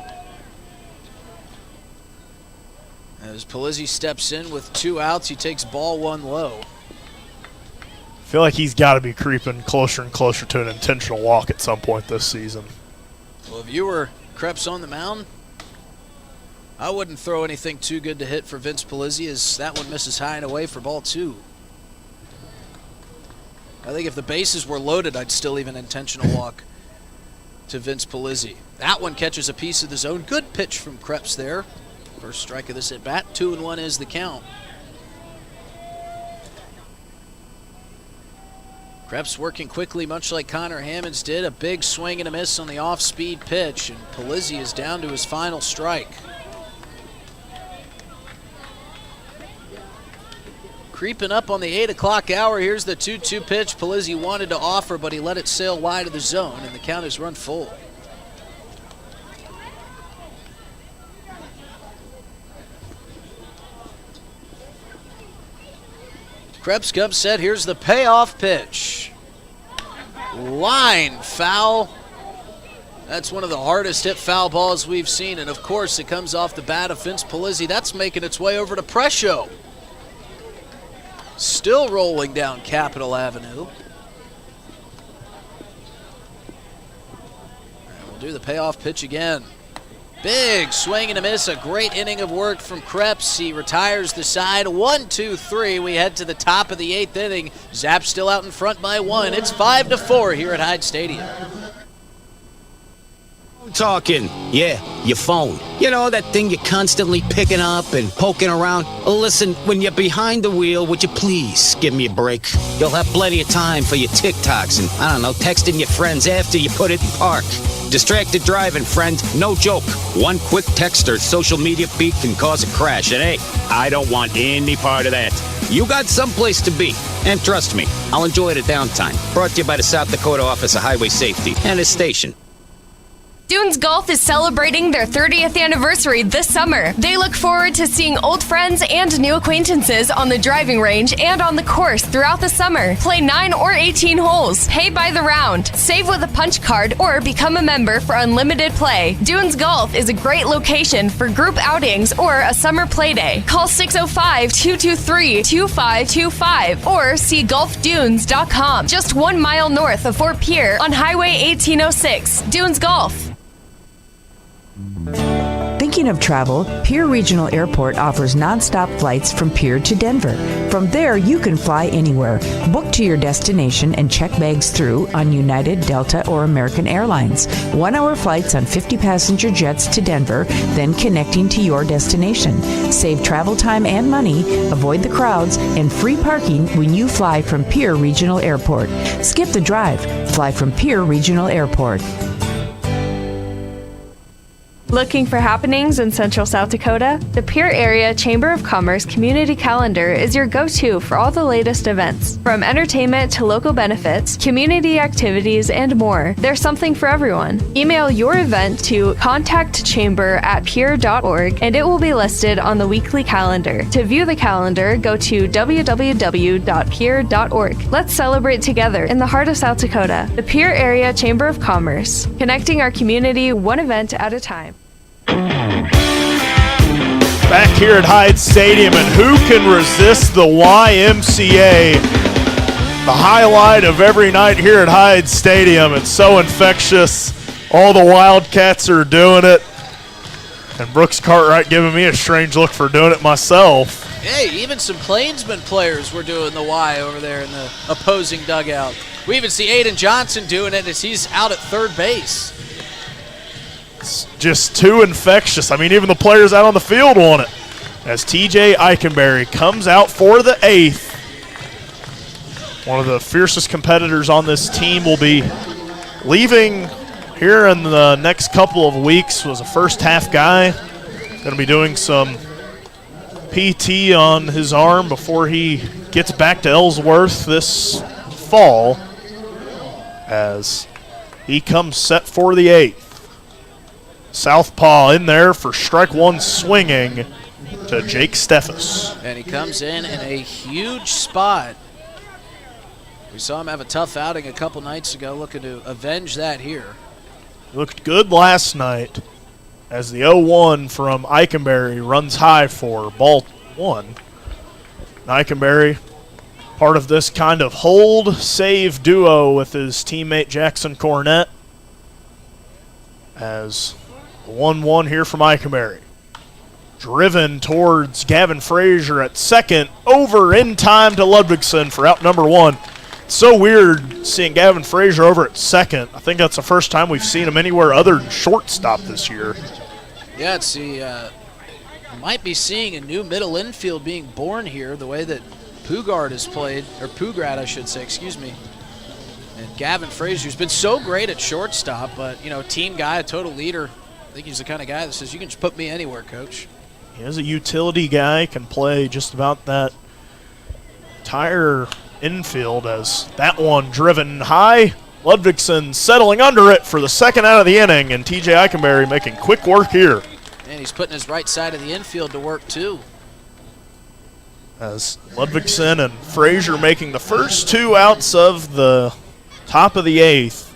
As Pizzy steps in with 2 outs, he takes ball 1 low. I feel like he's got to be creeping closer and closer to an intentional walk at some point this season. Well, if you were Krebs on the mound, I wouldn't throw anything too good to hit for Vince Pizzy, as that one misses high and away for ball 2. I think if the bases were loaded, I'd still leave an intentional walk to Vince Pizzy. That one catches a piece of the zone. Good pitch from Krebs there. First strike of this at bat. 2-1 is the count. Krebs working quickly, much like Connor Hammonds did. A big swing and a miss on the off-speed pitch, and Pizzy is down to his final strike. Creeping up on the 8 o'clock hour. Here's the 2-2 pitch Pizzy wanted to offer, but he let it sail wide of the zone, and the count is run full. Krebs comes set. Here's the payoff pitch. Line foul. That's one of the hardest hit foul balls we've seen, and of course it comes off the bat of Vince Pizzy. That's making its way over to Prescio. Still rolling down Capitol Avenue. And we'll do the payoff pitch again. Big swing and a miss, a great inning of work from Krebs. He retires the side. 1, 2, 3. We head to the top of the 8th inning. Zap still out in front by 1. It's 5-4 here at Hyde Stadium. Talking, yeah, your phone. You know, that thing you're constantly picking up and poking around. Listen, when you're behind the wheel, would you please give me a break? You'll have plenty of time for your TikToks and, I don't know, texting your friends after you put it in park. Distracted driving, friend, no joke. One quick text or social media feed can cause a crash, and hey, I don't want any part of that. You got someplace to be, and trust me, I'll enjoy the downtime. Brought to you by the South Dakota Office of Highway Safety and its station. Dunes Golf is celebrating their 30th anniversary this summer. They look forward to seeing old friends and new acquaintances on the driving range and on the course throughout the summer. Play 9 or 18 holes. Pay by the round. Save with a punch card or become a member for unlimited play. Dunes Golf is a great location for group outings or a summer play day. Call 605-223-2525 or see golfdunes.com. Just 1 mile north of Fort Pierre on Highway 1806. Dunes Golf. Thinking of travel, Pierre Regional Airport offers nonstop flights from Pierre to Denver. From there, you can fly anywhere. Book to your destination and check bags through on United, Delta, or American Airlines. 1-hour flights on 50-passenger jets to Denver, then connecting to your destination. Save travel time and money, avoid the crowds, and free parking when you fly from Pierre Regional Airport. Skip the drive. Fly from Pierre Regional Airport. Looking for happenings in Central South Dakota? The Pierre Area Chamber of Commerce Community Calendar is your go-to for all the latest events. From entertainment to local benefits, community activities, and more, there's something for everyone. Email your event to contactchamber@pierre.org and it will be listed on the weekly calendar. To view the calendar, go to www.pierre.org. Let's celebrate together in the heart of South Dakota. The Pierre Area Chamber of Commerce, connecting our community one event at a time. Back here at Hyde Stadium, and who can resist the YMCA? The highlight of every night here at Hyde Stadium. It's so infectious. All the Wildcats are doing it. And Brooks Cartwright giving me a strange look for doing it myself. Hey, even some Plainsmen players were doing the Y over there in the opposing dugout. We even see Aiden Johnson doing it as he's out at third base. It's just too infectious. I mean, even the players out on the field want it. As TJ Eikenberry comes out for the 8th. One of the fiercest competitors on this team will be leaving here in the next couple of weeks. Was a first half guy. Going to be doing some PT on his arm before he gets back to Ellsworth this fall, as he comes set for the 8th. Southpaw in there for strike one, swinging to Jake Steffes. And he comes in a huge spot. We saw him have a tough outing a couple nights ago, looking to avenge that here. He looked good last night as the 0-1 from Eikenberry runs high for ball one. Eikenberry, part of this kind of hold-save duo with his teammate Jackson Cornett, as 1-1 here from Eikenberry. Driven towards Gavin Frazier at second, over in time to Ludwigson for out number 1. It's so weird seeing Gavin Frazier over at second. I think that's the first time we've seen him anywhere other than shortstop this year. Yeah, it's the might be seeing a new middle infield being born here, the way that Pugard has played, or Pugrad, I should say, excuse me. And Gavin Frazier's been so great at shortstop, but, you know, team guy, a total leader. I think he's the kind of guy that says, you can just put me anywhere, coach. He is a utility guy, can play just about that entire infield, as that one driven high. Ludwigson settling under it for the second out of the inning, and TJ Eikenberry making quick work here. And he's putting his right side of the infield to work, too. As Ludwigson and Frazier making the first 2 outs of the top of the 8th.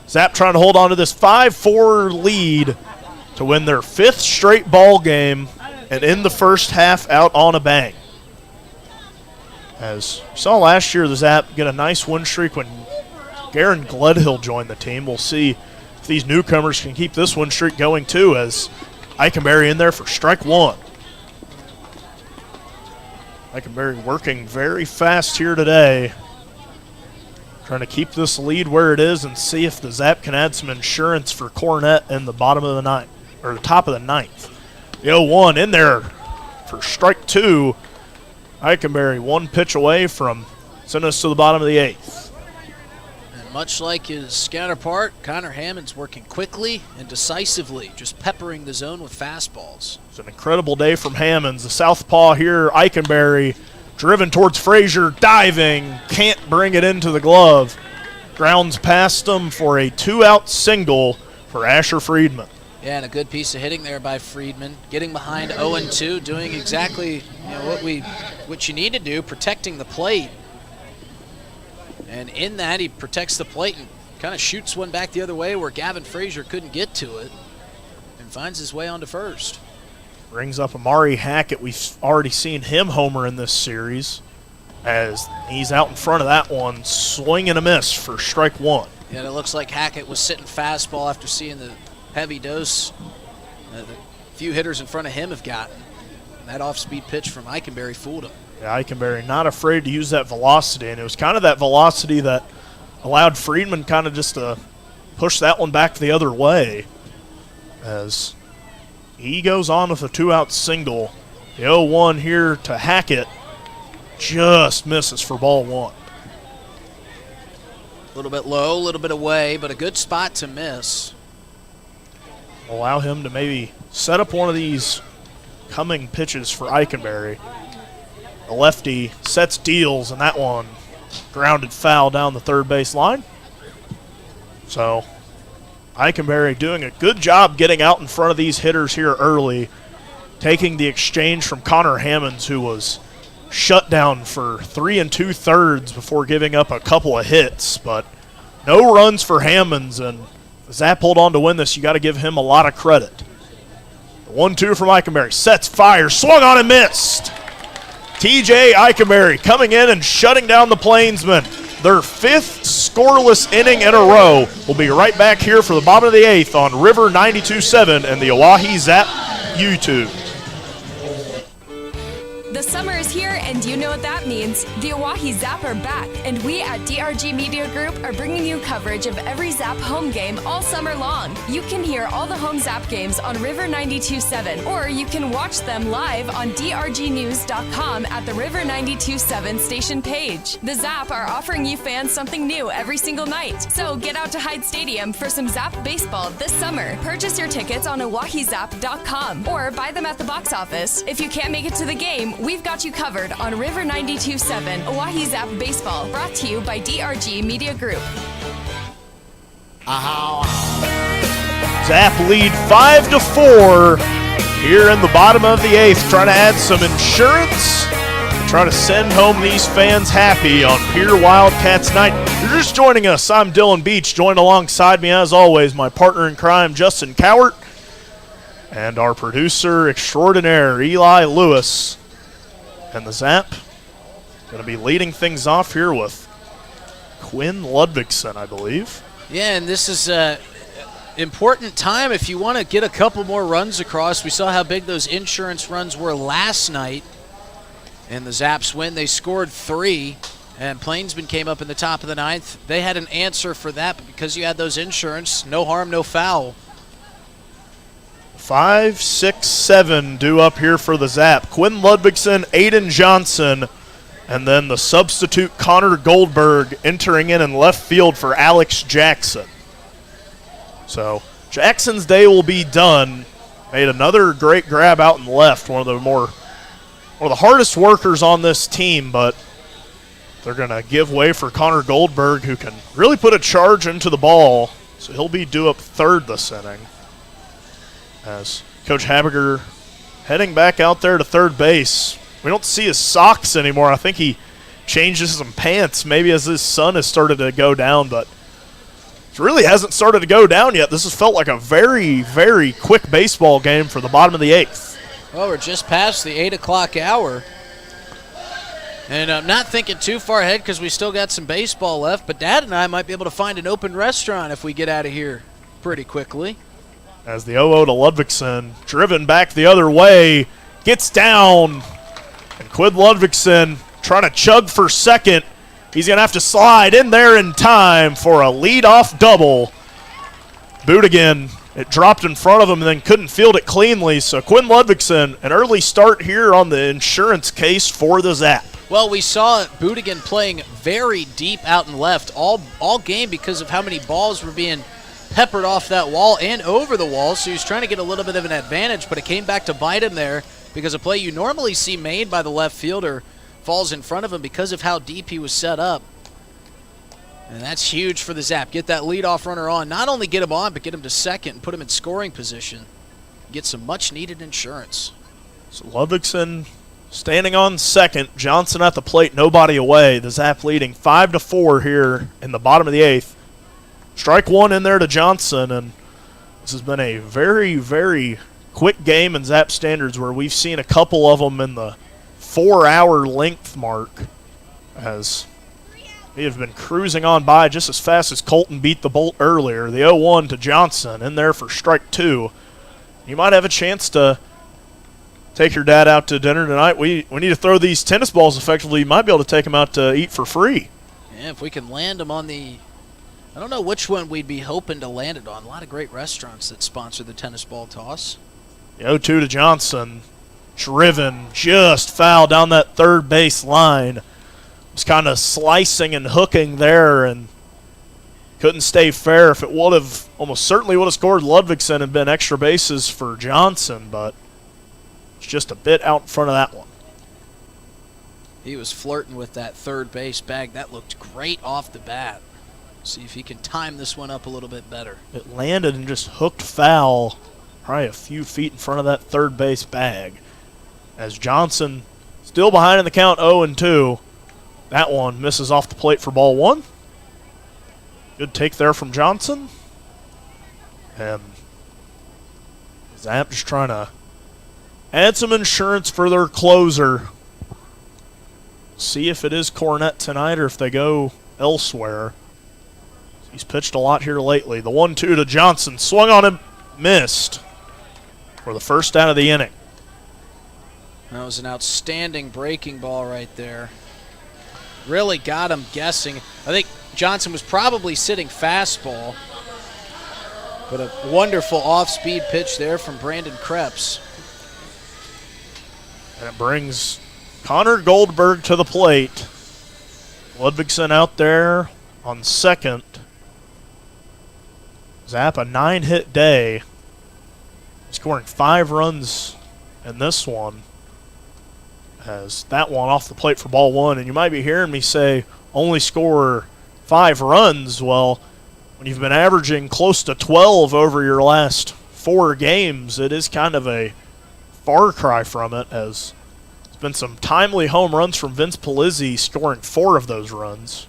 Zap trying to hold on to this 5-4 lead to win their 5th straight ball game and in the first half out on a bang. As we saw last year, the Zap get a nice win streak when Garen Gledhill joined the team. We'll see if these newcomers can keep this win streak going too, as Eikenberry in there for strike one. Eikenberry working very fast here today, trying to keep this lead where it is and see if the Zap can add some insurance for Cornett in the bottom of the ninth, or the top of the ninth. The 0-1 in there for strike two. Eikenberry 1 pitch away from sending us to the bottom of the 8th. And much like his counterpart, Connor Hammond's working quickly and decisively, just peppering the zone with fastballs. It's an incredible day from Hammonds. The southpaw here, Eikenberry, driven towards Frazier, diving, can't bring it into the glove. Grounds past him for a 2-out single for Asher Friedman. Yeah, and a good piece of hitting there by Friedman, getting behind 0-2, doing exactly what you need to do, protecting the plate. And in that, he protects the plate and kind of shoots one back the other way where Gavin Frazier couldn't get to it, and finds his way onto first. Brings up Amari Hackett. We've already seen him homer in this series, as he's out in front of that one, swing and a miss for strike one. Yeah, and it looks like Hackett was sitting fastball after seeing the heavy dose the few hitters in front of him have gotten. And that off-speed pitch from Eikenberry fooled him. Yeah, Eikenberry not afraid to use that velocity, and it was kind of that velocity that allowed Friedman kind of just to push that one back the other way, as he goes on with a 2-out single. The 0-1 here to Hackett just misses for ball one. A little bit low, a little bit away, but a good spot to miss. Allow him to maybe set up one of these coming pitches for Eikenberry. The lefty sets, deals, and that one grounded foul down the third base line. So Eikenberry doing a good job getting out in front of these hitters here early, taking the exchange from Connor Hammonds, who was shut down for 3 2/3 before giving up a couple of hits, but no runs for Hammonds, and Zap hold on to win this. You got to give him a lot of credit. 1-2 from Eikenberry, sets, fire, swung on and missed. TJ Eikenberry coming in and shutting down the Plainsmen. their 5th scoreless inning in a row. We'll be right back here for the bottom of the 8th on River 92.7 and the Oahe Zap YouTube. The summer is here, and you know what that means. The Oahe Zap are back, and we at DRG Media Group are bringing you coverage of every Zap home game all summer long. You can hear all the home Zap games on River 92.7, or you can watch them live on drgnews.com at the River 92.7 station page. The Zap are offering you fans something new every single night. So get out to Hyde Stadium for some Zap baseball this summer. Purchase your tickets on oahezap.com or buy them at the box office. If you can't make it to the game, we've got you covered on River 92.7 Oahe Zap Baseball, brought to you by DRG Media Group. Zap lead 5-4 here in the bottom of the 8th, trying to add some insurance, try to send home these fans happy on Pier Wildcats night. If you're just joining us, I'm Dylan Beach, joined alongside me as always, my partner in crime, Justin Cowart, and our producer extraordinaire, Eli Lewis. And the Zap going to be leading things off here with Quinn Ludvigsen, I believe. Yeah, and this is an important time if you want to get a couple more runs across. We saw how big those insurance runs were last night. And the Zaps win. They scored 3, and Plainsmen came up in the top of the 9th. They had an answer for that, but because you had those insurance, no harm, no foul. 5, 6, 7 due up here for the Zap. Quinn Ludvigsen, Aiden Johnson, and then the substitute Connor Goldberg entering in left field for Alex Jackson. So Jackson's day will be done. Made another great grab out in left, one of the hardest workers on this team, but they're going to give way for Connor Goldberg, who can really put a charge into the ball. So he'll be due up third this inning, as Coach Habiger heading back out there to third base. We don't see his socks anymore. I think he changes some pants maybe as his sun has started to go down, but it really hasn't started to go down yet. This has felt like a very, very quick baseball game for the bottom of the 8th. Well, we're just past the 8 o'clock hour. And I'm not thinking too far ahead because we still got some baseball left, but Dad and I might be able to find an open restaurant if we get out of here pretty quickly. As the 0-0 to Ludvigsen, driven back the other way, gets down. And Quinn Ludvigsen trying to chug for second. He's going to have to slide in there in time for a leadoff double. Boot it dropped in front of him and then couldn't field it cleanly. So Quinn Ludvigsen, an early start here on the insurance case for the Zap. Well, we saw Boutigan playing very deep out and left all game because of how many balls were being peppered off that wall and over the wall, so he was trying to get a little bit of an advantage, but it came back to bite him there because a play you normally see made by the left fielder falls in front of him because of how deep he was set up. And that's huge for the Zap. Get that leadoff runner on. Not only get him on, but get him to second and put him in scoring position. Get some much-needed insurance. So Ludvigsen standing on second. Johnson at the plate, nobody away. The Zap leading 5-4 here in the bottom of the 8th. Strike one in there to Johnson, and this has been a very, very quick game in Zap standards where we've seen a couple of them in the 4-hour length mark as we have been cruising on by just as fast as Colton beat the Bolt earlier. The 0-1 to Johnson in there for strike 2. You might have a chance to take your dad out to dinner tonight. We need to throw these tennis balls effectively. You might be able to take them out to eat for free. Yeah, if we can land them on the... I don't know which one we'd be hoping to land it on. A lot of great restaurants that sponsor the tennis ball toss. The 0-2 to Johnson. Driven just foul down that third base line. Was kind of slicing and hooking there and couldn't stay fair. If it would have, almost certainly would have scored Ludvigsen and been extra bases for Johnson, but it's just a bit out in front of that one. He was flirting with that third base bag. That looked great off the bat. See if he can time this one up a little bit better. It landed and just hooked foul probably a few feet in front of that third base bag. As Johnson still behind in the count 0-2. That one misses off the plate for ball 1. Good take there from Johnson. And Zap just trying to add some insurance for their closer. See if it is Cornett tonight or if they go elsewhere. He's pitched a lot here lately. The 1-2 to Johnson. Swung on him, missed for the first out of the inning. That was an outstanding breaking ball right there. Really got him guessing. I think Johnson was probably sitting fastball, but a wonderful off-speed pitch there from Brandon Krebs. And it brings Connor Goldberg to the plate. Ludvigsen out there on second. Zap a 9-hit day, scoring 5 runs in this one. Has that one off the plate for ball 1, and you might be hearing me say only score 5 runs. Well, when you've been averaging close to 12 over your last 4 games, it is kind of a far cry from it, as there's been some timely home runs from Vince Pizzy, scoring 4 of those runs.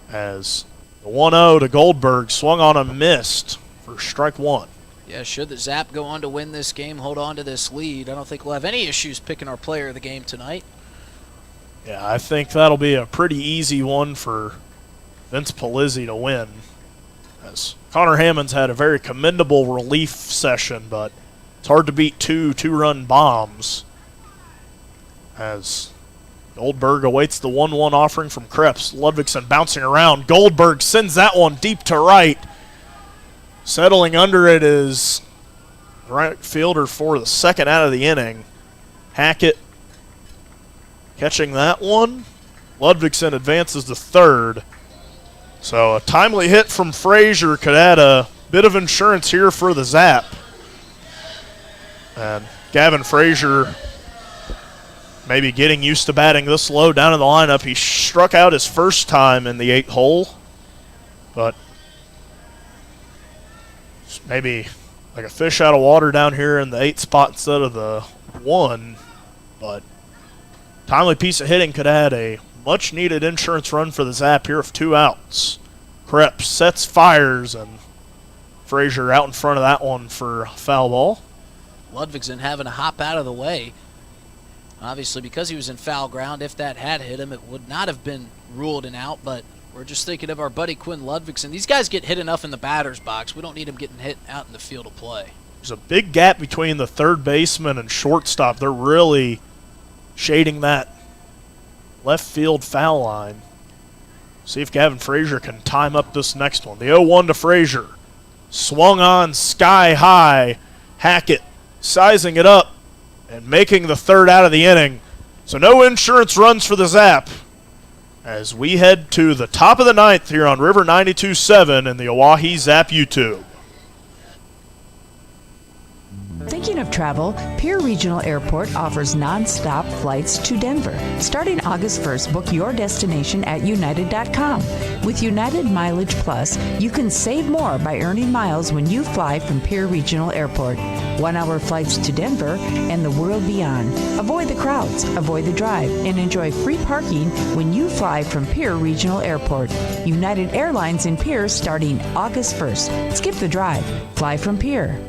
As the 1-0 to Goldberg, swung on and missed for strike 1. Yeah, should the Zap go on to win this game, hold on to this lead, I don't think we'll have any issues picking our player of the game tonight. Yeah, I think that'll be a pretty easy one for Vince Pizzy to win, as Connor Hammond's had a very commendable relief session, but it's hard to beat 2 two-run bombs. As Goldberg awaits the 1-1 offering from Krebs. Ludvigsen bouncing around. Goldberg sends that one deep to right. Settling under it is the right fielder for the second out of the inning. Hackett catching that one. Ludvigsen advances to third. So a timely hit from Frazier could add a bit of insurance here for the Zap. And Gavin Frazier maybe getting used to batting this low down in the lineup. He struck out his first time in the 8th hole, but maybe like a fish out of water down here in the 8th spot instead of the 1. But timely piece of hitting could add a much-needed insurance run for the Zap here of 2 outs. Krebs sets, fires, and Frazier out in front of that one for foul ball. Ludvigsen having to hop out of the way. Obviously, because he was in foul ground, if that had hit him, it would not have been ruled an out, but we're just thinking of our buddy Quinn Ludvigsen. These guys get hit enough in the batter's box. We don't need them getting hit out in the field of play. There's a big gap between the third baseman and shortstop. They're really shading that left field foul line. See if Gavin Frazier can time up this next one. The 0-1 to Frazier. Swung on sky high. Hackett sizing it up and making the third out of the inning. So no insurance runs for the Zap as we head to the top of the 9th here on River 92.7 and the Oahe Zap YouTube. Thinking of travel, Pierre Regional Airport offers non-stop flights to Denver. Starting August 1st, book your destination at United.com. With United Mileage Plus, you can save more by earning miles when you fly from Pierre Regional Airport. 1-hour flights to Denver and the world beyond. Avoid the crowds, avoid the drive, and enjoy free parking when you fly from Pierre Regional Airport. United Airlines in Pierre starting August 1st. Skip the drive. Fly from Pierre.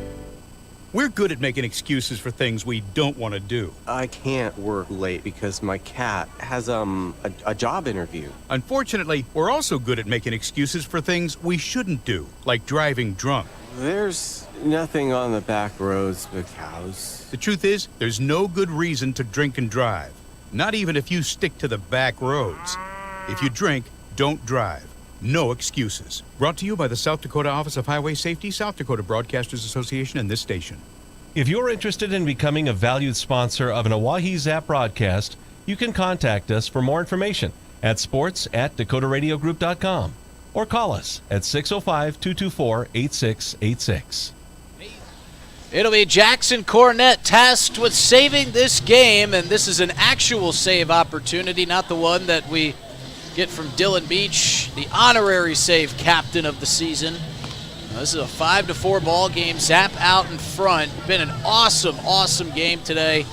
We're good at making excuses for things we don't want to do. I can't work late because my cat has a job interview. Unfortunately, we're also good at making excuses for things we shouldn't do, like driving drunk. There's nothing on the back roads but cows. The truth is, there's no good reason to drink and drive. Not even if you stick to the back roads. If you drink, don't drive. No excuses. Brought to you by the South Dakota Office of Highway Safety, South Dakota Broadcasters Association, and this station. If you're interested in becoming a valued sponsor of an Oahe Zap broadcast, you can contact us for more information at sports@dakotaradiogroup.com or call us at 605-224-8686. It'll be Jackson Cornett tasked with saving this game, and this is an actual save opportunity, not the one that we get from Dylan Beach, the honorary save captain of the season. This is a 5-4 ball game. Zap out in front. Been an awesome, awesome game today.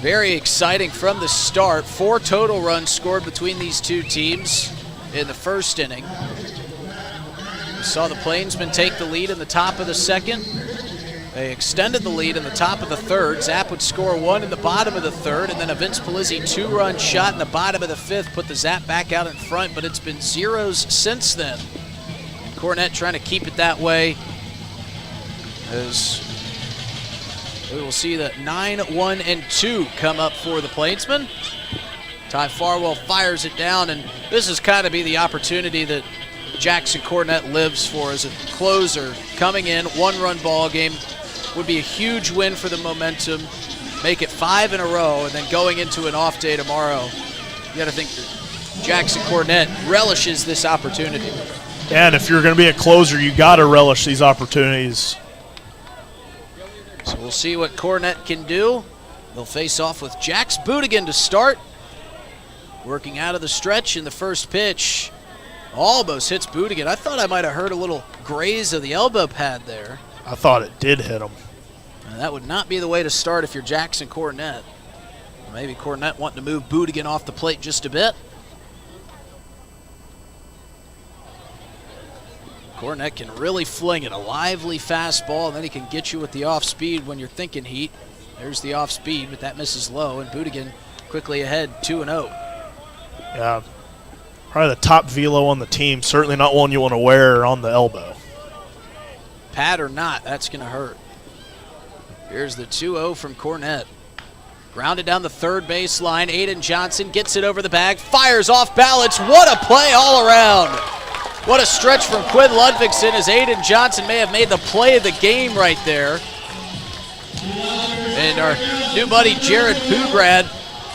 Very exciting from the start. 4 total runs scored between these two teams in the first inning. We saw the Plainsmen take the lead in the top of the second. They extended the lead in the top of the third. Zap would score one in the bottom of the third, and then a Vince Palizzi two-run shot in the bottom of the fifth put the Zap back out in front, but it's been zeros since then. And Cornette trying to keep it that way as we will see the 9-1 and 2 come up for the Plainsmen. Ty Farwell fires it down, and this is kind of be the opportunity that Jackson Cornette lives for as a closer. Coming in, one-run ball game would be a huge win for the momentum. Make it 5 in a row, and then going into an off day tomorrow, you got to think that Jackson Cornette relishes this opportunity. And if you're going to be a closer, you got to relish these opportunities. So we'll see what Cornette can do. They'll face off with Jax Boodigan to start. Working out of the stretch in the first pitch. Almost hits Boodigan. I thought I might have heard a little graze of the elbow pad there. I thought it did hit him. And that would not be the way to start if you're Jackson Cornette. Maybe Cornette wanting to move Boodigan off the plate just a bit. Cornette can really fling it. A lively fastball, and then he can get you with the off speed when you're thinking heat. There's the off speed, but that misses low, and Boodigan quickly ahead 2-0. Yeah, probably the top velo on the team. Certainly not one you want to wear on the elbow. Pad or not, that's going to hurt. Here's the 2-0 from Cornette. Grounded down the third base line. Aiden Johnson gets it over the bag, fires off balance. What a play all around. What a stretch from Quinn Ludvigsen as Aiden Johnson may have made the play of the game right there. And our new buddy Jared Pugrad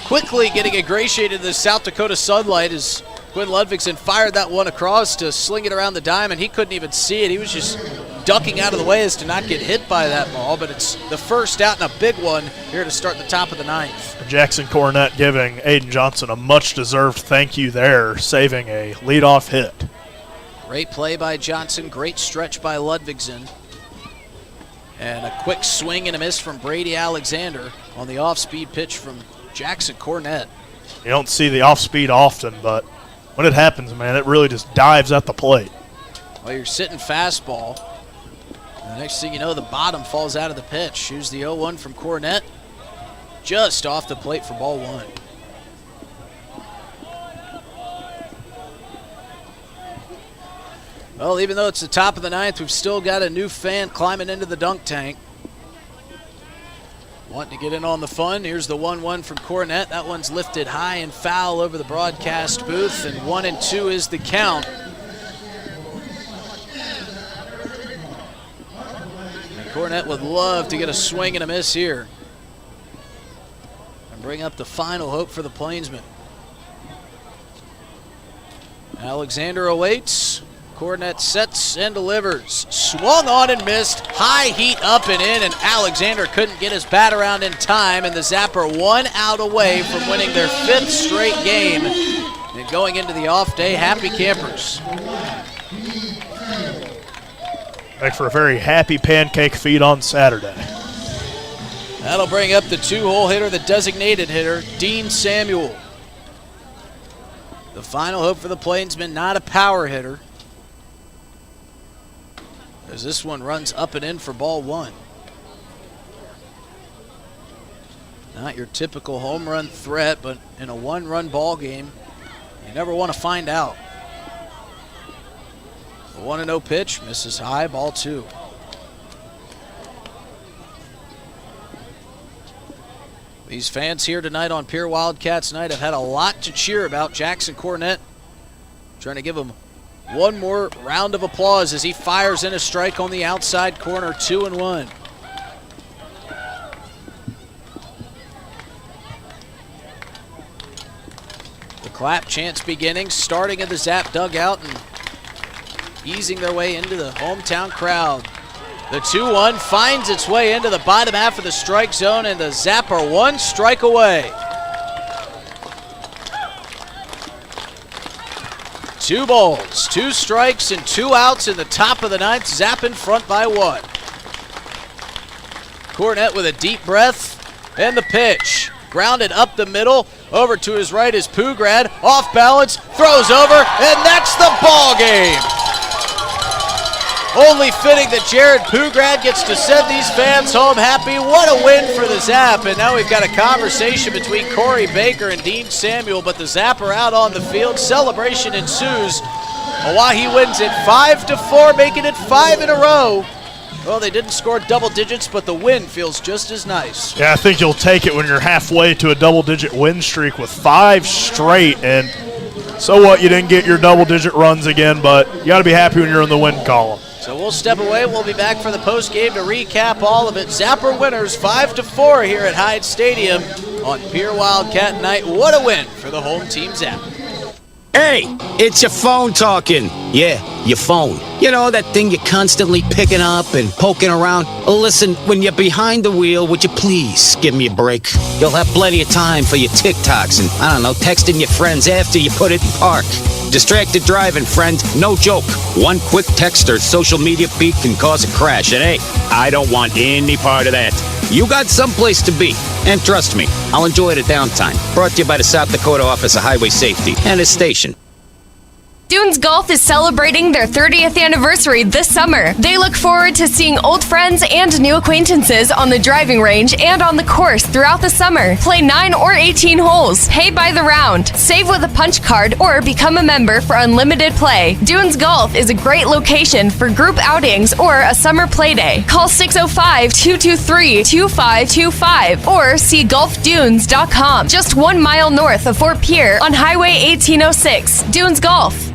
quickly getting ingratiated to the South Dakota sunlight as Quinn Ludvigsen fired that one across to sling it around the diamond. He couldn't even see it. He was just ducking out of the way as to not get hit by that ball, but it's the first out and a big one here to start the top of the ninth. Jackson Cornette giving Aiden Johnson a much-deserved thank you there, saving a leadoff hit. Great play by Johnson, great stretch by Ludvigsen. And a quick swing and a miss from Brady Alexander on the off-speed pitch from Jackson Cornette. You don't see the off-speed often, but when it happens, man, it really just dives at the plate. Well, you're sitting fastball. The next thing you know, the bottom falls out of the pitch. Here's the 0-1 from Cornette. Just off the plate for ball one. Well, even though it's the top of the ninth, we've still got a new fan climbing into the dunk tank. Wanting to get in on the fun. Here's the 1-1 from Cornette. That one's lifted high and foul over the broadcast booth, and 1-2 is the count. And Cornette would love to get a swing and a miss here and bring up the final hope for the Plainsmen. Alexander awaits. Cornette sets and delivers. Swung on and missed. High heat up and in, and Alexander couldn't get his bat around in time, and the Zapper 1 out away from winning their 5th straight game and going into the off day happy campers. Make for a very happy pancake feed on Saturday. That'll bring up the 2-hole hitter, the designated hitter, Dean Samuel. The final hope for the Plainsmen, not a power hitter, as this one runs up and in for ball one. Not your typical home run threat, but in a one-run ball game, you never want to find out. The 1-0 pitch, misses high, ball two. These fans here tonight on Pure Wildcats Night have had a lot to cheer about. Jackson Cornette trying to give him one more round of applause as he fires in a strike on the outside corner, 2-1. The clap chants beginning, starting in the Zap dugout and easing their way into the hometown crowd. The 2-1 finds its way into the bottom half of the strike zone, and the Zap are 1 strike away. 2 balls, 2 strikes, and 2 outs in the top of the ninth. Zap in front by 1. Cornette with a deep breath, and the pitch. Grounded up the middle, over to his right is Pugrad, off balance, throws over, and that's the ball game. Only fitting that Jared Pugrad gets to send these fans home happy. What a win for the Zap. And now we've got a conversation between Corey Baker and Dean Samuel, but the Zap are out on the field. Celebration ensues. Oahe wins it 5-4, making it 5 in a row. Well, they didn't score double digits, but the win feels just as nice. Yeah, I think you'll take it when you're halfway to a double-digit win streak with 5 straight. And so what, you didn't get your double-digit runs again, but you got to be happy when you're in the win column. So we'll step away. We'll be back for the post-game to recap all of it. Zapper winners 5-4 here at Hyde Stadium on Pier Wildcat night. What a win for the home team Zap. Hey, it's your phone talking. Yeah, your phone. You know, that thing you're constantly picking up and poking around. Listen, when you're behind the wheel, would you please give me a break? You'll have plenty of time for your TikToks and, I don't know, texting your friends after you put it in park. Distracted driving, friend, no joke. One quick text or social media peek can cause a crash, and hey, I don't want any part of that. You got someplace to be, and trust me, I'll enjoy the downtime. Brought to you by the South Dakota Office of Highway Safety and its station. Dunes Golf is celebrating their 30th anniversary this summer. They look forward to seeing old friends and new acquaintances on the driving range and on the course throughout the summer. Play 9 or 18 holes, pay by the round, save with a punch card, or become a member for unlimited play. Dunes Golf is a great location for group outings or a summer play day. Call 605-223-2525 or see golfdunes.com. Just 1 mile north of Fort Pierre on Highway 1806. Dunes Golf.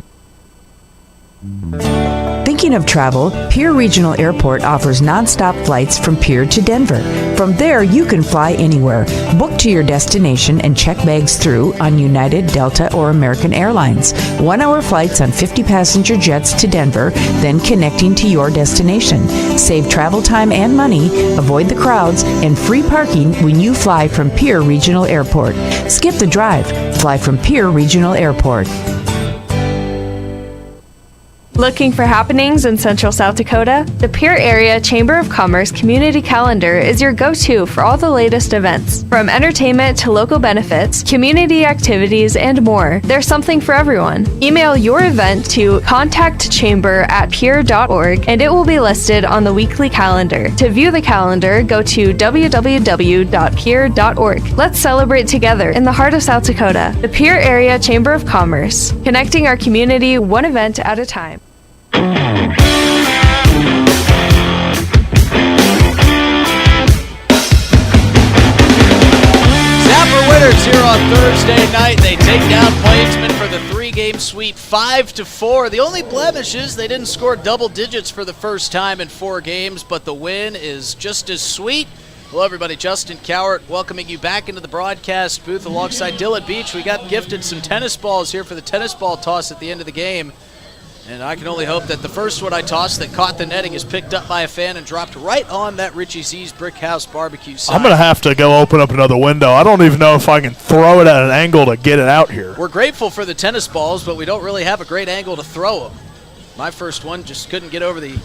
Thinking of travel? Pierre Regional Airport offers nonstop flights from Pierre to Denver. From there, you can fly anywhere. Book to your destination and check bags through on United, Delta, or American Airlines. 1-hour flights on 50-passenger jets to Denver, then connecting to your destination. Save travel time and money, avoid the crowds, and free parking when you fly from Pierre Regional Airport. Skip the drive. Fly from Pierre Regional Airport. Looking for happenings in Central South Dakota? The Pierre Area Chamber of Commerce Community Calendar is your go-to for all the latest events. From entertainment to local benefits, community activities, and more, there's something for everyone. Email your event to contactchamber@pierre.org and it will be listed on the weekly calendar. To view the calendar, go to www.pierre.org. Let's celebrate together in the heart of South Dakota. The Pierre Area Chamber of Commerce, connecting our community one event at a time. Zapper winners here on Thursday night. They take down Plainsmen for the 3-game sweep 5-4. The only blemish is they didn't score double digits for the first time in 4 games, but the win is just as sweet. Hello, everybody. Justin Cowart welcoming you back into the broadcast booth alongside Dylan Beach. We got gifted some tennis balls here for the tennis ball toss at the end of the game. And I can only hope that the first one I tossed that caught the netting is picked up by a fan and dropped right on that Richie Z's Brick House barbecue sign. I'm going to have to go open up another window. I don't even know if I can throw it at an angle to get it out here. We're grateful for the tennis balls, but we don't really have a great angle to throw them. My first one just couldn't get over the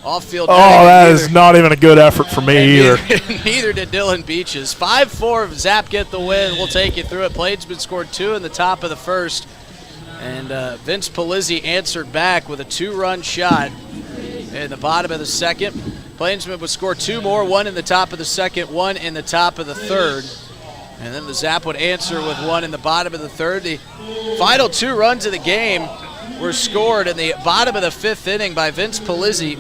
off-field. Oh, that is not even a good effort for me either. Neither did Dylan Beach's. 5-4, Zap get the win. We'll take you through it. Plainsmen scored 2 in the top of the first. And Vince Pizzy answered back with a 2-run shot in the bottom of the second. Plainsmen would score 2 more, 1 in the top of the second, 1 in the top of the third. And then the Zap would answer with 1 in the bottom of the third. The final 2 runs of the game were scored in the bottom of the 5th inning by Vince Pizzy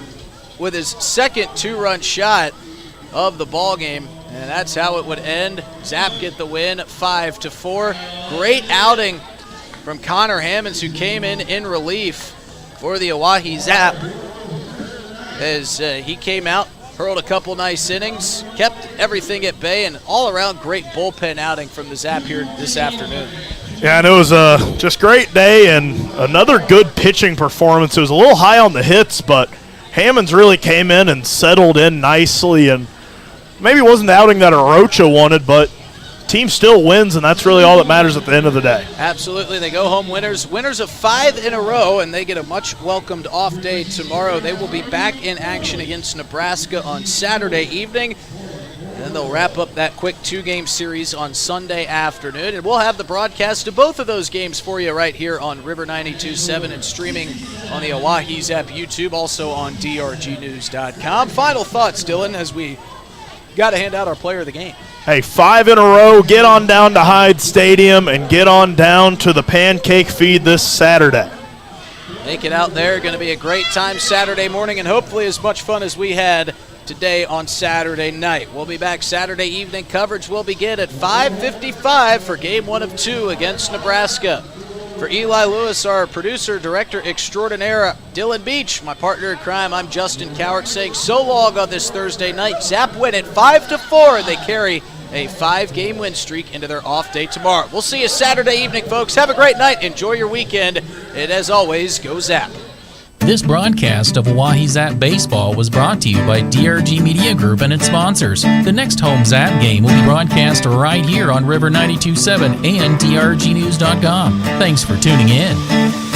with his second 2-run shot of the ball game. And that's how it would end. Zap get the win 5-4. Great outing from Connor Hammonds, who came in relief for the Oahe Zap. As he came out, hurled a couple nice innings, kept everything at bay, and all-around great bullpen outing from the Zap here this afternoon. Yeah, and it was a just great day and another good pitching performance. It was a little high on the hits, but Hammonds really came in and settled in nicely, and maybe wasn't the outing that Arocha wanted, but team still wins, and that's really all that matters at the end of the day. Absolutely. They go home winners of 5 in a row, and they get a much welcomed off day tomorrow. They will be back in action against Nebraska on Saturday evening. And then they'll wrap up that quick 2-game series on Sunday afternoon. And we'll have the broadcast of both of those games for you right here on River 92.7 and streaming on the Oahe Zap YouTube, also on drgnews.com. Final thoughts, Dylan, as we got to hand out our player of the game. Hey, 5 in a row. Get on down to Hyde Stadium and get on down to the Pancake Feed this Saturday. Make it out there. Going to be a great time Saturday morning and hopefully as much fun as we had today on Saturday night. We'll be back Saturday evening. Coverage will begin at 5:55 for Game 1 of 2 against Nebraska. For Eli Lewis, our producer, director extraordinaire, Dylan Beach, my partner in crime, I'm Justin Cowart, saying so long on this Thursday night. Zap win at 5-4, and they carry a 5-game win streak into their off day tomorrow. We'll see you Saturday evening, folks. Have a great night. Enjoy your weekend. And as always, go Zap. This broadcast of Oahe Zap Baseball was brought to you by DRG Media Group and its sponsors. The next home Zap game will be broadcast right here on River 92.7 and drgnews.com. Thanks for tuning in.